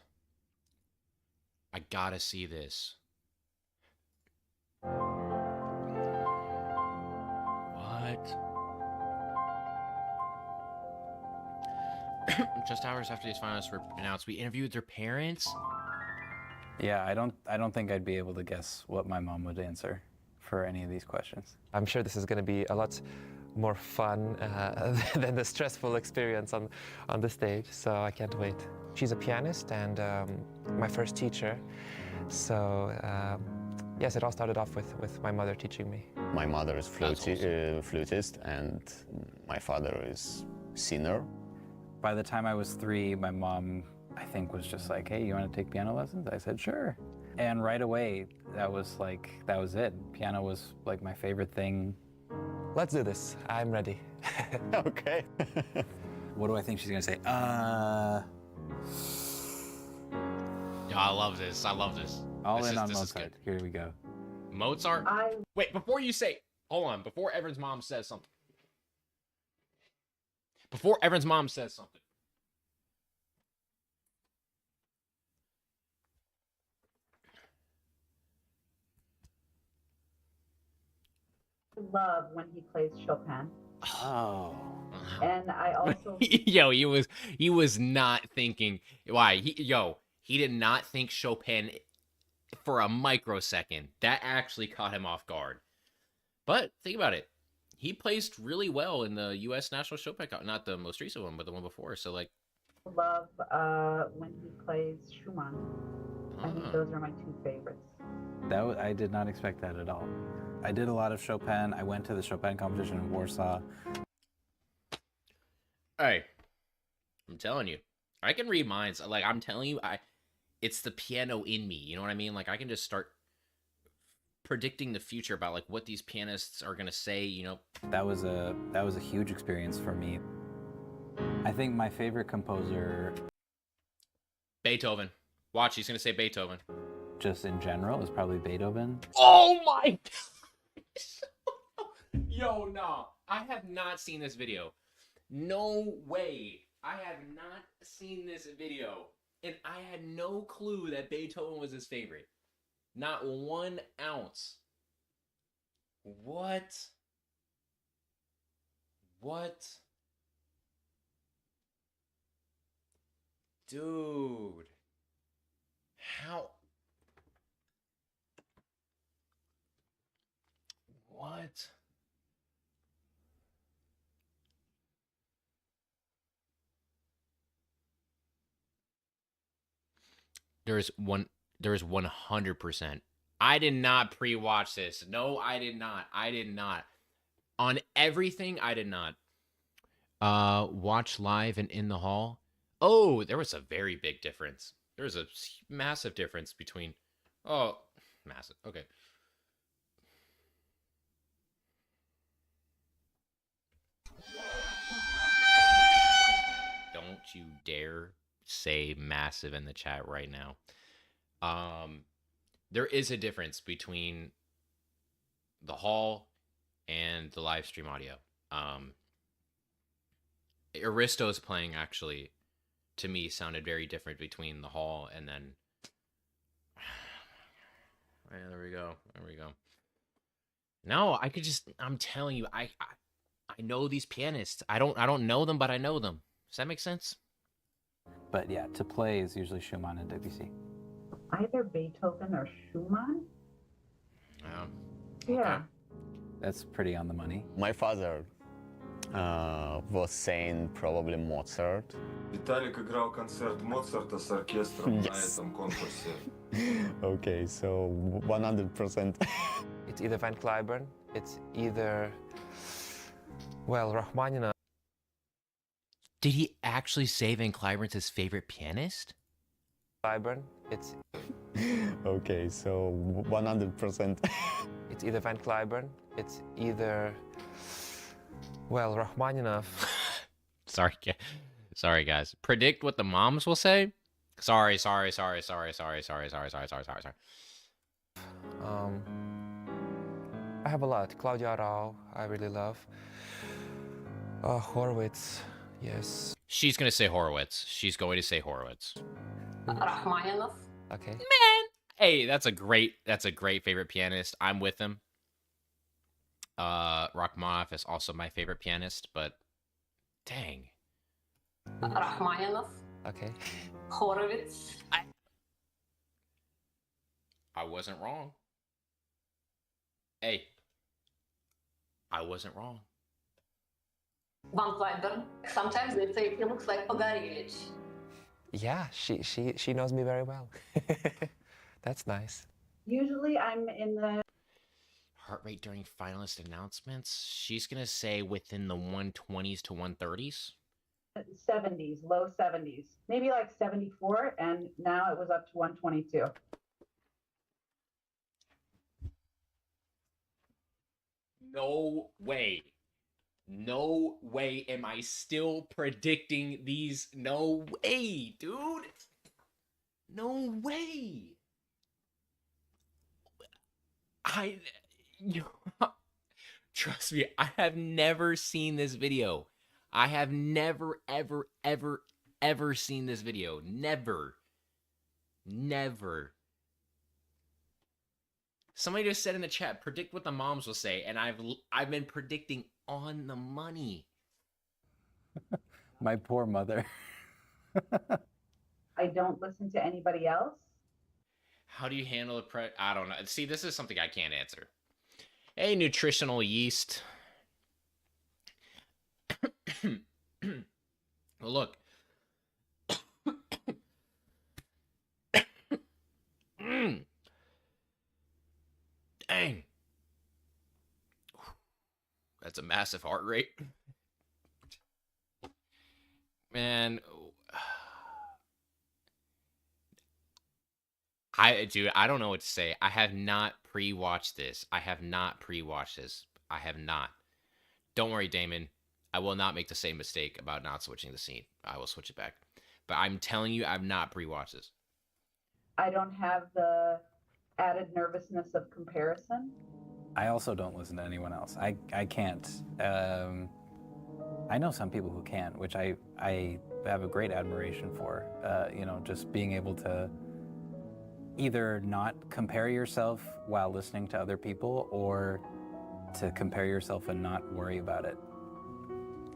I gotta see this. What? Just hours after these finalists were announced, we interviewed their parents. Yeah, I don't think I'd be able to guess what my mom would answer for any of these questions. I'm sure this is going to be a lot more fun than the stressful experience on the stage, so I can't wait. She's a pianist and my first teacher, so yes, it all started off with my mother teaching me. My mother is flutist and my father is singer. By the time I was 3, my mom, I think, was just like, hey, you want to take piano lessons? I said, sure. And right away, that was it. Piano was like my favorite thing. Let's do this. I'm ready. Okay. What do I think she's gonna say? Yeah, I love this. I love this. All in on Mozart. Here we go. Mozart? Wait, before you say, hold on, before Everett's mom says something. Before Everett's mom says something. Love when he plays Chopin. Oh. And I also Yo, he was not thinking. Why? He did not think Chopin for a microsecond. That actually caught him off guard. But think about it. He placed really well in the U.S. National Chopin, not the most recent one, but the one before. So like, love when he plays Schumann. I think those are my 2 favorites. I did not expect that at all. I did a lot of Chopin. I went to the Chopin competition in Warsaw. Hey, I'm telling you, I can read minds. Like, I'm telling you, it's the piano in me. You know what I mean? Like, I can just start predicting the future about like what these pianists are gonna say. You know, that was a huge experience for me. I think my favorite composer, Beethoven. Watch, he's gonna say Beethoven. Just in general, is probably Beethoven. Oh my God. Yo, no. I have not seen this video. No way. I have not seen this video. And I had no clue that Beethoven was his favorite. Not 1 ounce. What? What? Dude. How? What? There is 100%. I did not pre-watch this. No, I did not. I did not. On everything, I did not. Watch live and in the hall. Oh, there was a very big difference. There was a massive difference between. Oh, massive. Okay. Don't you dare say massive in the chat right now. There is a difference between the hall and the live stream audio. Aristo's playing actually, to me, sounded very different between the hall and then. Yeah, there we go. There we go. No, I could just. I'm telling you, I know these pianists. I don't know them, but I know them. Does that make sense? But yeah, to play is usually Schumann and Debussy. Either Beethoven or Schumann. Okay. Yeah. That's pretty on the money. My father was saying probably Mozart. Виталик играл концерт Моцарта с оркестром на этом конкурсе. Okay, so 100%. It's either Van Cliburn, it's either, well, Rachmaninoff. Did he actually say Van Cliburn's his favorite pianist? Cliburn, it's. Okay, so 100%. It's either Van Cliburn, it's either, well, Rachmaninoff. Sorry, guys. Predict what the moms will say? Sorry. I have a lot. Claudia Rao, I really love. Horowitz, yes. She's gonna say Horowitz. She's going to say Horowitz. Rachmaninoff. Okay. Man, hey, that's a great favorite pianist. I'm with him. Rachmaninoff is also my favorite pianist, but dang. Rachmaninoff. Okay. Horowitz. I wasn't wrong. Hey, I wasn't wrong. Van Cliburn. Sometimes they say he looks like Pogorelych. Yeah, she knows me very well. That's nice. Usually I'm in the Heart rate during finalist announcements. She's gonna say within the 120s to 130s. 70s, low 70s, maybe like 74, and now it was up to 122. No way. No way am I still predicting these. No way, dude. No way. Trust me, I have never seen this video. I have never, ever seen this video. Never. Somebody just said in the chat, predict what the moms will say, and I've been predicting on the money. My poor mother. I don't listen to anybody else. How do you handle I don't know. See, this is something I can't answer. Hey, nutritional yeast. Well, look. Dang. That's a massive heart rate. Man. I don't know what to say. I have not pre-watched this. I have not. Don't worry, Damon. I will not make the same mistake about not switching the scene. I will switch it back. But I'm telling you, I've not pre-watched this. I don't have the added nervousness of comparison. I also don't listen to anyone else. I can't. I know some people who can, which I have a great admiration for. Just being able to either not compare yourself while listening to other people, or to compare yourself and not worry about it.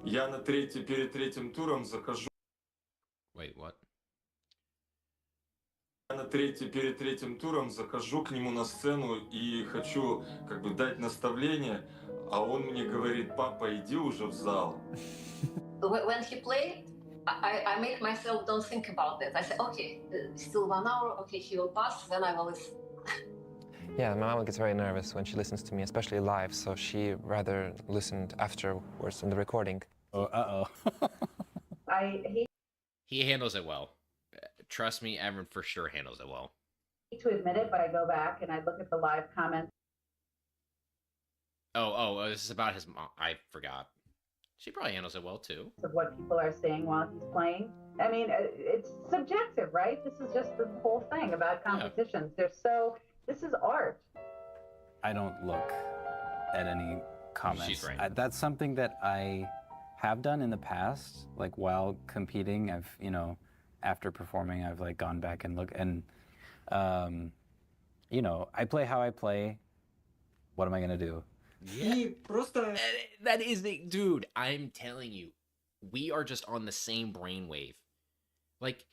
Я перед третьим туром захожу. Wait, what? Я перед третьим туром захожу к нему на сцену и хочу дать наставление, а он мне говорит: папа, иди уже в зал. When he played, I make myself don't think about that. I say, okay, still 1 hour, okay, he will pass, then I will listen. Yeah, my mom gets very nervous when she listens to me, especially live, so she rather listened afterwards in the recording. Oh, He handles it well. Trust me, Evan for sure handles it well. I hate to admit it, but I go back and I look at the live comments. Oh, this is about his mom. I forgot. She probably handles it well too. Of what people are saying while he's playing. I mean, it's subjective, right? This is just the whole thing about competitions. This is art. I don't look at any comments. She's right. That's something that I have done in the past, like while competing. I've, you know, after performing, I've like gone back and looked, and you know, I play how I play. What am I gonna do? Yeah. That is the dude. I'm telling you, we are just on the same brainwave. Like,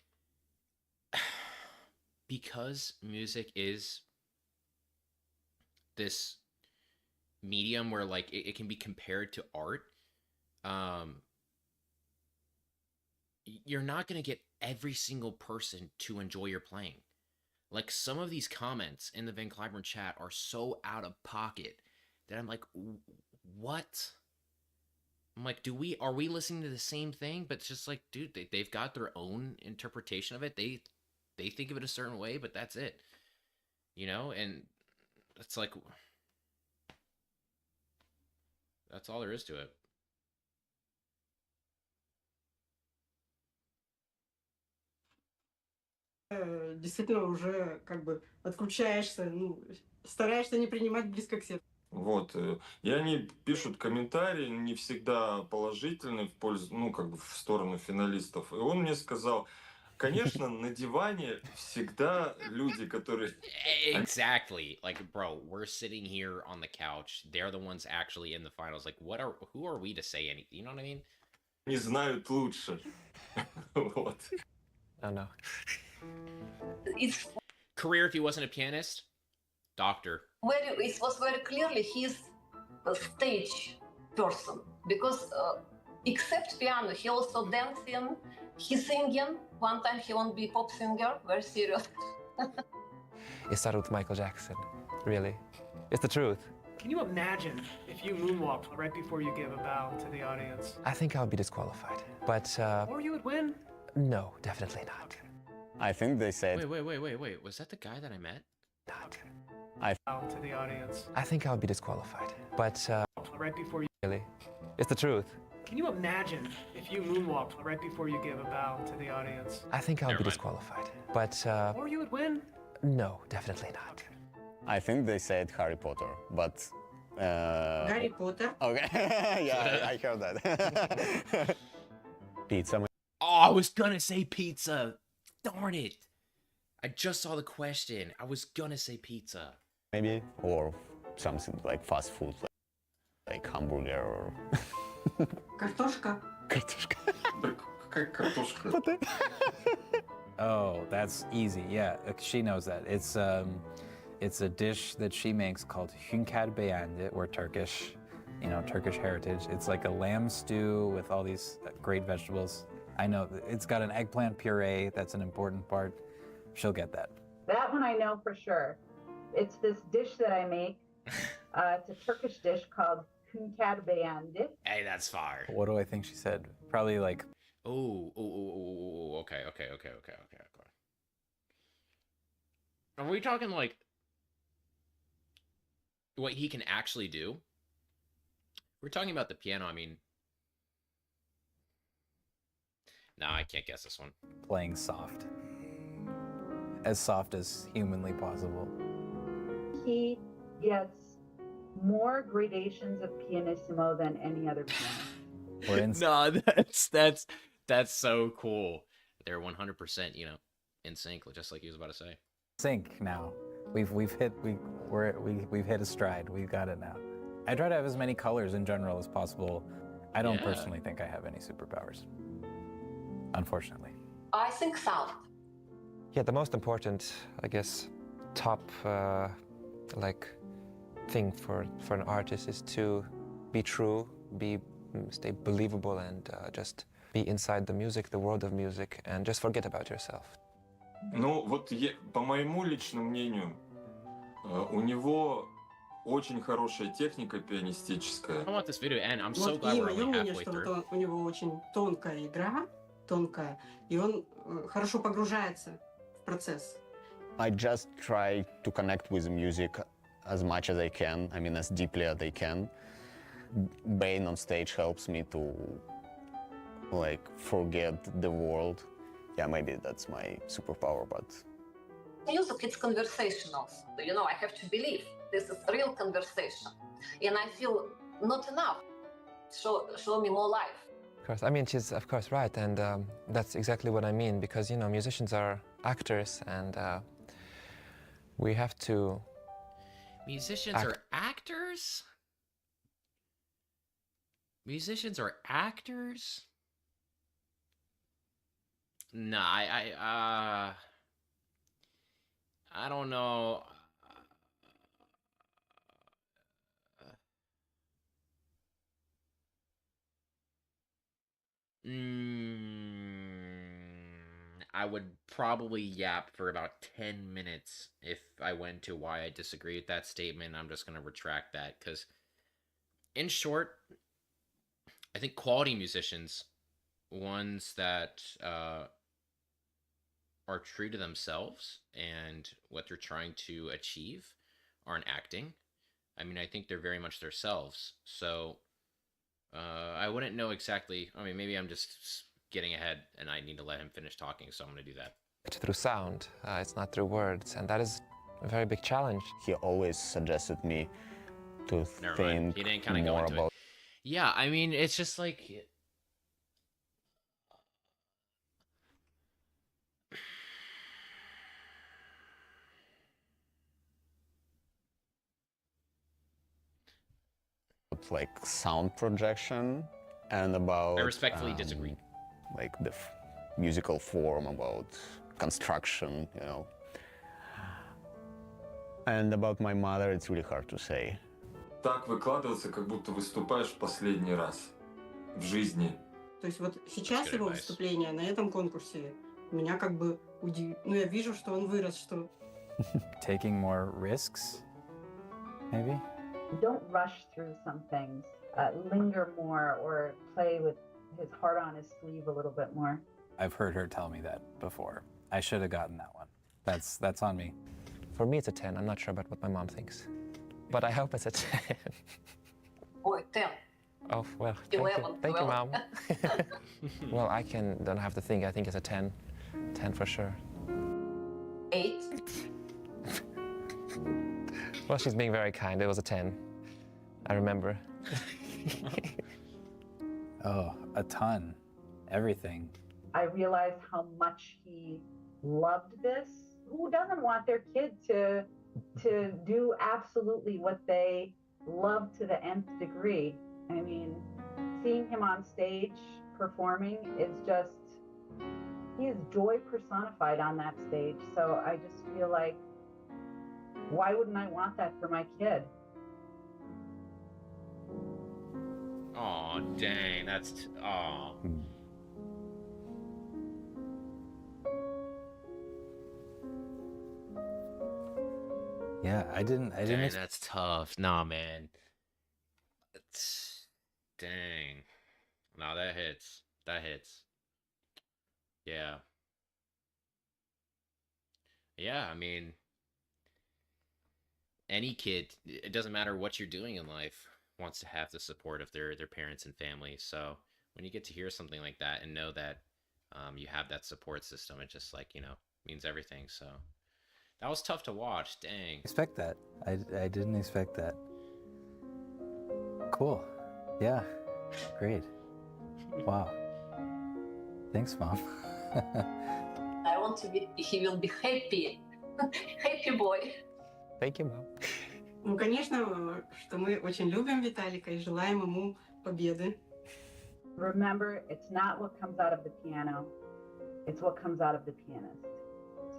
because music is this medium where like it can be compared to art. You're not gonna get every single person to enjoy your playing. Like some of these comments in the Van Cliburn chat are so out of pocket that I'm like, what? I'm like, are we listening to the same thing? But it's just like, dude, they've got their own interpretation of it. They think of it a certain way, but that's it. You know, and it's like, that's all there is to it. Действительно уже как бы отключаешься, ну, стараешься не принимать близко к сердцу. Вот. И они пишут комментарии, не всегда положительные в пользу, ну, как бы в сторону финалистов. И он мне сказал, конечно, на диване всегда люди, которые... Exactly. Like, bro, we're sitting here on the couch. They're the ones actually in the finals. Like, who are we to say anything? You know what I mean? Не знают лучше. Вот. Oh, no. Career if he wasn't a pianist? Doctor. It was very clearly he's a stage person because except piano, he also dancing, he singing. One time he won't be pop singer, very serious. It started with Michael Jackson, really. It's the truth. Can you imagine if you moonwalked right before you gave a bow to the audience? I think I would be disqualified, but... Or you would win? No, definitely not. I think they said... Wait. Was that the guy that I met? Not. Bow to the audience. I think I would be disqualified, but... right before you... Really? It's the truth. Can you imagine if you moonwalked right before you gave a bow to the audience? I think I would be disqualified, but... Or you would win? No, definitely not. I think they said Harry Potter, but... Harry Potter? Okay, yeah, I heard that. Pizza. Oh, I was gonna say pizza. Darn it. I just saw the question. I was gonna say pizza. Maybe, or something like fast food, like hamburger or... Картошка. Картошка. Oh, that's easy. Yeah, she knows that. It's a dish that she makes called hünkar beğendi, or Turkish, you know, Turkish heritage. It's like a lamb stew with all these great vegetables. I know it's got an eggplant puree. That's an important part. She'll get that. That one I know for sure. It's this dish that I make. It's a Turkish dish called hünkar beğendi. Hey, that's fire. What do I think she said? Probably like... Oh, okay. Are we talking like what he can actually do? We're talking about the piano, I mean... No, I can't guess this one. Playing soft. As soft as humanly possible. He gets more gradations of pianissimo than any other pianist. No, that's so cool. They're 100%, you know, in sync, just like he was about to say. Sync now. We've hit a stride. We've got it now. I try to have as many colors in general as possible. I don't personally think I have any superpowers. Unfortunately. I think sound. Yeah, the most important, I guess, top like thing for an artist is to be true, stay believable, and just be inside the music, the world of music, and just forget about yourself. Ну, вот по моему личному мнению, у него очень хорошая техника пианистическая. I want this video to end. I'm so glad we're only halfway through. У него очень тонкая игра, и он хорошо погружается в процесс. I just try to connect with the music as much as I can, I mean as deeply as I can. Being on stage helps me to like forget the world. Yeah, maybe that's my superpower, but... Music, it's conversational. You know, I have to believe this is real conversation. and I feel not enough. Show me more life. Of course, I mean, she's of course right, and that's exactly what I mean, because, you know, musicians are actors, and we have to... Musicians are actors? Musicians are actors? Nah, I don't know. I would probably yap for about 10 minutes if I went to why I disagree with that statement. I'm just going to retract that because, in short, I think quality musicians, ones that are true to themselves and what they're trying to achieve, aren't acting. I mean, I think they're very much themselves. So I wouldn't know exactly. I mean, maybe I'm just getting ahead and I need to let him finish talking, so I'm going to do that. Through sound, it's not through words, and that is a very big challenge. He always suggested me to think He didn't kind of more go into about it. Yeah, I mean, it's just like... like sound projection and about I respectfully disagree. Like the musical form, about construction, you know. And about my mother, it's really hard to say. Так выкладываться, как будто выступаешь в последний раз в жизни. То есть вот сейчас его выступление на этом конкурсе меня как бы удивило. Ну, я вижу, что он вырос, что... Taking more risks, maybe? Don't rush through some things. Linger more or play with his heart on his sleeve a little bit more. I've heard her tell me that before. I should have gotten that one. That's on me. For me, it's a 10. I'm not sure about what my mom thinks, but I hope it's a 10. Boy, 10. Oh, well, 11, thank you, 12. Mom. Well, don't have to think. I think it's a 10. 10 for sure. 8. Well, she's being very kind. It was a 10. I remember. Oh, a ton. Everything. I realized how much he loved this. Who doesn't want their kid to do absolutely what they love to the nth degree? I mean, seeing him on stage performing is just, he is joy personified on that stage. So I just feel like, why wouldn't I want that for my kid? Oh, dang, that's... Oh. Yeah, I didn't. Dang, that's tough. Nah, man. Dang. No, that hits. That hits. Yeah. Yeah, I mean, any kid, it doesn't matter what you're doing in life, wants to have the support of their parents and family. So when you get to hear something like that and know that you have that support system, it just, like, you know, means everything. So that was tough to watch. Dang. Expect that. I didn't expect that. Cool. Yeah. Great. Wow. Thanks, Mom. I want to be, he will be happy. Happy boy. Thank you, Mom. Ну, конечно, что мы очень любим Виталика и желаем ему победы. Remember, it's not what comes out of the piano, it's what comes out of the pianist.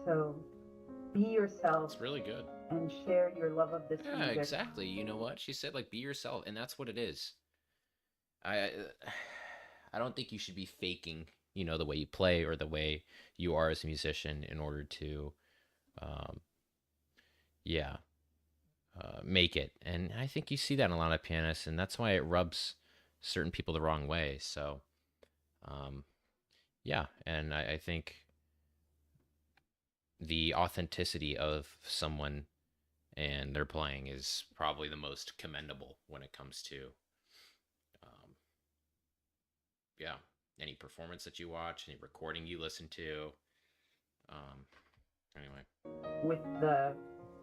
So be yourself. It's really good. And share your love of this Yeah, music. exactly. You know what? She said, like, be yourself, and that's what it is. I don't think you should be faking, you know, the way you play or the way you are as a musician in order to, make it. And I think you see that in a lot of pianists, and that's why it rubs certain people the wrong way. So, yeah, and I think the authenticity of someone and their playing is probably the most commendable when it comes to, any performance that you watch, any recording you listen to. Anyway. With the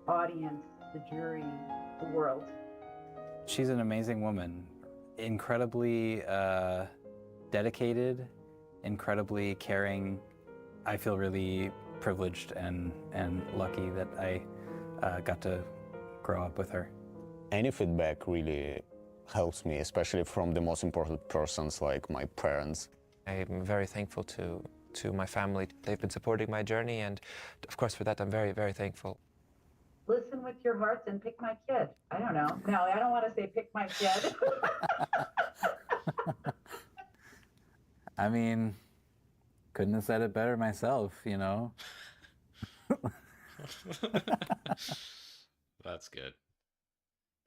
audience, the jury, the world. She's an amazing woman, incredibly dedicated, incredibly caring. I feel really privileged and lucky that I got to grow up with her. Any feedback really helps me, especially from the most important persons like my parents. I'm very thankful to my family. They've been supporting my journey, and of course for that I'm very, very thankful. Listen with your hearts and pick my kid. I don't know. No, I don't want to say pick my kid. I mean, couldn't have said it better myself, you know? That's good.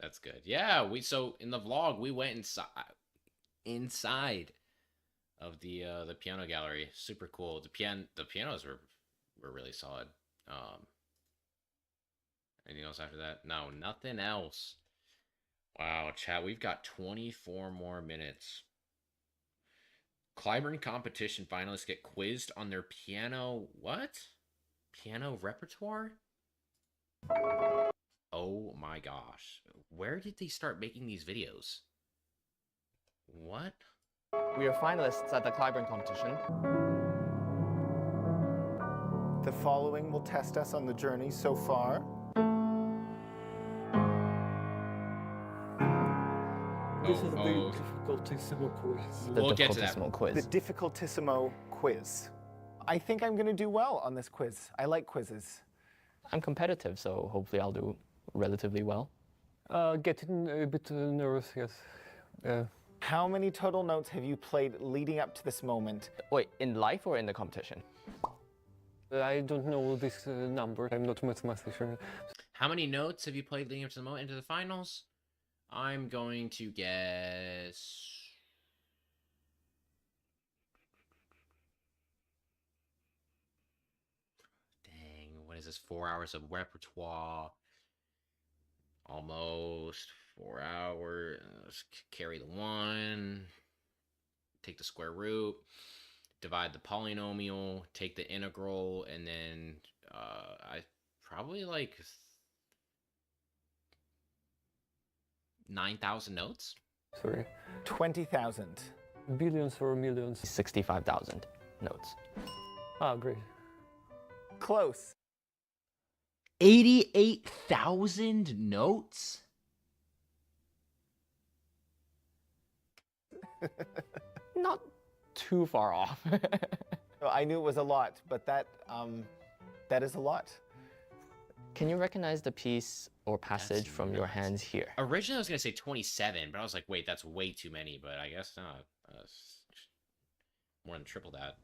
That's good. Yeah, so in the vlog we went inside of the piano gallery. Super cool. The pianos were really solid. Anything else after that? No, nothing else. Wow, chat, we've got 24 more minutes. Cliburn competition finalists get quizzed on their piano, what? Piano repertoire? Oh my gosh. Where did they start making these videos? What? We are finalists at the Cliburn competition. The following will test us on the journey so far. This is the difficultissimo quiz. We'll get to that. The difficultissimo quiz. I think I'm going to do well on this quiz. I like quizzes. I'm competitive, so hopefully I'll do relatively well. Getting a bit nervous, yes. How many total notes have you played leading up to this moment? Wait, in life or in the competition? I don't know this number. I'm not a mathematician. How many notes have you played leading up to the moment into the finals? I'm going to guess... Dang, what is this? 4 hours of repertoire. Almost 4 hours. Carry the 1. Take the square root. Divide the polynomial. Take the integral. And then I probably like 9,000 notes? Sorry. 20,000. Billions or millions? 65,000 notes. Ah, great. Close. 88,000 notes? Not too far off. I knew it was a lot, but that is a lot. Can you recognize the piece or passage from your hands here? Originally, I was going to say 27, but I was like, wait, that's way too many, but I guess not. More than triple that.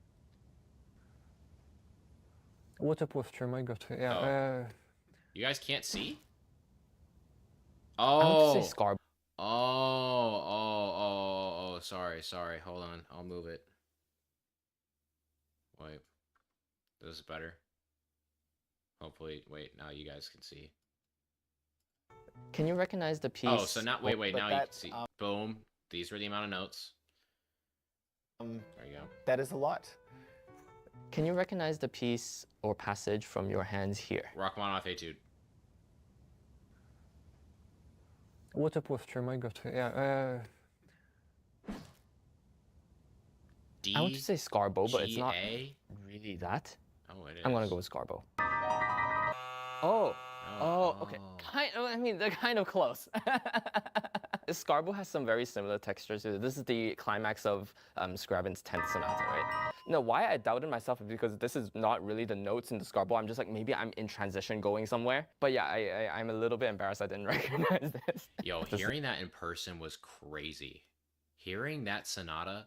What a posture, my God. Yeah. Oh. You guys can't see? I Oh. would say scar. Oh, sorry. Hold on. I'll move it. Wait. This is better. Hopefully, wait, now you guys can see. Can you recognize the piece? Oh, so now, wait, now you can see. Boom. These were the amount of notes. There you go. That is a lot. Can you recognize the piece or passage from your hands here? Rachmaninoff Etude. What a posture, my God. Yeah. D. I would say Scarbo, but it's not G-A? really that. Oh, it is. I'm gonna go with Scarbo. Oh, okay. They're kind of close. Scarbo has some very similar textures. This is the climax of Scriabin's 10th sonata, right? No, why I doubted myself is because this is not really the notes in the Scarbo. I'm just like, maybe I'm in transition going somewhere. But yeah, I'm a little bit embarrassed I didn't recognize this. Yo, hearing that in person was crazy. Hearing that sonata,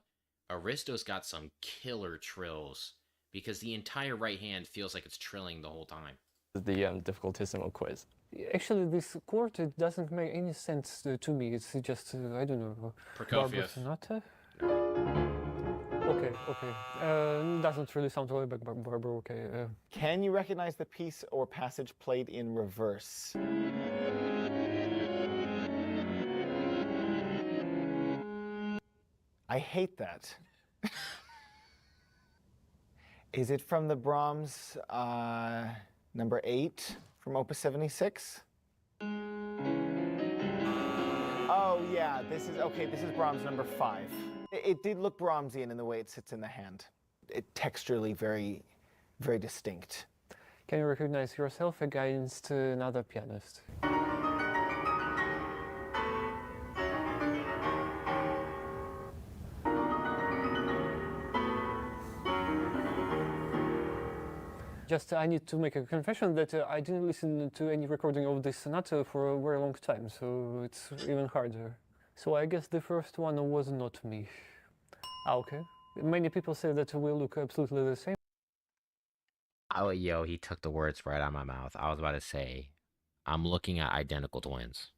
Aristo's got some killer trills because the entire right hand feels like it's trilling the whole time. The difficultissimo quiz. Actually, this chord, it doesn't make any sense to me. It's just, I don't know. Prokofiev. Sonata? Okay. Doesn't really sound really like Barber, okay. Can you recognize the piece or passage played in reverse? I hate that. Is it from the Brahms number 8 from Opus 76? Oh, Oh yeah, this is Brahms number 5. It did look Brahmsian in the way it sits in the hand. Texturally very, very distinct. Can you recognize yourself against another pianist? Just, I need to make a confession that I didn't listen to any recording of this sonata for a very long time, so it's even harder. So I guess the first one was not me. Okay. Many people say that we look absolutely the same. Oh, yo, he took the words right out of my mouth. I was about to say, I'm looking at identical twins.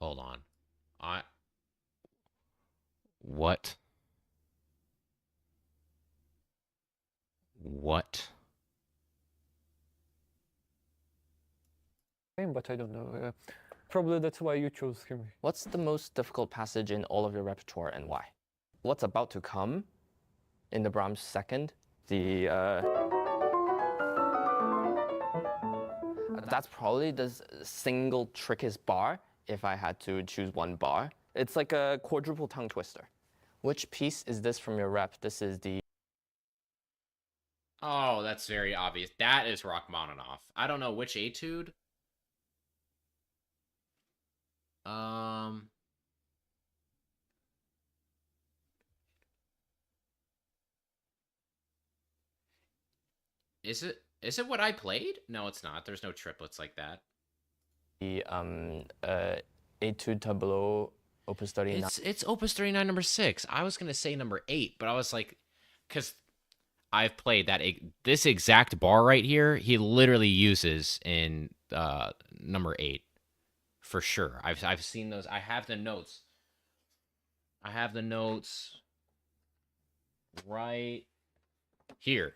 Hold on. What? What? But I don't know. Probably that's why you chose him. What's the most difficult passage in all of your repertoire and why? What's about to come in the Brahms second? That's probably the single trickiest bar if I had to choose one bar. It's like a quadruple tongue twister. Which piece is this from your rep? This is the... Oh, that's very obvious. That is Rachmaninoff. I don't know which etude. Is it what I played? No, it's not. There's no triplets like that. The Etude Tableau, Opus 39. It's Opus 39 number 6. I was gonna say number 8, but I was like, because I've played this exact bar right here. He literally uses in number 8 for sure. I've seen those. I have the notes. I have the notes right here.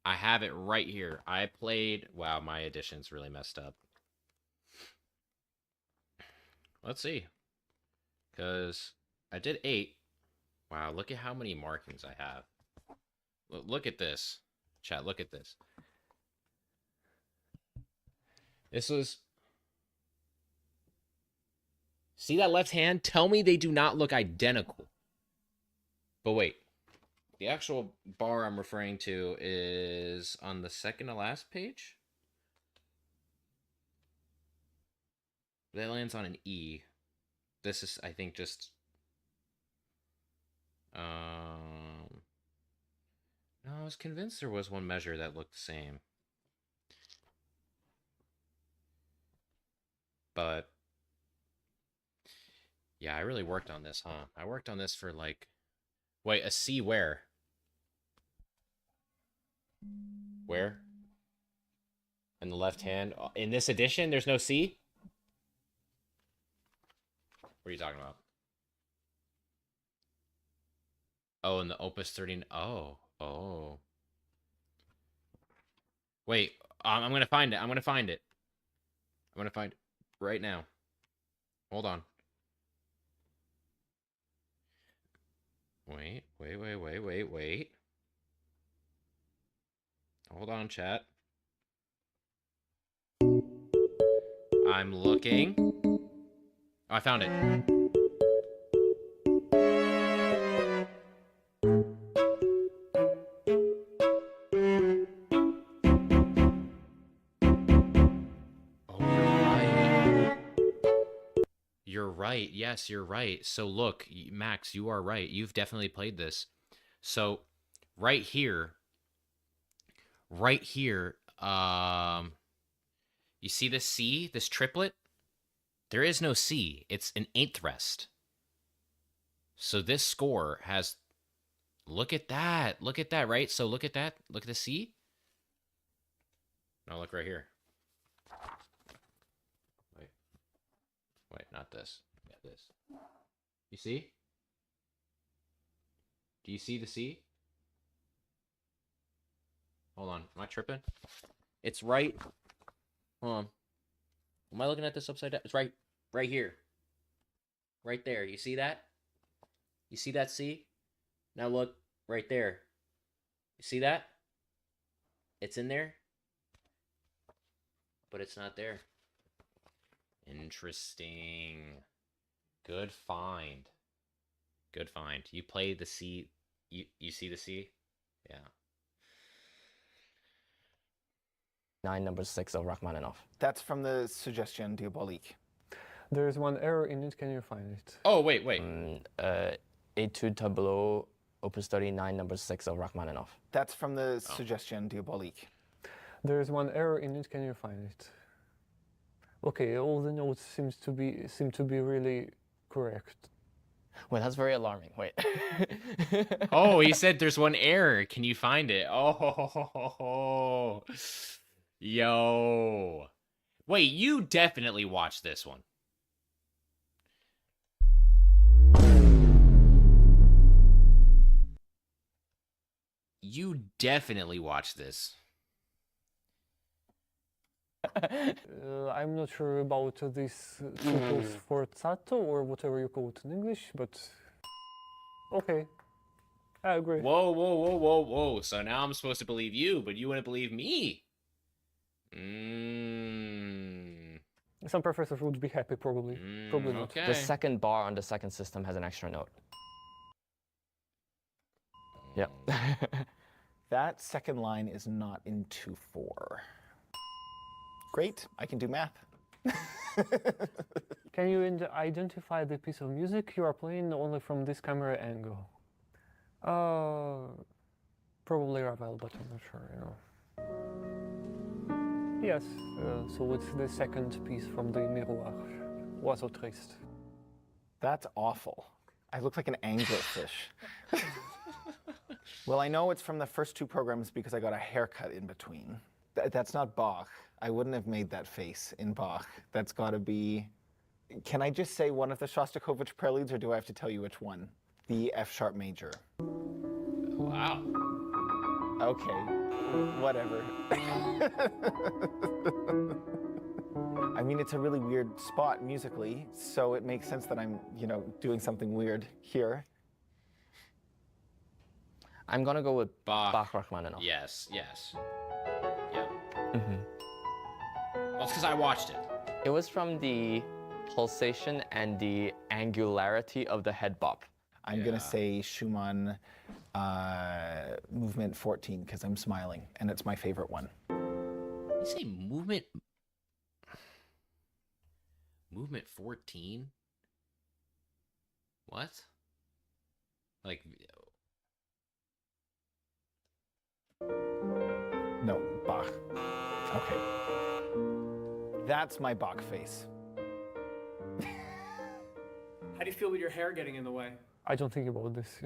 I have it right here. I played... Wow, my edition's really messed up. Let's see. Because I did 8. Wow, look at how many markings I have. Look at this. Chat, look at this. This was... See that left hand? Tell me they do not look identical. But wait. The actual bar I'm referring to is on the second to last page. That lands on an E. This is, I think, just... No, I was convinced there was one measure that looked the same. But... yeah, I really worked on this, huh? I worked on this for like... Wait, a C where? Where? In the left hand? In this edition, there's no C? What are you talking about? Oh, in the Opus 13. Oh. Wait, I'm gonna find it. I'm gonna find it right now. Hold on. Wait. Hold on, chat. I'm looking. Oh, I found it. You're right. Yes, you're right. So look, Max, you are right. You've definitely played this. So right here, you see this C, this triplet? There is no C. It's an eighth rest. So this score has, look at that, right? So look at that, look at the C. No, look right here. Wait, not this. Yeah, this. You see? Do you see the C? Hold on. Am I tripping? It's right. Hold on. Am I looking at this upside down? It's right here. Right there. You see that? You see that C? Now look right there. You see that? It's in there. But it's not there. Interesting. Good find. Good find. You play the C. You see the C? Yeah. 9 number 6 of Rachmaninoff. That's from the Suggestion Diabolique. There is one error in it. Can you find it? Oh, wait. Etude Tableau, Opus 39, number 6 of Rachmaninoff. That's from the Suggestion Diabolique. There is one error in it. Can you find it? Okay, all the notes seem to be really correct. Wait, that's very alarming. Wait. Oh, he said there's one error. Can you find it? Oh, yo. Wait, you definitely watched this one. You definitely watched this. I'm not sure about this triple sforzato or whatever you call it in English, but okay, I agree. Whoa. So now I'm supposed to believe you, but you wouldn't believe me. Some professors would be happy, probably. Probably not. Okay. The second bar on the second system has an extra note. Yep. That second line is not in 2/4. Great, I can do math. Can you identify the piece of music you are playing only from this camera angle? Probably Ravel, but I'm not sure, you know. Yes, so it's the second piece from the Miroir, Oiseau Triste. That's awful. I look like an anglerfish. Well, I know it's from the first 2 programs because I got a haircut in between. That's not Bach. I wouldn't have made that face in Bach. That's got to be... Can I just say one of the Shostakovich preludes, or do I have to tell you which one? The F-sharp major. Wow. Okay, whatever. I mean, it's a really weird spot musically, so it makes sense that I'm, doing something weird here. I'm gonna go with Bach Rachmaninoff. Yes. Yeah. Well, it's because I watched it. It was from the pulsation and the angularity of the head bop. I'm gonna say Schumann movement 14 because I'm smiling and it's my favorite one. You say movement 14? What? Like... No, Bach. Okay. That's my Bach face. How do you feel with your hair getting in the way? I don't think about this.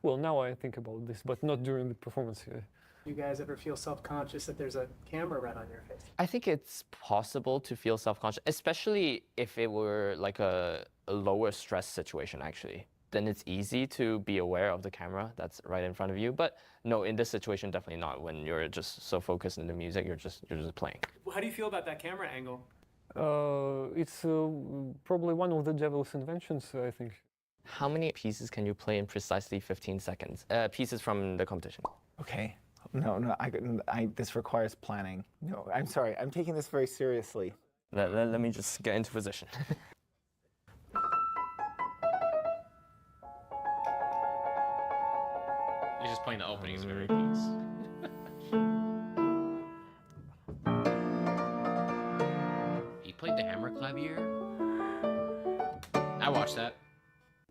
Well, now I think about this, but not during the performance. You guys ever feel self-conscious that there's a camera right on your face? I think it's possible to feel self-conscious, especially if it were like a lower stress situation, actually. Then it's easy to be aware of the camera that's right in front of you. But no, in this situation, definitely not. When you're just so focused in the music, you're just playing. How do you feel about that camera angle? It's probably one of the devil's inventions, I think. How many pieces can you play in precisely 15 seconds? Pieces from the competition. Okay. No, this requires planning. No, I'm sorry. I'm taking this very seriously. Let me just get into position. You're just playing the openings of every piece. He played the hammer clavier? I watched that.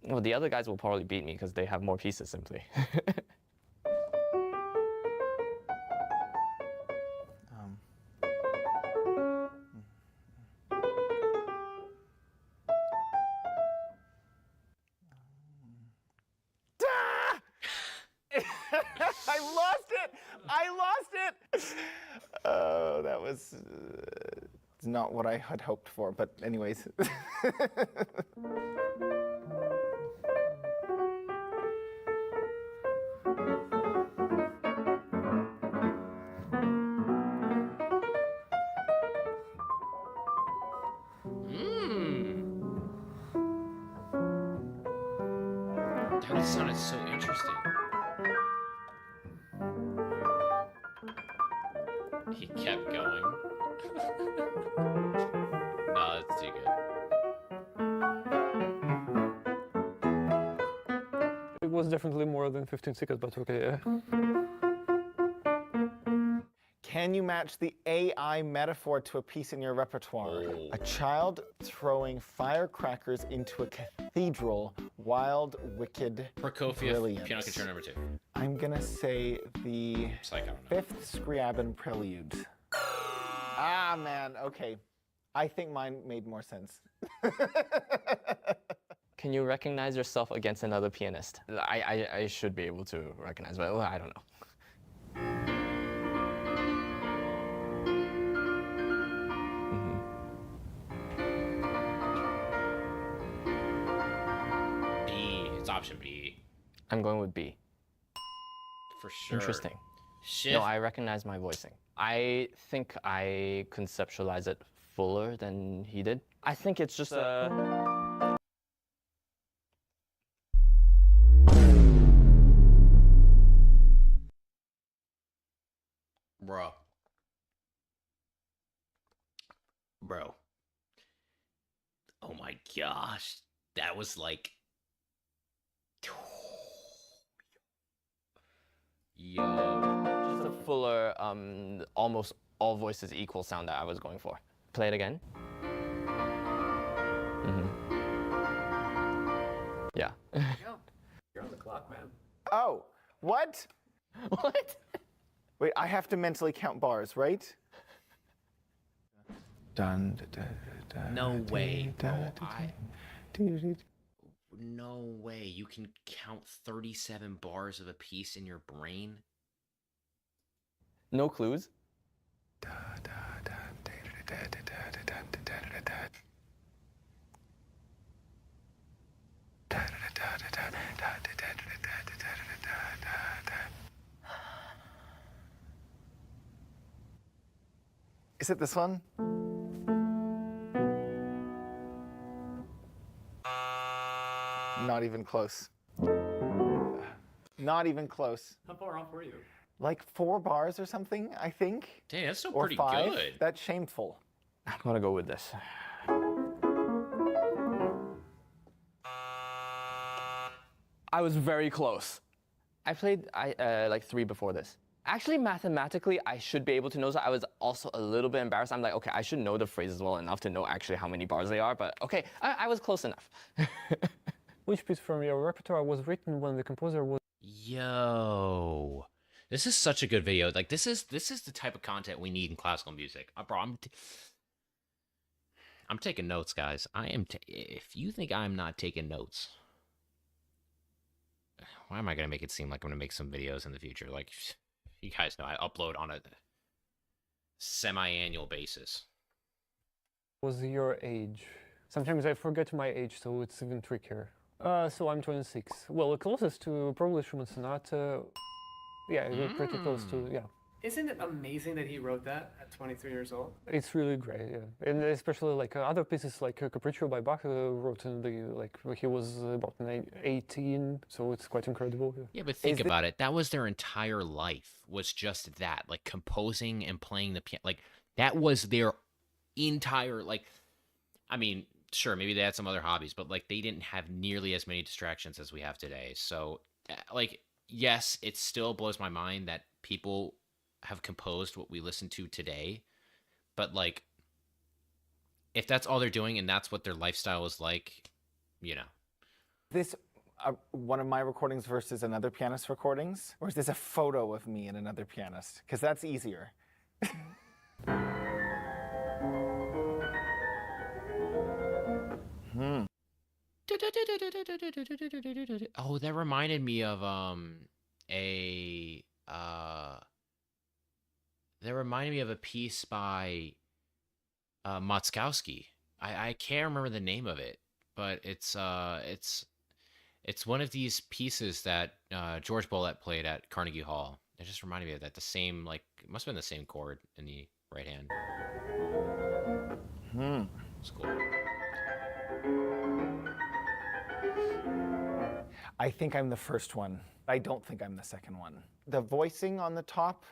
Well, the other guys will probably beat me because they have more pieces, simply. I lost it! Oh, that was not what I had hoped for, but anyways. That sounded so interesting. He kept going. No, that's too good. was definitely more than 15 seconds, but okay. Yeah. Can you match the AI metaphor to a piece in your repertoire? A child throwing firecrackers into a cathedral. Wild, wicked, Prokofiev brilliant. Piano Concerto No. 2. I'm gonna say the fifth Scriabin Prelude. Ah, man, okay. I think mine made more sense. Can you recognize yourself against another pianist? I should be able to recognize, but well, I don't know. B. It's option B. I'm going with B. For sure. Interesting. Shift. No, I recognize my voicing. I think I conceptualize it fuller than he did. I think it's just a... Bro. Oh my gosh. That was like... Yo. Just a fuller, almost all voices equal sound that I was going for. Play it again. Yeah. You're on the clock, man. Oh, what? What? Wait, I have to mentally count bars, right? Dun, No way, bro. No way. You can count 37 bars of a piece in your brain? No clues? Is it this one? Not even close. Not even close. How far off were you? Like 4 bars or something, I think. Dang, that's still or pretty 5. good. That's shameful. I'm gonna go with this. I was very close. I played like 3 before this. Actually, mathematically, I should be able to know, so I was also a little bit embarrassed. I'm like, okay, I should know the phrases well enough to know actually how many bars they are, but okay, I was close enough. Which piece from your repertoire was written when the composer was... Yo. This is such a good video. Like, this is the type of content we need in classical music. Bro, I'm taking notes, guys. If you think I'm not taking notes, why am I going to make it seem like I'm going to make some videos in the future? Like, you guys know I upload on a semi-annual basis. Was your age? Sometimes I forget my age, so it's even trickier. So I'm 26. Well, closest to probably Schumann Sonata. Yeah, we're pretty close to, yeah. Isn't it amazing that he wrote that at 23 years old? It's really great, yeah. And especially like other pieces like Capriccio by Bach wrote in the, like, he was about 18, so it's quite incredible. Yeah, yeah, but think about it. That was their entire life, was just that, like composing and playing the piano. Like, that was their entire, like, I mean, sure, maybe they had some other hobbies, but like they didn't have nearly as many distractions as we have today. So, like, yes, it still blows my mind that people have composed what we listen to today, but like, if that's all they're doing and that's what their lifestyle is like, you know. This one of my recordings versus another pianist's recordings, or is this a photo of me and another pianist? Because that's easier. Oh, that reminded me of a piece by Motzkowski. I can't remember the name of it, but it's one of these pieces that George Bollett played at Carnegie Hall. It just reminded me of that. The same, like, it must have been the same chord in the right hand. It's cool. I think I'm the first one. I don't think I'm the second one. The voicing on the top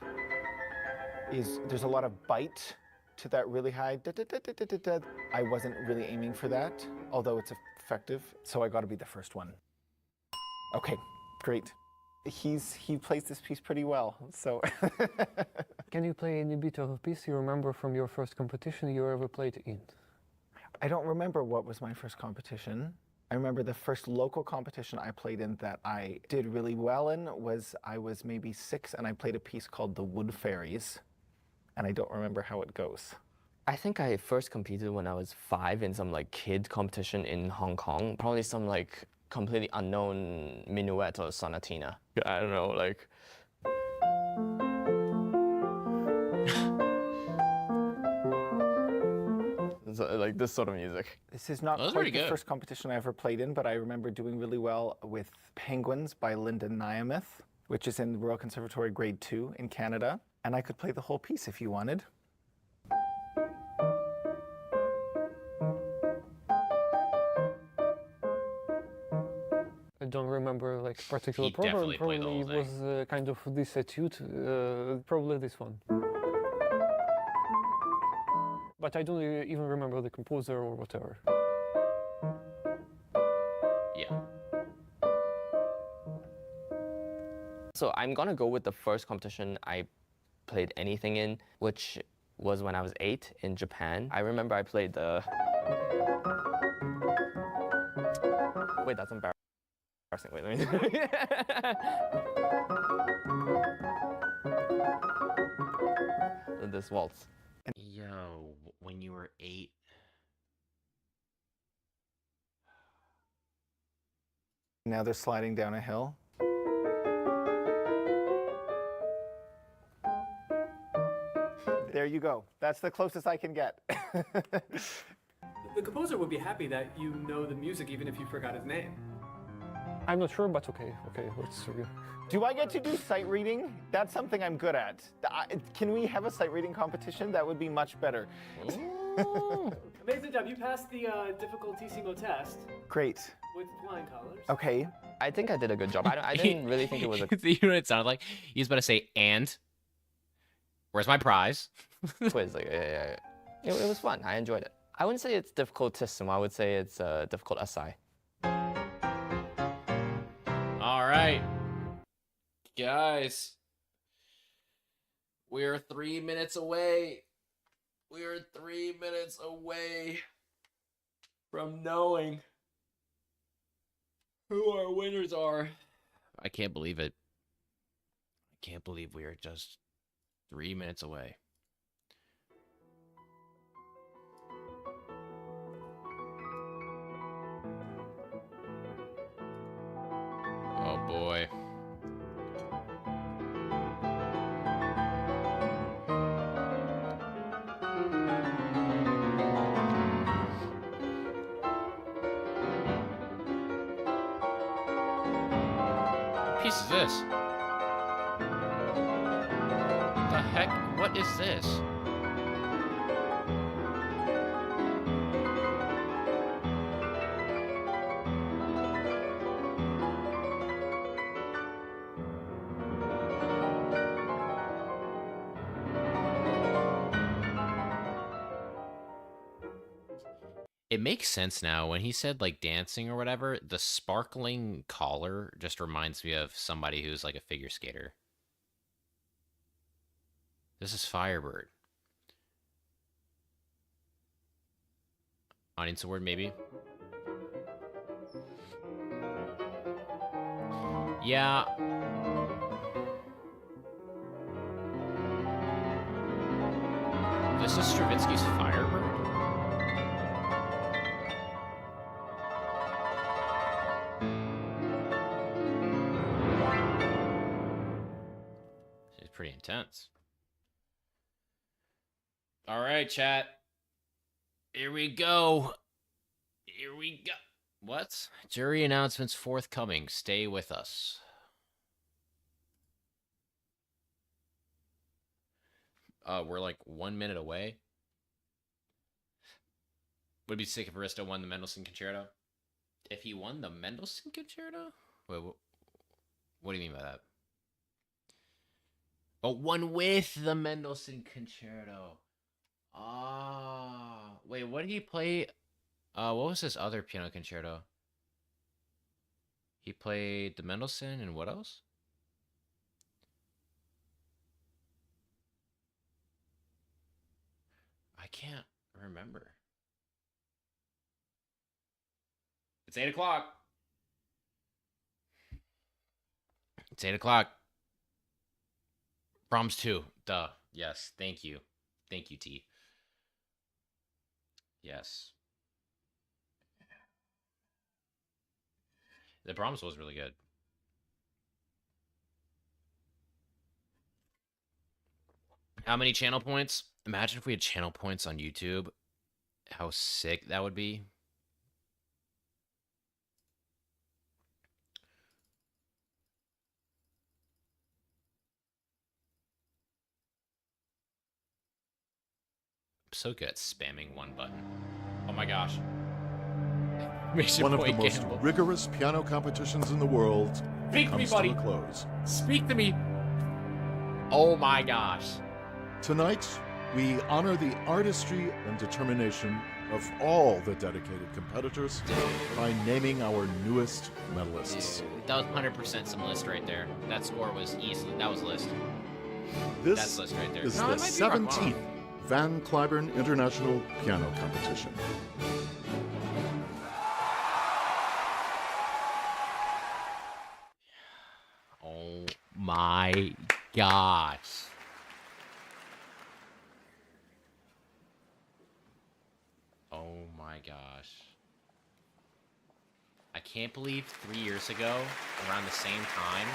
there's a lot of bite to that really high da-da-da-da-da-da. I wasn't really aiming for that, although it's effective, so I gotta be the first one. Okay, Great. He plays this piece pretty well, so. Can you play any bit of a piece you remember from your first competition you ever played in? I don't remember what was my first competition. I remember the first local competition I played in that I did really well in was I was maybe 6 and I played a piece called The Wood Fairies, and I don't remember how it goes. I think I first competed when I was 5 in some like kid competition in Hong Kong. Probably some like completely unknown minuet or sonatina. I don't know, like. So, like this sort of music. This is not quite the first competition I ever played in, but I remember doing really well with Penguins by Linda Nyamith, which is in the Royal Conservatory Grade 2 in Canada. And I could play the whole piece if you wanted. I don't remember like particular program. Probably it was kind of this etude, probably this one. But I don't even remember the composer or whatever. Yeah. So I'm gonna go with the first competition I played anything in, which was when I was 8 in Japan. I remember I played the... Wait, that's embarrassing. Wait, let me... This waltz. Yo, when you were 8. Now they're sliding down a hill. There you go. That's the closest I can get. The composer would be happy that you know the music even if you forgot his name. I'm not sure, but okay, let's review. Do I get to do sight reading? That's something I'm good at. Can we have a sight reading competition? That would be much better. Amazing job. You passed the difficultissimo test. Great. With flying colors. Okay. I think I did a good job. I didn't really think it was a... You know what it sounded like? He was about to say, and? Where's my prize? quiz. Like, yeah. It was fun. I enjoyed it. I wouldn't say it's difficultissimo. I would say it's difficult SI. All right. Guys. We're 3 minutes away. We're 3 minutes away from knowing who our winners are. I can't believe it. I can't believe we are just 3 minutes away. Oh boy. What piece is this? The heck? What is this? It makes sense now. When he said like dancing or whatever, the sparkling collar just reminds me of somebody who's like a figure skater. This is Firebird. Audience award, maybe? Yeah. This is Stravinsky's Firebird? It's pretty intense. All right, chat. Here we go. Here we go. What? Jury announcements forthcoming. Stay with us. We're like 1 minute away. Would it be sick if Arista won the Mendelssohn Concerto? If he won the Mendelssohn Concerto? Wait, what do you mean by that? Oh, one with the Mendelssohn Concerto. Ah, wait, what did he play? What was his other piano concerto? He played the Mendelssohn and what else? I can't remember. It's 8 o'clock. It's 8 o'clock. Brahms 2. Duh. Yes. Thank you. Thank you, T. Yes. The Brahms was really good. How many channel points? Imagine if we had channel points on YouTube. How sick that would be. I'm so good at spamming one button. Oh my gosh. One of the most rigorous piano competitions in the world Speak to me, comes buddy. to a close. Speak to me. Oh my gosh. Tonight, we honor the artistry and determination of all the dedicated competitors by naming our newest medalists. Dude, that was 100% some list right there. That score was easily, that was list. This That's list right there. is No, the it might be wrong. 17th Van Cliburn International Piano Competition. Oh my gosh. Oh my gosh. I can't believe 3 years ago, around the same time,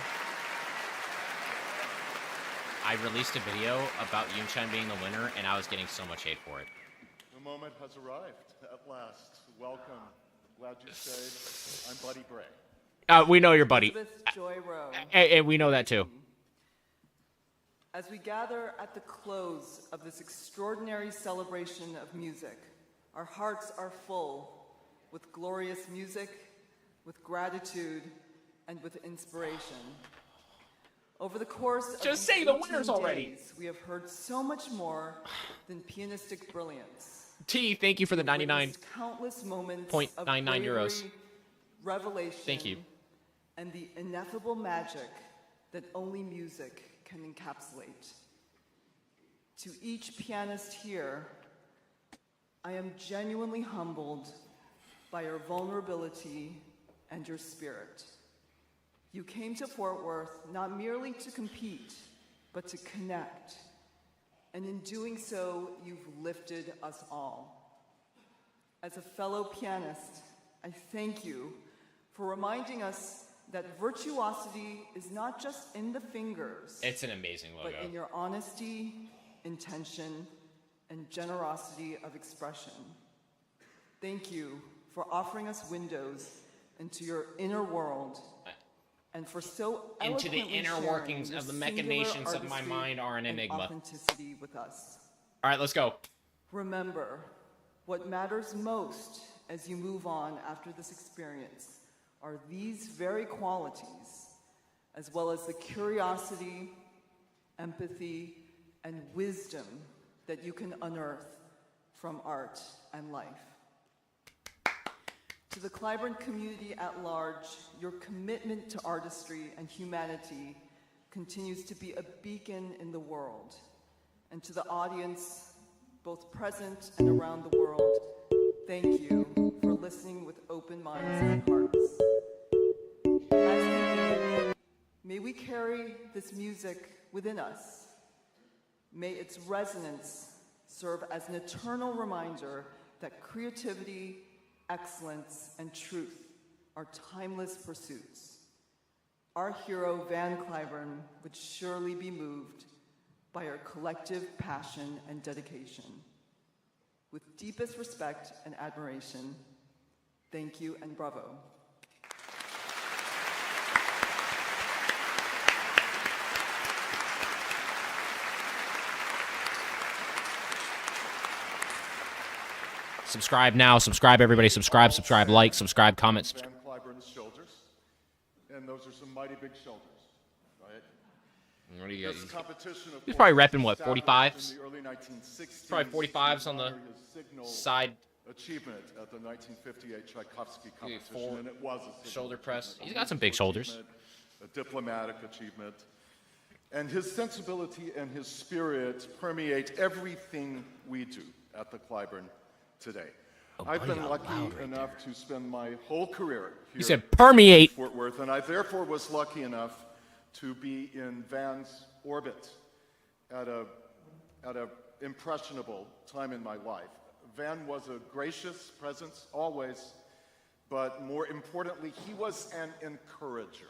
I released a video about Yunchen being the winner, and I was getting so much hate for it. The moment has arrived at last. Welcome. Glad you stayed. I'm Buddy Bray. We know your buddy. Elizabeth Joy Rowe. And we know that too. As we gather at the close of this extraordinary celebration of music, our hearts are full with glorious music, with gratitude, and with inspiration. Over the course of Just these say the 18 winners already. days, we have heard so much more than pianistic brilliance. T, thank you for the We've witnessed countless moments of 99.99 euros. bravery, revelation, Thank you. and the ineffable magic that only music can encapsulate. To each pianist here, I am genuinely humbled by your vulnerability and your spirit. You came to Fort Worth not merely to compete, but to connect. And in doing so, you've lifted us all. As a fellow pianist, I thank you for reminding us that virtuosity is not just in the fingers, It's an amazing logo. but in your honesty, intention, and generosity of expression. Thank you for offering us windows into your inner world and for so Into the eloquently inner sharing workings your of the singular machinations of my artistry mind are an and enigma. authenticity with us. All right, let's go. Remember, what matters most as you move on after this experience are these very qualities, as well as the curiosity, empathy, and wisdom that you can unearth from art and life. To the Cliburn community at large, your commitment to artistry and humanity continues to be a beacon in the world. And to the audience, both present and around the world, thank you for listening with open minds and hearts. As we leave, may we carry this music within us. May its resonance serve as an eternal reminder that creativity, excellence, and truth are timeless pursuits. Our hero, Van Cliburn, would surely be moved by our collective passion and dedication. With deepest respect and admiration, thank you and bravo. Subscribe now. Subscribe, everybody. Subscribe, like, subscribe, comment. Van Cliburn's shoulders, and those are some mighty big shoulders, right? What do you This got? competition, of He's probably course, repping, what, established 45s? in the early 1960s Probably 45s on the to honor his signal side achievement at the 1958 Tchaikovsky competition, and it was a shoulder press. He's got some big shoulders. A diplomatic achievement. And his sensibility and his spirit permeate everything we do at the Cliburn today. I've been lucky enough to spend my whole career here. You said permeate. In Fort Worth, and I therefore was lucky enough to be in Van's orbit at a impressionable time in my life. Van was a gracious presence always, but more importantly, he was an encourager.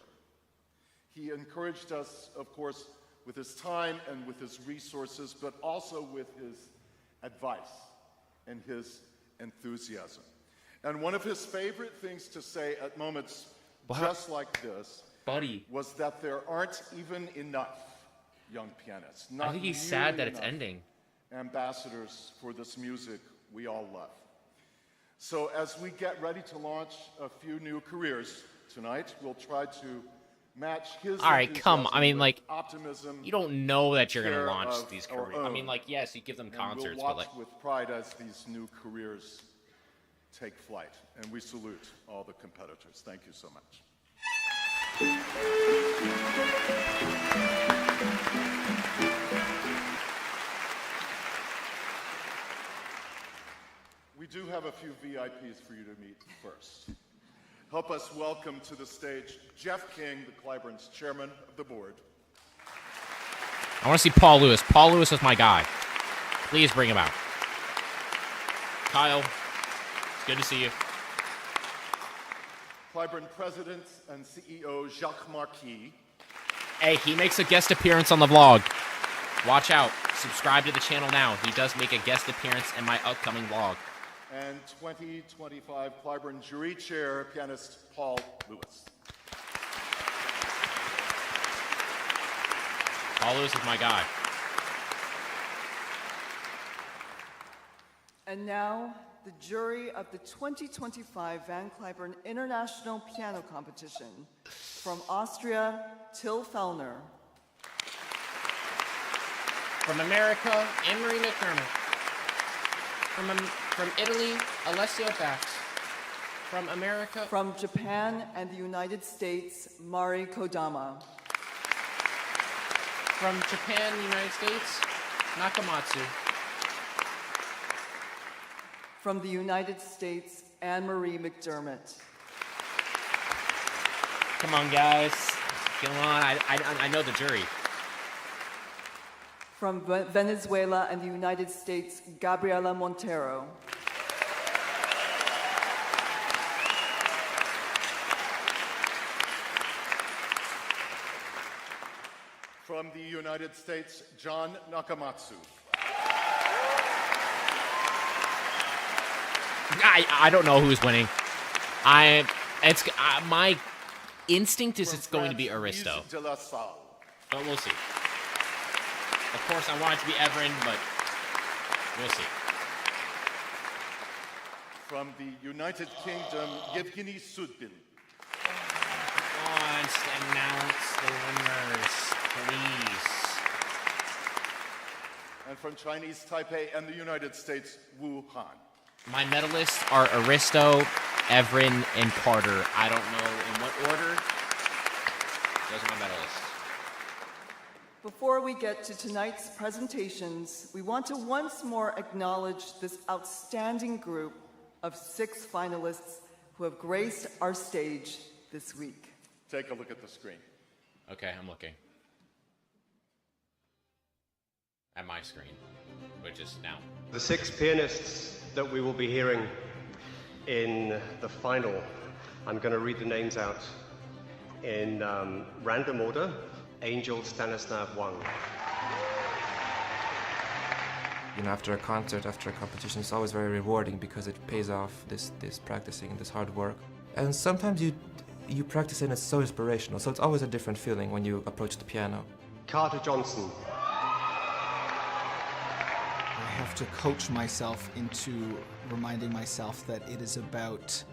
He encouraged us, of course, with his time and with his resources, but also with his advice and his enthusiasm. And one of his favorite things to say at moments just like this was that there aren't even enough young pianists. I think he's sad that it's ending. Ambassadors for this music we all love. So as we get ready to launch a few new careers tonight, we'll try to match his All right, come. I mean, like, optimism. You don't know that you're going to care launch of these our careers. I mean, own. like, yes, you give them concerts, and we'll but watch like, with pride as these new careers take flight. And we salute all the competitors. Thank you so much. We do have a few VIPs for you to meet first. Help us welcome to the stage Jeff King, the Cliburn's chairman of the board. I want to see Paul Lewis. Paul Lewis is my guy. Please bring him out. Kyle, it's good to see you. Cliburn president and CEO Jacques Marquis. Hey, he makes a guest appearance on the vlog. Watch out. Subscribe to the channel now. He does make a guest appearance in my upcoming vlog. And 2025 Cliburn jury chair pianist Paul Lewis. Paul Lewis is my guy. And now, the jury of the 2025 Van Cliburn International Piano Competition. From Austria, Till Fellner. From America, Anne-Marie McDermott. From Italy, Alessio Bax. From America. From Japan and the United States, Mari Kodama. From Japan, the United States, Nakamatsu. From the United States, Anne-Marie McDermott. Come on, guys. Come on. I know the jury. From Venezuela and the United States, Gabriela Montero. From the United States, John Nakamatsu. I don't know who's winning. My instinct is it's going to be Aristo. But we'll see. Of course, I want it to be Everin, but we'll see. From the United Kingdom, Yevgeny Sudbin. Let's announce the winners, please. And from Chinese Taipei and the United States, Wu Han. My medalists are Aristo, Everin, and Carter. I don't know in what order. Those are my medalists. Before we get to tonight's presentations, we want to once more acknowledge this outstanding group of 6 finalists who have graced our stage this week. Take a look at the screen. Okay, I'm looking. At my screen, which is now. The 6 pianists that we will be hearing in the final, I'm going to read the names out in random order. Angel Stanislav Wang. You know, after a concert, after a competition, it's always very rewarding because it pays off this practicing and this hard work. And sometimes you practice and it's so inspirational, so it's always a different feeling when you approach the piano. Carter Johnson. I have to coach myself into reminding myself that it is about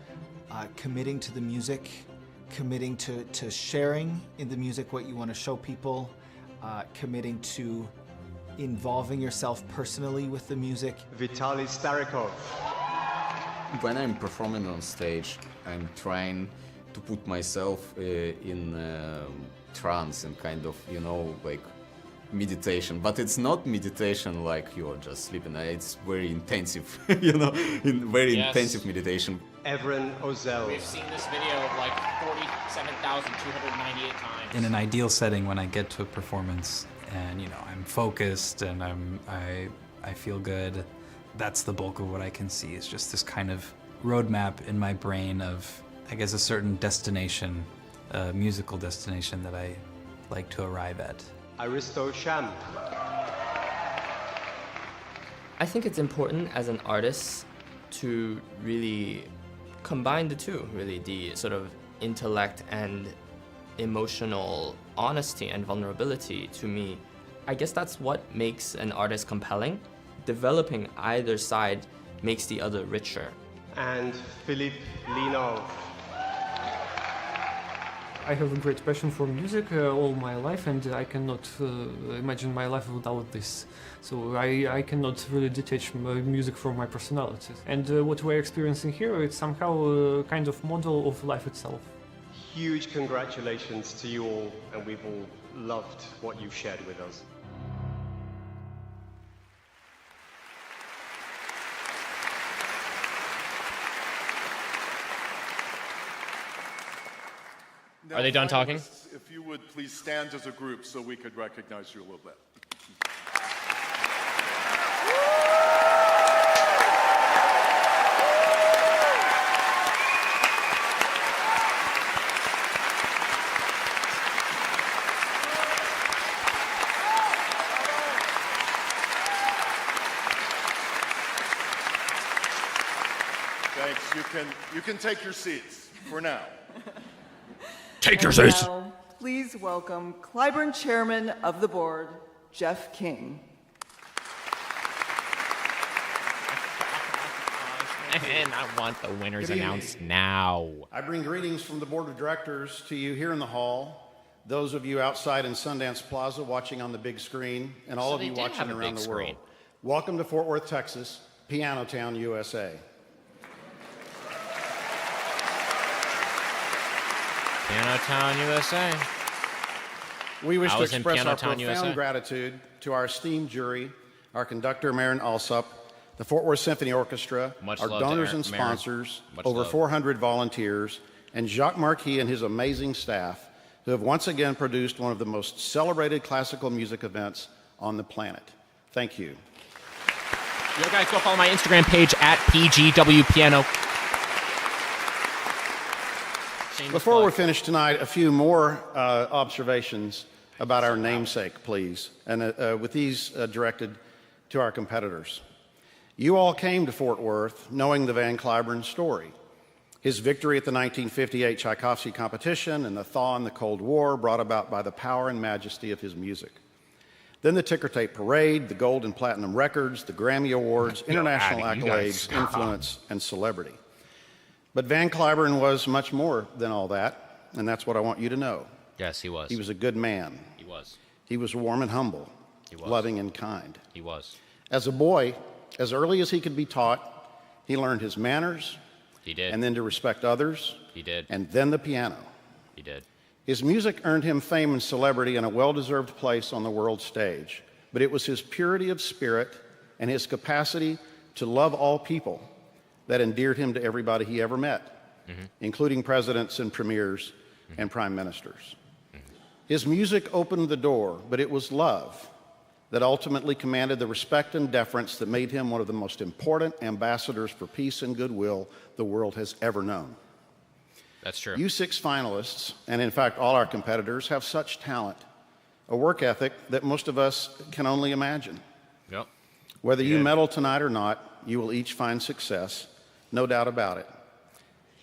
committing to the music, committing to sharing in the music what you want to show people, committing to involving yourself personally with the music. Vitaly Starikov. When I'm performing on stage, I'm trying to put myself in trance and kind of, you know, like meditation. But it's not meditation like you're just sleeping. It's very intensive, you know, very intensive meditation. Evren Ozel. We've seen this video like 47,298 times. In an ideal setting, when I get to a performance and, you know, I'm focused and I feel good, that's the bulk of what I can see. It's just this kind of roadmap in my brain of, I guess, a certain destination, a musical destination that I like to arrive at. Aristo Sham. I think it's important as an artist to really combine the two, really, the sort of intellect and emotional honesty and vulnerability. To me, I guess that's what makes an artist compelling. Developing either side makes the other richer. And Philippe Linov. I have a great passion for music all my life, and I cannot imagine my life without this. So I cannot really detach my music from my personality. And what we're experiencing here, it's somehow a kind of model of life itself. Huge congratulations to you all, and we've all loved what you've shared with us. Are they done talking? If you would please stand as a group so we could recognize you a little bit. Thanks. You can take your seats for now. Take your seats. Now, please welcome Cliburn Chairman of the Board, Jeff King. And I want the winners announced now. I bring greetings from the Board of Directors to you here in the hall, those of you outside in Sundance Plaza watching on the big screen, and all of you watching around the world. Welcome to Fort Worth, Texas, Piano Town, USA. Piano Town, USA. We wish to express our Town, profound USA. gratitude to our esteemed jury, our conductor, Marin Alsop, the Fort Worth Symphony Orchestra, our donors and sponsors, over 400 volunteers, and Jacques Marquis and his amazing staff, who have once again produced one of the most celebrated classical music events on the planet. Thank you. You guys go follow my Instagram page at PGWPiano. Before we're finished tonight, a few more observations about our namesake, please, and with these directed to our competitors. You all came to Fort Worth knowing the Van Cliburn story. His victory at the 1958 Tchaikovsky competition and the thaw in the Cold War brought about by the power and majesty of his music. Then the ticker tape parade, the gold and platinum records, the Grammy Awards, international accolades, influence, and celebrity. But Van Cliburn was much more than all that, and that's what I want you to know. Yes, he was. He was a good man. He was. He was warm and humble, He was. loving and kind. He was. As a boy, as early as he could be taught, he learned his manners. He did. And then to respect others. He did. And then the piano. He did. His music earned him fame and celebrity and a well-deserved place on the world stage. But it was his purity of spirit and his capacity to love all people that endeared him to everybody he ever met, including presidents and premiers and prime ministers. His music opened the door, but it was love that ultimately commanded the respect and deference that made him one of the most important ambassadors for peace and goodwill the world has ever known. That's true. You 6 finalists, and in fact all our competitors, have such talent, a work ethic that most of us can only imagine. Yep. Whether you medal tonight or not, you will each find success, no doubt about it.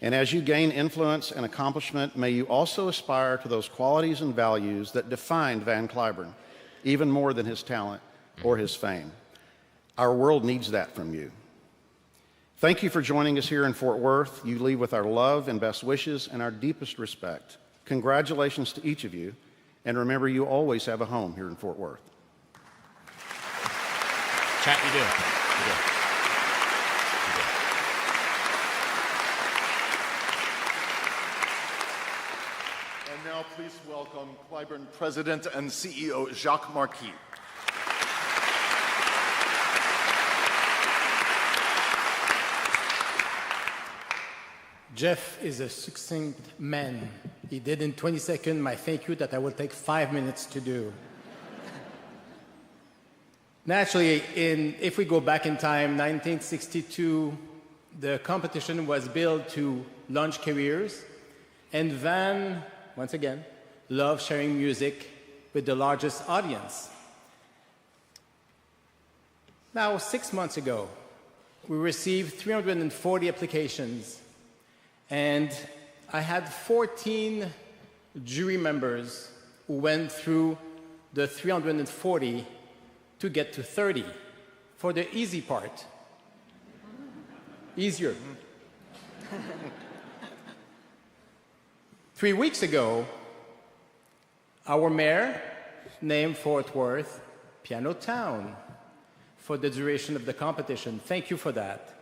And as you gain influence and accomplishment, may you also aspire to those qualities and values that defined Van Cliburn, even more than his talent or his fame. Our world needs that from you. Thank you for joining us here in Fort Worth. You leave with our love and best wishes and our deepest respect. Congratulations to each of you, and remember, you always have a home here in Fort Worth. Chat, you do. You do. please welcome Cliburn President and CEO Jacques Marquis. Jeff is a succinct man. He did in 20 seconds my thank you that I will take 5 minutes to do. Naturally, if we go back in time, 1962, the competition was built to launch careers, and Van, once again, loved sharing music with the largest audience. Now, 6 months ago, we received 340 applications, and I had 14 jury members who went through the 340 to get to 30 for the easy part. Easier. 3 weeks ago, our mayor named Fort Worth Piano Town for the duration of the competition. Thank you for that.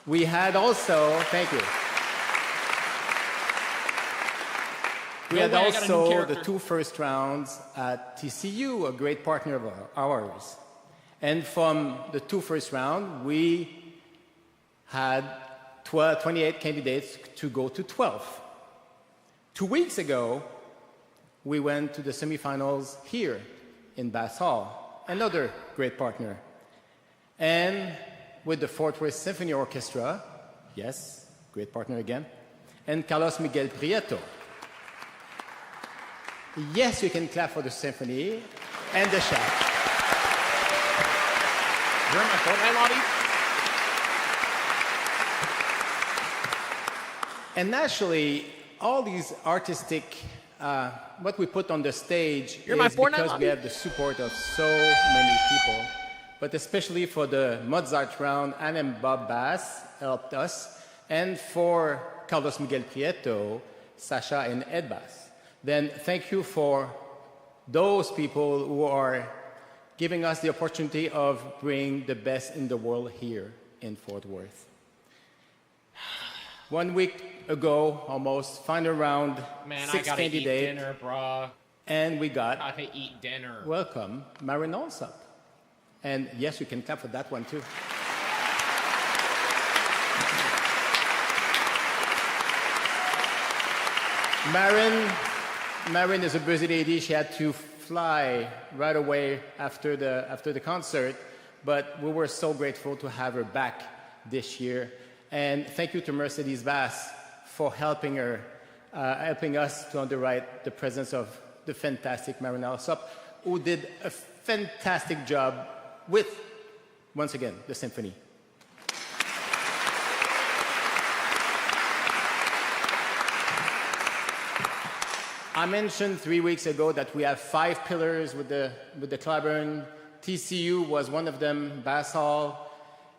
We had also, thank you. We had also the 2 first rounds at TCU, a great partner of ours. And from the 2 first rounds, we had 28 candidates to go to 12. 2 weeks ago, we went to the semifinals here in Bass Hall, another great partner. And with the Fort Worth Symphony Orchestra, yes, great partner again, and Carlos Miguel Prieto. Yes, you can clap for the symphony and the chef. You're in my fortnight lobby? And naturally, all these artistic, what we put on the stage is because we have the support of so many people. But especially for the Mozart round, Anne and Bob Bass helped us. And for Carlos Miguel Prieto, Sasha and Ed Bass. Then thank you for those people who are giving us the opportunity of bringing the best in the world here in Fort Worth. 1 week ago, almost, final round, Man, 6 I gotta candidates. eat dinner, brah. And we got, I gotta eat dinner. welcome, Marin Alsop. And yes, you can clap for that one too. Marin is a busy lady. She had to fly right away after the concert, but we were so grateful to have her back this year. And thank you to Mercedes Bass for helping us to underwrite the presence of the fantastic Marin Alsop, who did a fantastic job with, once again, the symphony. I mentioned 3 weeks ago that we have 5 pillars with the Cliburn. TCU was one of them, Bass Hall,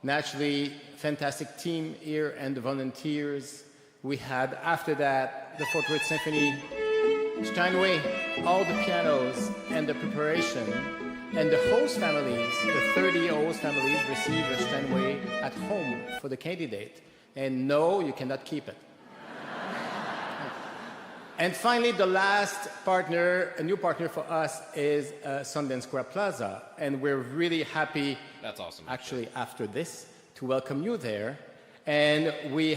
naturally, fantastic team here, and the volunteers. We had, after that, the Fort Worth Symphony, Steinway, all the pianos, and the preparation. And the host families, the 30 host families, receive a Steinway at home for the candidate. And no, you cannot keep it. And finally, the last partner, a new partner for us, is Sundance Square Plaza. And we're really happy, that's awesome, actually, after this, to welcome you there. And we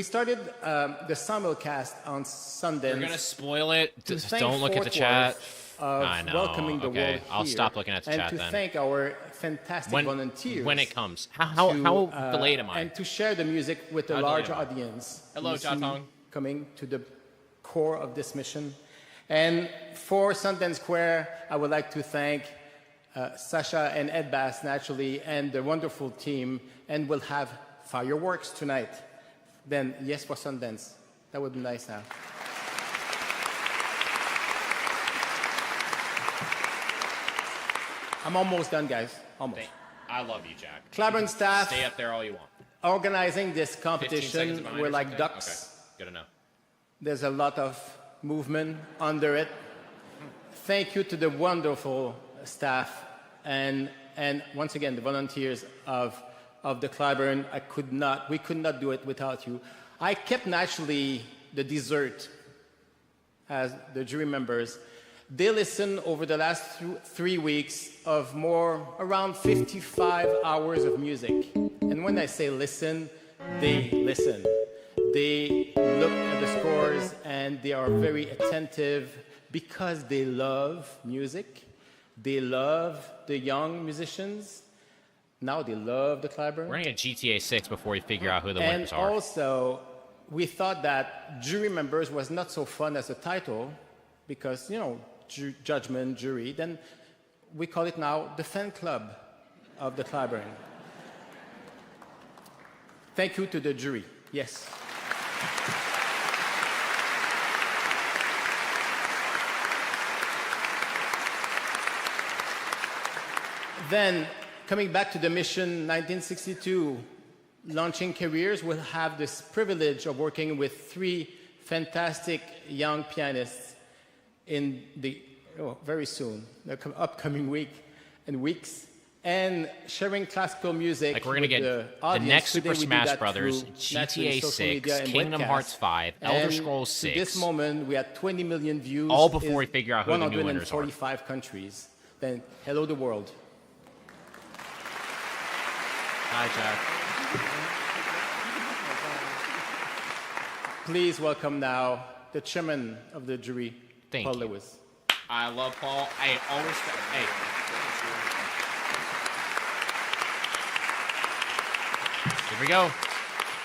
started the simulcast on Sundance. You're gonna spoil it. Just thank don't look at the chat. I know. Welcoming the world I'll here, stop looking at the chat and then. to thank our fantastic volunteers. When it comes. How delayed am I? And to share the music with a large audience. Hello, You see Jatong. coming to the core of this mission. And for Sundance Square, I would like to thank Sasha and Ed Bass, naturally, and the wonderful team. And we'll have fireworks tonight. Then, yes, for Sundance. That would be nice now. I'm almost done, guys. Almost. I love you, Jack. Cliburn staff. Stay up there all you want. Organizing this 15 seconds competition, behind we're or like something? ducks. Okay, good to know. There's a lot of movement under it. Thank you to the wonderful staff and once again the volunteers of the Cliburn. We could not do it without you. I kept naturally the dessert as the jury members, they listened over the last 3 weeks of around 55 hours of music. And when I say listen, they listen. They look at the scores and they are very attentive because they love music. They love the young musicians. Now they love the Cliburn. We're going to get GTA 6 before we figure out who the winners are. And also, we thought that jury members was not so fun as a title because, you know, judgment, jury. Then we call it now the fan club of the Cliburn. Thank you to the jury. Yes. Then, coming back to the mission 1962, launching careers, we'll have this privilege of working with 3 fantastic young pianists in the very soon, the upcoming weeks, and sharing classical music. Like we're gonna get the next Super Smash Brothers, GTA 6, Kingdom Hearts 5, Elder Scrolls 6. To this moment, we had 20 million views. All before we figure out who the new winners are. 145 countries. Then, hello the world. Hi, Jack. Please welcome now the chairman of the jury, Paul Lewis. I love Paul. Hey, all respect. Hey. Here we go.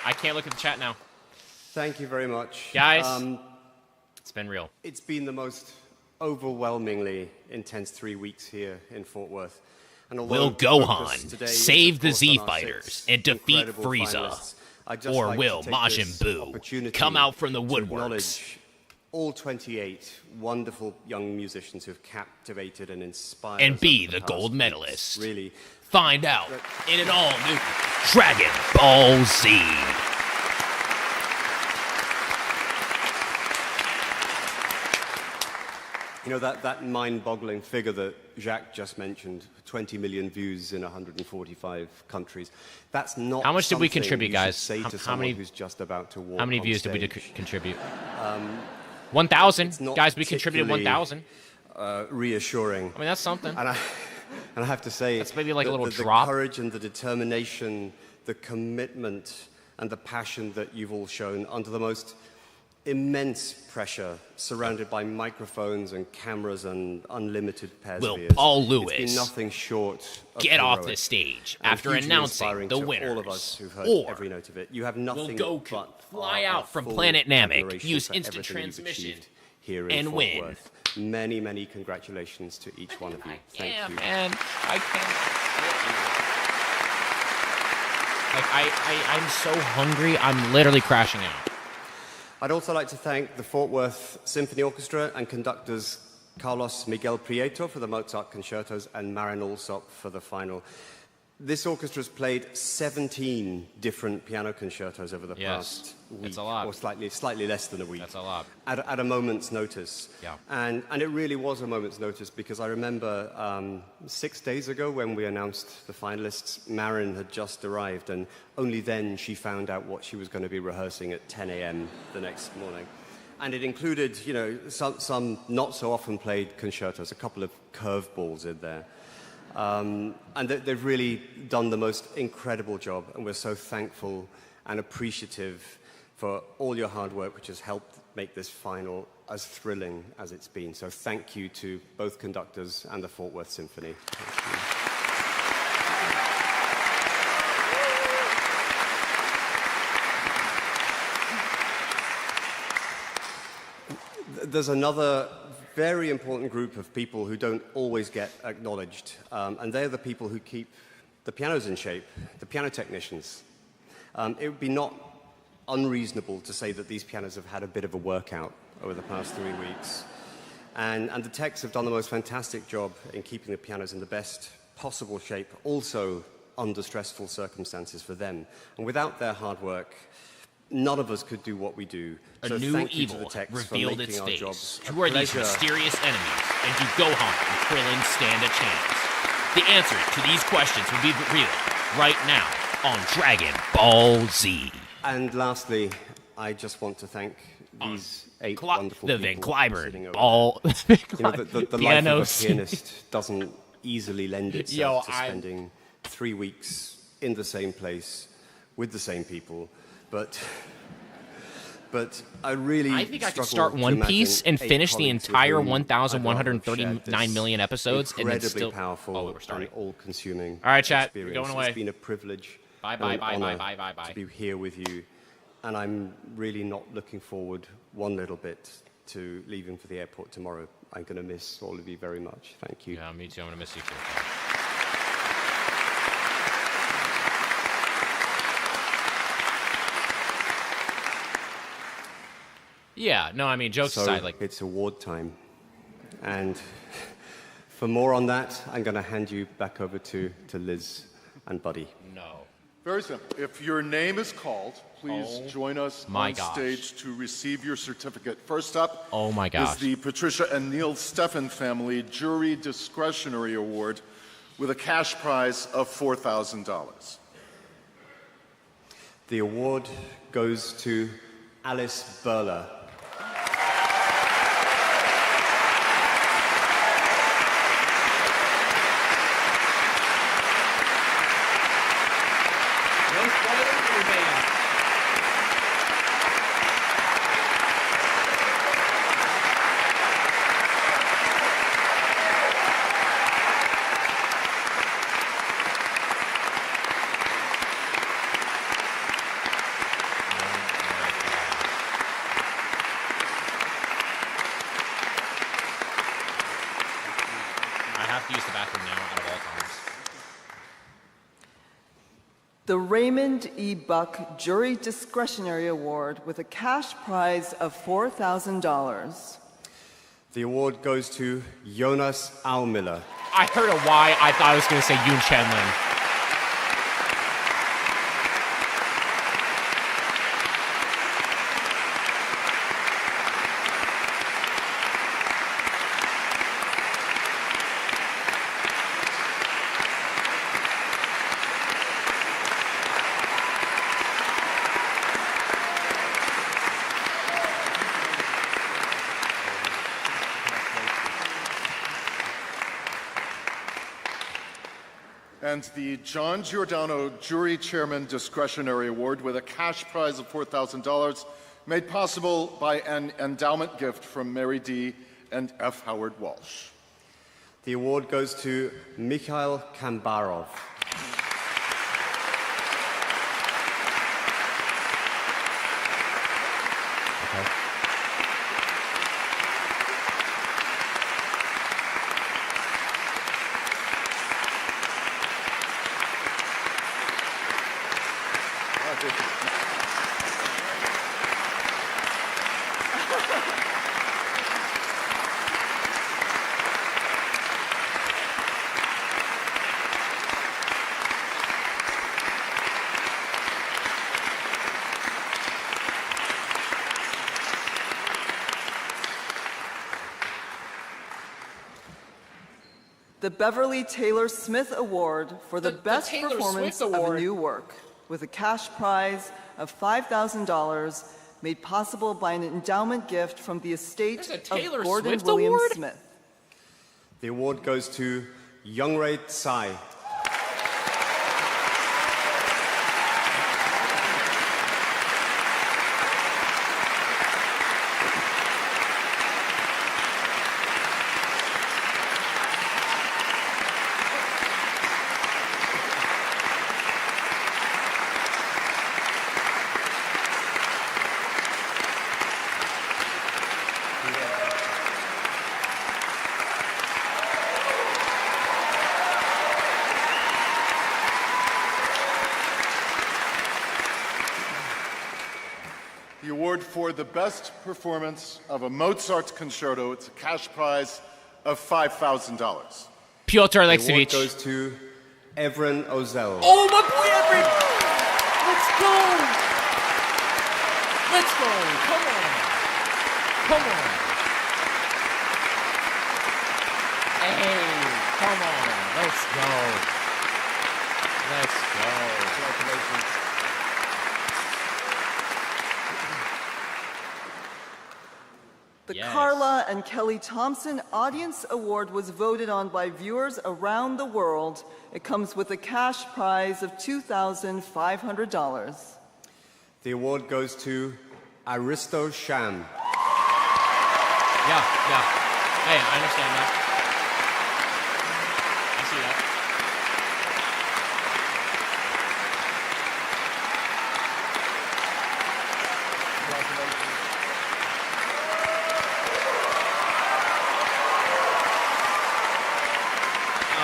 I can't look at the chat now. Thank you very much. Guys, it's been real. It's been the most overwhelmingly intense 3 weeks here in Fort Worth. Will Gohan save the Z Fighters and defeat Frieza? Or will Majin Buu come out from the woodworks? All 28 wonderful young musicians who have captivated and inspired and be the gold medalist. Really, find out in an all-new Dragon Ball Z. You know, that mind-boggling figure that Jacques just mentioned, 20 million views in 145 countries. That's not. How much did we contribute, guys? Say to how many? Who's just about to walk how many on views stage. did we contribute? 1,000. Guys, we contributed 1,000. Reassuring. I mean, that's something. And I have to say, that's maybe like a little the drop. The courage and the determination, the commitment and the passion that you've all shown under the most immense pressure, surrounded by microphones and cameras and unlimited pairs Will of ears. Paul Lewis it's been nothing short of get off heroic the stage and after hugely announcing inspiring the to winners? all of us who've heard Or every note of it. You have nothing will Goku but fly our out from full Planet Namek, admiration use for instant everything you've transmission, achieved here in and Fort win? Worth. Many, many congratulations to each one of you. Thank you. Man, I can't. Like I'm so hungry. I'm literally crashing out. I'd also like to thank the Fort Worth Symphony Orchestra and conductors Carlos Miguel Prieto for the Mozart concertos and Marin Alsop for the final. This orchestra has played 17 different piano concertos over the past week, it's a lot. or slightly less than a week. That's a lot. At a moment's notice. Yeah. And it really was a moment's notice because I remember 6 days ago when we announced the finalists, Marin had just arrived, and only then she found out what she was going to be rehearsing at 10 a.m. the next morning. And it included, you know, some not so often played concertos, a couple of curveballs in there. And they've really done the most incredible job, and we're so thankful and appreciative for all your hard work, which has helped make this final as thrilling as it's been. So thank you to both conductors and the Fort Worth Symphony. There's another very important group of people who don't always get acknowledged, and they're the people who keep the pianos in shape, the piano technicians. It would be not unreasonable to say that these pianos have had a bit of a workout over the past 3 weeks. And the techs have done the most fantastic job in keeping the pianos in the best possible shape, also under stressful circumstances for them. And without their hard work, none of us could do what we do. A So new thank you to the evil techs revealed for its making our face. jobs a Who are these pleasure. mysterious enemies, and do Gohan and Krillin stand a chance? The answers to these questions will be revealed right now on Dragon Ball Z. And lastly, I just want to thank these 8 wonderful the people Van sitting Cliburn over ball. there. You know, the life of a Pianos. pianist doesn't easily lend itself to I'm- spending 3 weeks in the same place with the same people, but I really I think I could struggle start to One imagine Piece and 8 finish the colleagues with entire whom I'd rather have 1,139 shared million this episodes and then incredibly still. powerful Oh, we're starting. and all-consuming All right, chat, we're experience. going away. It's been a privilege. Bye, and bye, an bye, honor bye, bye, bye, to be here with you, and I'm really not looking forward one little bit to leaving for the airport tomorrow. I'm going to miss all of you very much. Thank you. Yeah, me too. I'm going to miss you too. Yeah, no, I mean, jokes So aside, like, it's award time, and for more on that, I'm going to hand you back over to Liz and Buddy. no. Very simple. If your name is called, please join us my on gosh. stage to receive your certificate. First up Oh my is gosh. the Patricia and Neil Steffen Family Jury Discretionary Award with a cash prize of $4,000. The award goes to Alice Burler. I have to use the bathroom now out of all times. The Raymond E. Buck Jury Discretionary Award with a cash prize of $4,000. The award goes to Jonas Aumiller. I heard a Y. I thought I was going to say Yoon Chenlin. And the John Giordano Jury Chairman Discretionary Award with a cash prize of $4,000 made possible by an endowment gift from Mary D. and F. Howard Walsh. The award goes to Mikhail Kambarov. The Beverly Taylor Smith Award for the best Taylor performance Swift of a Award. new work, with a cash prize of $5,000 made possible by an endowment gift from the estate There's a of Taylor Gordon Swift Williams Award? Smith. The award goes to Youngray Tsai. The award for the best performance of a Mozart concerto, it's a cash prize of $5,000. Piotr The award Alexievich. goes to Evren Ozel. Oh, my boy, Everett! Let's go! Let's go! Come on! Come on! Hey, come on! Let's go! Let's go! Congratulations. The Yes. Carla and Kelly Thompson Audience Award was voted on by viewers around the world. It comes with a cash prize of $2,500. The award goes to Aristo Sham. Yeah, yeah. Hey, I understand that. I see that.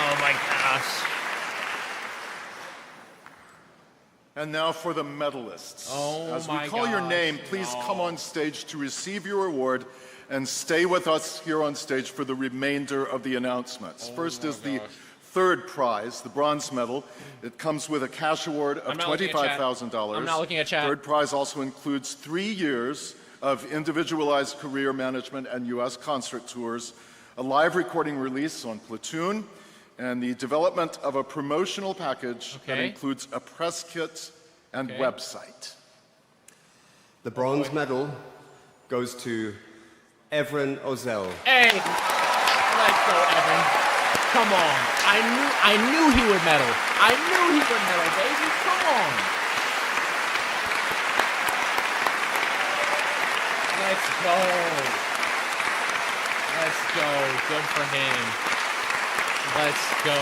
Oh my gosh. And now for the medalists. Oh As we my call your gosh, name, please come on stage to receive your award and stay with us here on stage for the remainder of the announcements. First is the third prize, the bronze medal. It comes with a cash award of $25,000. I'm not looking at chat. Third prize also includes 3 years of individualized career management and U.S. concert tours, a live recording release on Platoon, and the development of a promotional package that includes a press kit and website. The bronze medal goes to Evren Ozel. Hey, let's go, Evan. Come on. I knew he would medal. I knew he would medal, baby. Come on. Let's go. Let's go. Good for him. Let's go.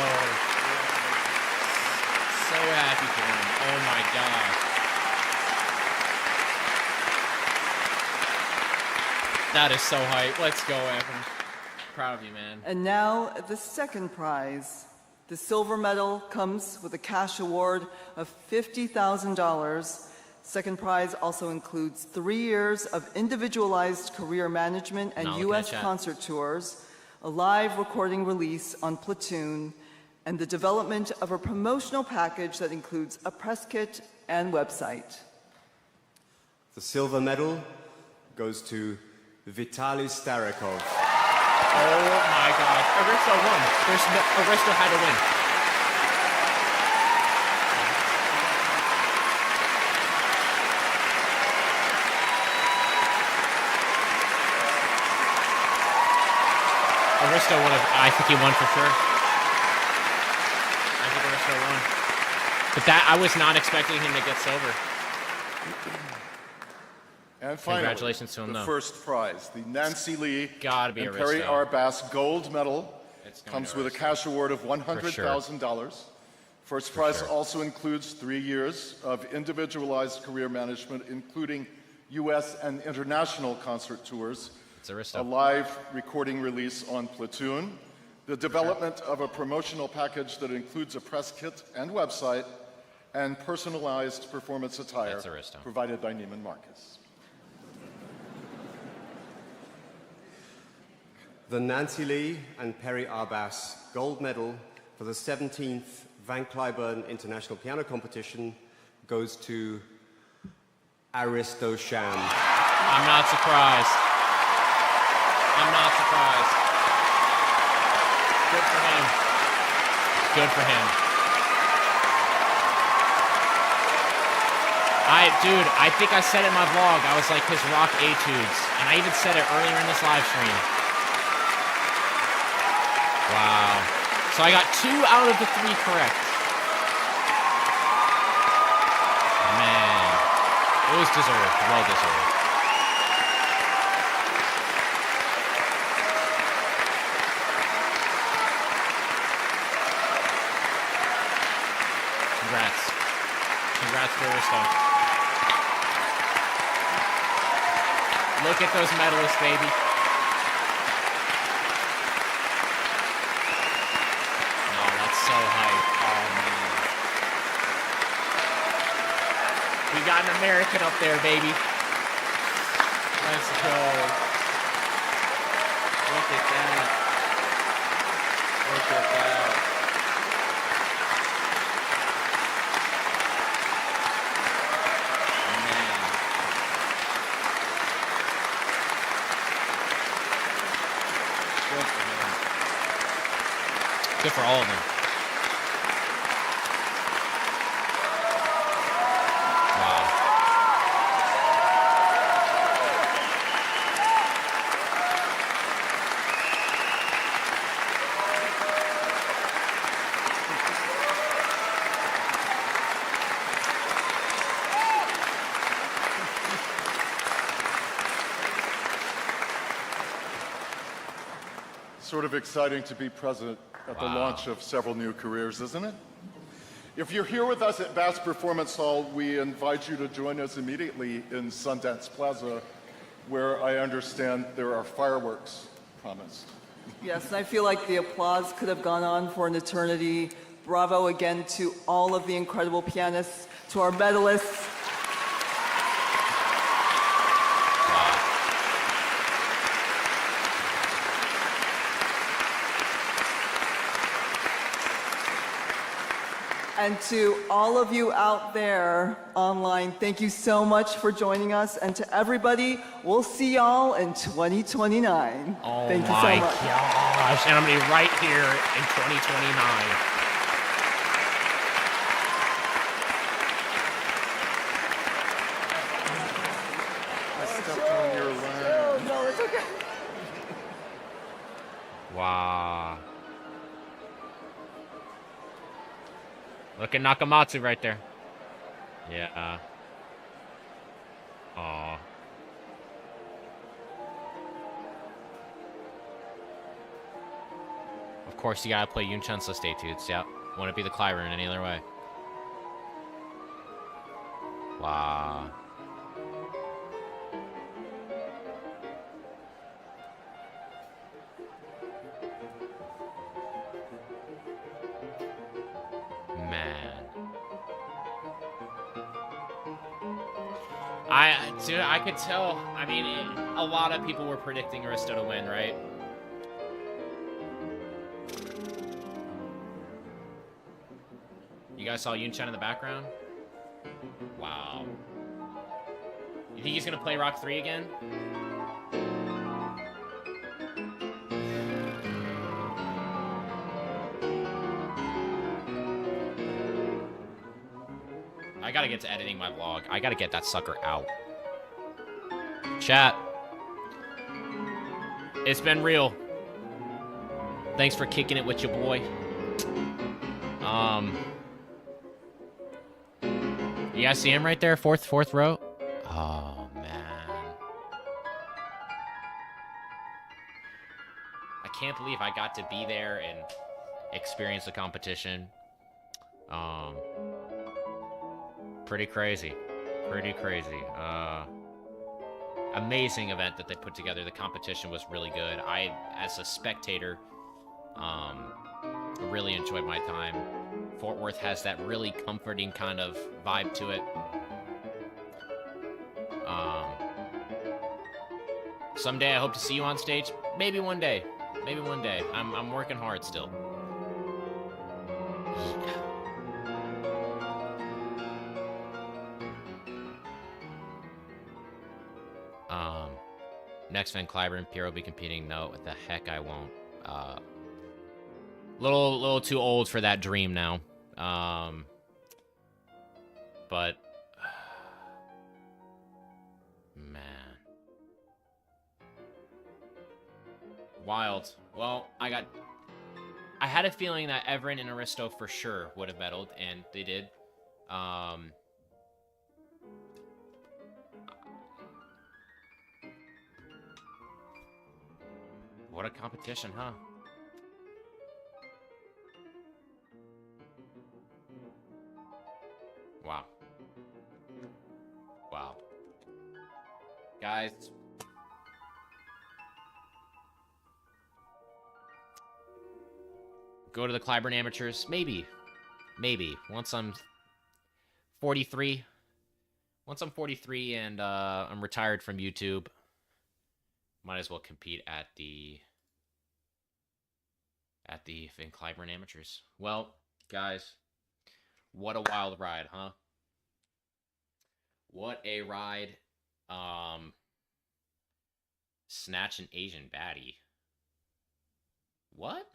So happy for him. Oh my gosh. That is so hype. Let's go, Evan. Proud of you, man. And now the second prize. The silver medal comes with a cash award of $50,000. Second prize also includes 3 years of individualized career management and U.S. concert tours, a live recording release on Platoon, and the development of a promotional package that includes a press kit and website. The silver medal goes to Vitaly Starikov. Oh my gosh. Aristo won. Aristo had to win. Aristo would have, I think he won for sure. I think Aristo won. But that, I was not expecting him to get silver. And finally, congratulations to him, the though. first prize, the Nancy Lee Gotta be and Perry Aristo. Arbass Gold Medal, It's going comes to with a cash award of $100,000. For First prize also includes 3 years of individualized career management, including U.S. and international concert tours, It's Aristo. a live recording release on Platoon, the development of a promotional package that includes a press kit and website, and personalized performance attire That's Aristo. provided by Neiman Marcus. The Nancy Lee and Perry Arbass Gold Medal for the 17th Van Cliburn International Piano Competition goes to Aristo Sham. I'm not surprised. I'm not surprised. Good for him. Good for him. Dude, I think I said it in my vlog. I was like his rock etudes. And I even said it earlier in this live stream. Wow. So I got 2 out of the 3 correct. Man. It was deserved. Well deserved. Congrats. Congrats to Aristo. Look at those medalists, baby. Oh, that's so hype. Oh, man. We got an American up there, baby. Let's go. Look at that. Look at that. Good for all of them. Wow. Sort of exciting to be present at the launch of several new careers, isn't it? If you're here with us at Bass Performance Hall, we invite you to join us immediately in Sundance Plaza, where I understand there are fireworks promised. Yes, and I feel like the applause could have gone on for an eternity. Bravo again to all of the incredible pianists, to our medalists. And to all of you out there online, thank you so much for joining us. And to everybody, we'll see y'all in 2029. Oh thank you so my much. gosh, and I'm gonna be right here in 2029. I stepped on your leg. No, it's okay. Wow. Look at Nakamatsu right there. Yeah. Aw. Of course, you gotta play Yunchan, so stay tuned. Yeah. Wouldn't be the Cliburn any other way. Wow. Man. Dude, I could tell. I mean, a lot of people were predicting Aristo to win, right? You guys saw Yunchan in the background? Wow. You think he's gonna play Rock 3 again? I gotta get to editing my vlog. I gotta get that sucker out. Chat. It's been real. Thanks for kicking it with your boy. You guys see him right there? Fourth row? Oh, man. I can't believe I got to be there and experience the competition. Pretty crazy. Pretty crazy. Amazing event that they put together. The competition was really good. I, as a spectator, really enjoyed my time. Fort Worth has that really comforting kind of vibe to it. Someday I hope to see you on stage. Maybe one day. Maybe one day. I'm working hard still. Next Van Cliburn, Pierre will be competing. No, what the heck, I won't. Little too old for that dream now. But man, wild. Well, I had a feeling that Everin and Aristo for sure would have medaled, and they did. What a competition, huh? Wow. Wow. Guys. Go to the Cliburn Amateurs? Maybe. Maybe. Once I'm 43. Once I'm 43 and I'm retired from YouTube, might as well compete at the Van Cliburn Amateurs. Well, guys, what a wild ride, huh? What a ride. Snatch an Asian baddie. What?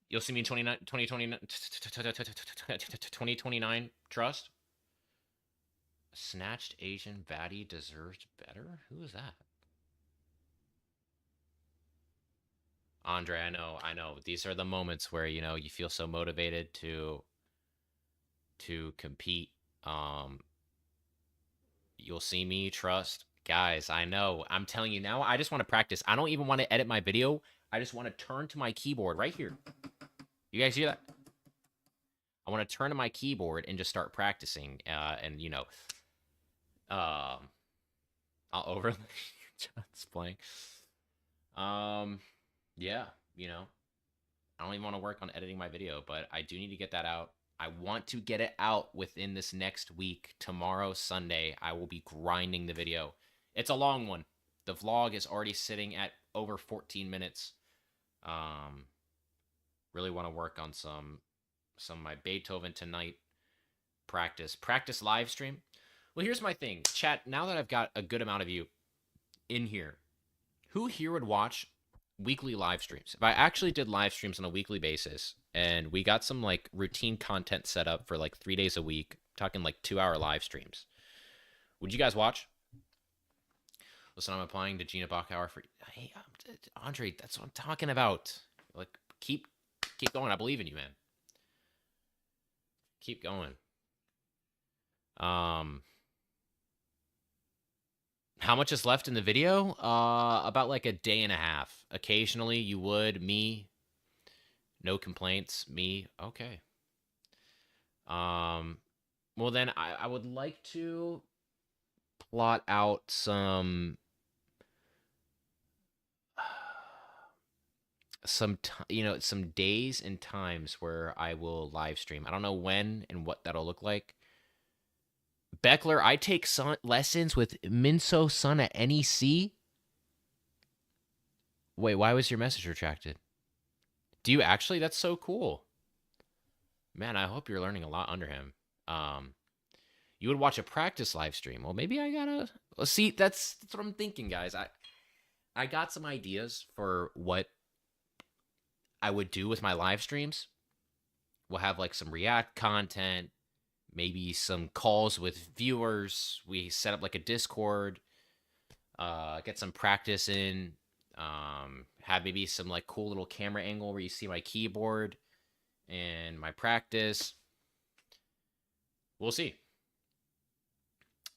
You'll see me in 2029, trust? A snatched Asian baddie deserves better? Who is that? Andre, I know. These are the moments where, you know, you feel so motivated to compete. You'll see me, trust. Guys, I know. I'm telling you now, I just want to practice. I don't even want to edit my video. I just want to turn to my keyboard right here. You guys hear that? I want to turn to my keyboard and just start practicing. And, you know, I'll overlay John's playing. Yeah, you know, I don't even want to work on editing my video, but I do need to get that out. I want to get it out within this next week. Tomorrow, Sunday, I will be grinding the video. It's a long one. The vlog is already sitting at over 14 minutes. Really want to work on some of my Beethoven tonight practice live stream. Well, here's my thing, chat. Now that I've got a good amount of you in here, who here would watch weekly live streams? If I actually did live streams on a weekly basis and we got some like routine content set up for like 3 days a week, talking like 2-hour live streams, would you guys watch? Listen, I'm applying to Gina Bachauer for, hey, Andre, that's what I'm talking about. Like, keep going. I believe in you, man. Keep going. How much is left in the video? About like a day and a half. Occasionally you would. Me, no complaints. Me, okay. Well then I would like to plot out some some days and times where I will live stream. I don't know when and what that'll look like. Beckler, I take lessons with Minso Sun at NEC. Wait, why was your message retracted? Do you actually? That's so cool. Man, I hope you're learning a lot under him. You would watch a practice live stream. Well, maybe I gotta... Well, see, that's what I'm thinking, guys. I got some ideas for what I would do with my live streams. We'll have like some React content, maybe some calls with viewers. We set up like a Discord, get some practice in, have maybe some like cool little camera angle where you see my keyboard and my practice. We'll see.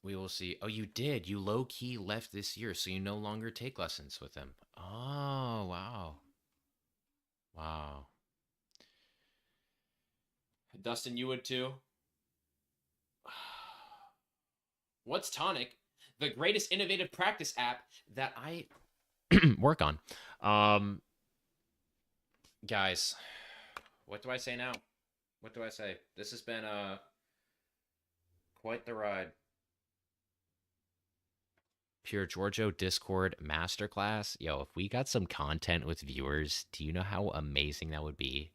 We will see. Oh, you did. You low-key left this year, so you no longer take lessons with him. Oh, wow. Wow. Dustin, you would too? What's Tonic? The greatest innovative practice app that I work on. Guys, what do I say now? What do I say? This has been quite the ride. Pure Giorgio Discord Masterclass. Yo, if we got some content with viewers, do you know how amazing that would be?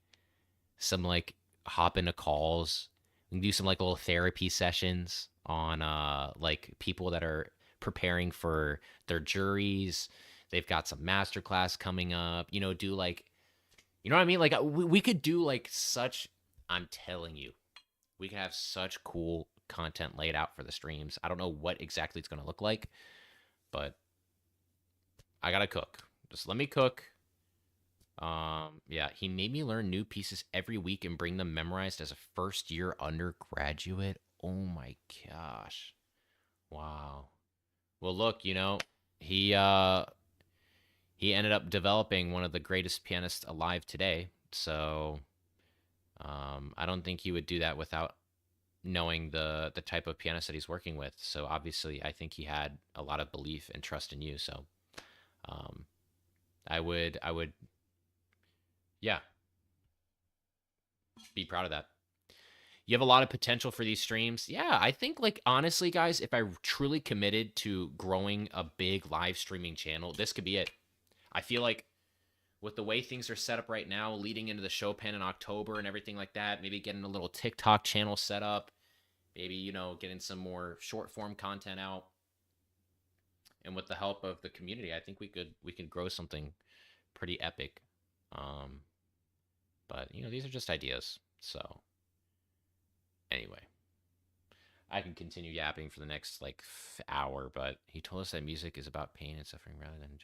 Some like hop into calls. We can do some like little therapy sessions on like people that are preparing for their juries. They've got some masterclass coming up. You know, do like, you know what I mean? Like we could do like such, I'm telling you, we could have such cool content laid out for the streams. I don't know what exactly it's going to look like, but I gotta cook. Just let me cook. Yeah, he made me learn new pieces every week and bring them memorized as a first-year undergraduate. Oh my gosh. Wow. Well, look, you know, he ended up developing one of the greatest pianists alive today. So I don't think he would do that without knowing the type of pianist that he's working with. So obviously, I think he had a lot of belief and trust in you. So I would, yeah, be proud of that. You have a lot of potential for these streams. Yeah, I think, like, honestly, guys, if I truly committed to growing a big live streaming channel, this could be it. I feel like with the way things are set up right now, leading into the Chopin in October and everything like that, maybe getting a little TikTok channel set up, maybe, you know, getting some more short form content out. And with the help of the community, I think we can grow something pretty epic. But, you know, these are just ideas. So anyway, I can continue yapping for the next like hour, but he told us that music is about pain and suffering rather than...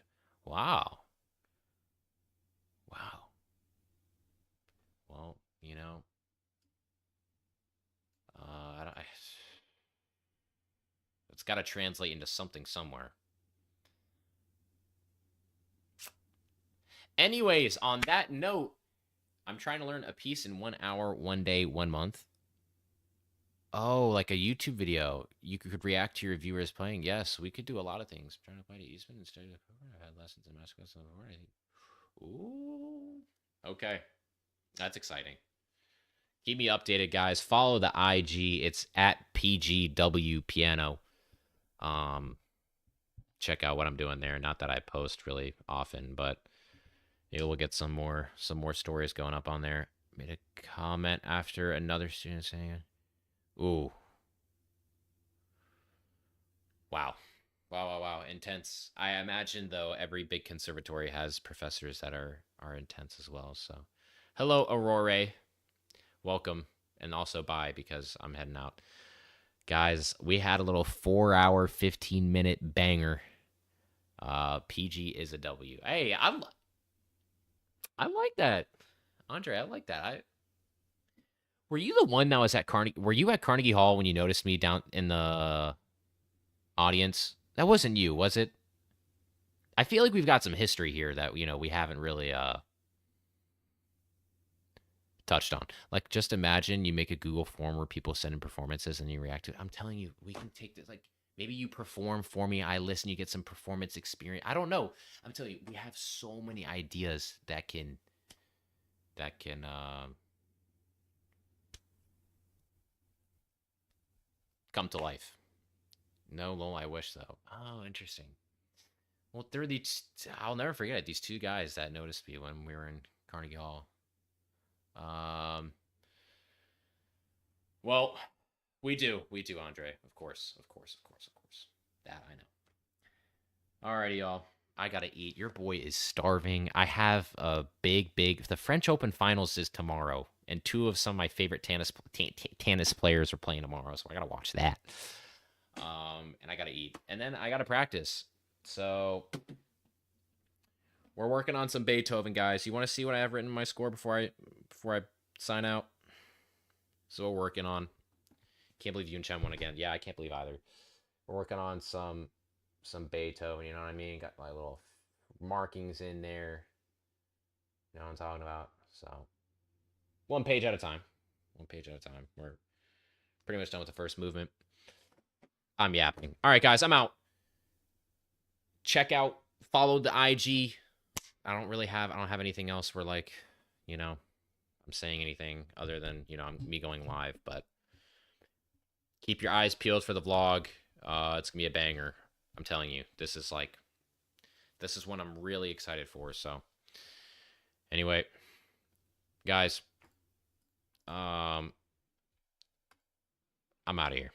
Wow. Wow. Well, you know, got to translate into something somewhere. Anyways, on that note, I'm trying to learn a piece in 1 hour, 1 day, 1 month. Oh, like a YouTube video. You could react to your viewers playing. Yes, we could do a lot of things. I'm trying to play to Eastman instead of I've had lessons in Mexico. So I think. Ooh. Okay. That's exciting. Keep me updated, guys. Follow the IG. It's at PGW Piano. Check out what I'm doing there. Not that I post really often, but maybe we'll get some more stories going up on there. Made a comment after another student saying, "Ooh, wow, wow, intense." I imagine though every big conservatory has professors that are intense as well. So, hello, Aurora, welcome, and also bye because I'm heading out. Guys, we had a little 4-hour, 15-minute banger. PG is a W. Hey, I like that, Andre. I like that. Were you the one that was at Carnegie? Were you at Carnegie Hall when you noticed me down in the audience? That wasn't you, was it? I feel like we've got some history here that we haven't really touched on. Like, just imagine you make a Google form where people send in performances and you react to it. I'm telling you, we can take this. Like, maybe you perform for me, I listen, you get some performance experience. I don't know. I'm telling you, we have so many ideas that can come to life. No, I wish though. Oh, interesting. Well, there are these. I'll never forget it. These two guys that noticed me when we were in Carnegie Hall. Well, we do, Andre. Of course. That I know. Alrighty, y'all. I gotta eat. Your boy is starving. I have a big. The French Open Finals is tomorrow, and two of some of my favorite tennis players are playing tomorrow, so I gotta watch that. And I gotta eat, and then I gotta practice. So we're working on some Beethoven, guys. You want to see what I have written in my score before I sign out? So we're working on. Can't believe you and Chen won again. Yeah, I can't believe either. We're working on some Beethoven. You know what I mean? Got my little markings in there. You know what I'm talking about? So 1 page at a time. We're pretty much done with the first movement. I'm yapping. All right, guys, I'm out. Check out, follow the IG. I don't have anything else where I'm saying anything other than, me going live, but keep your eyes peeled for the vlog. It's gonna be a banger. I'm telling you, this is one I'm really excited for. So anyway, guys, I'm out of here.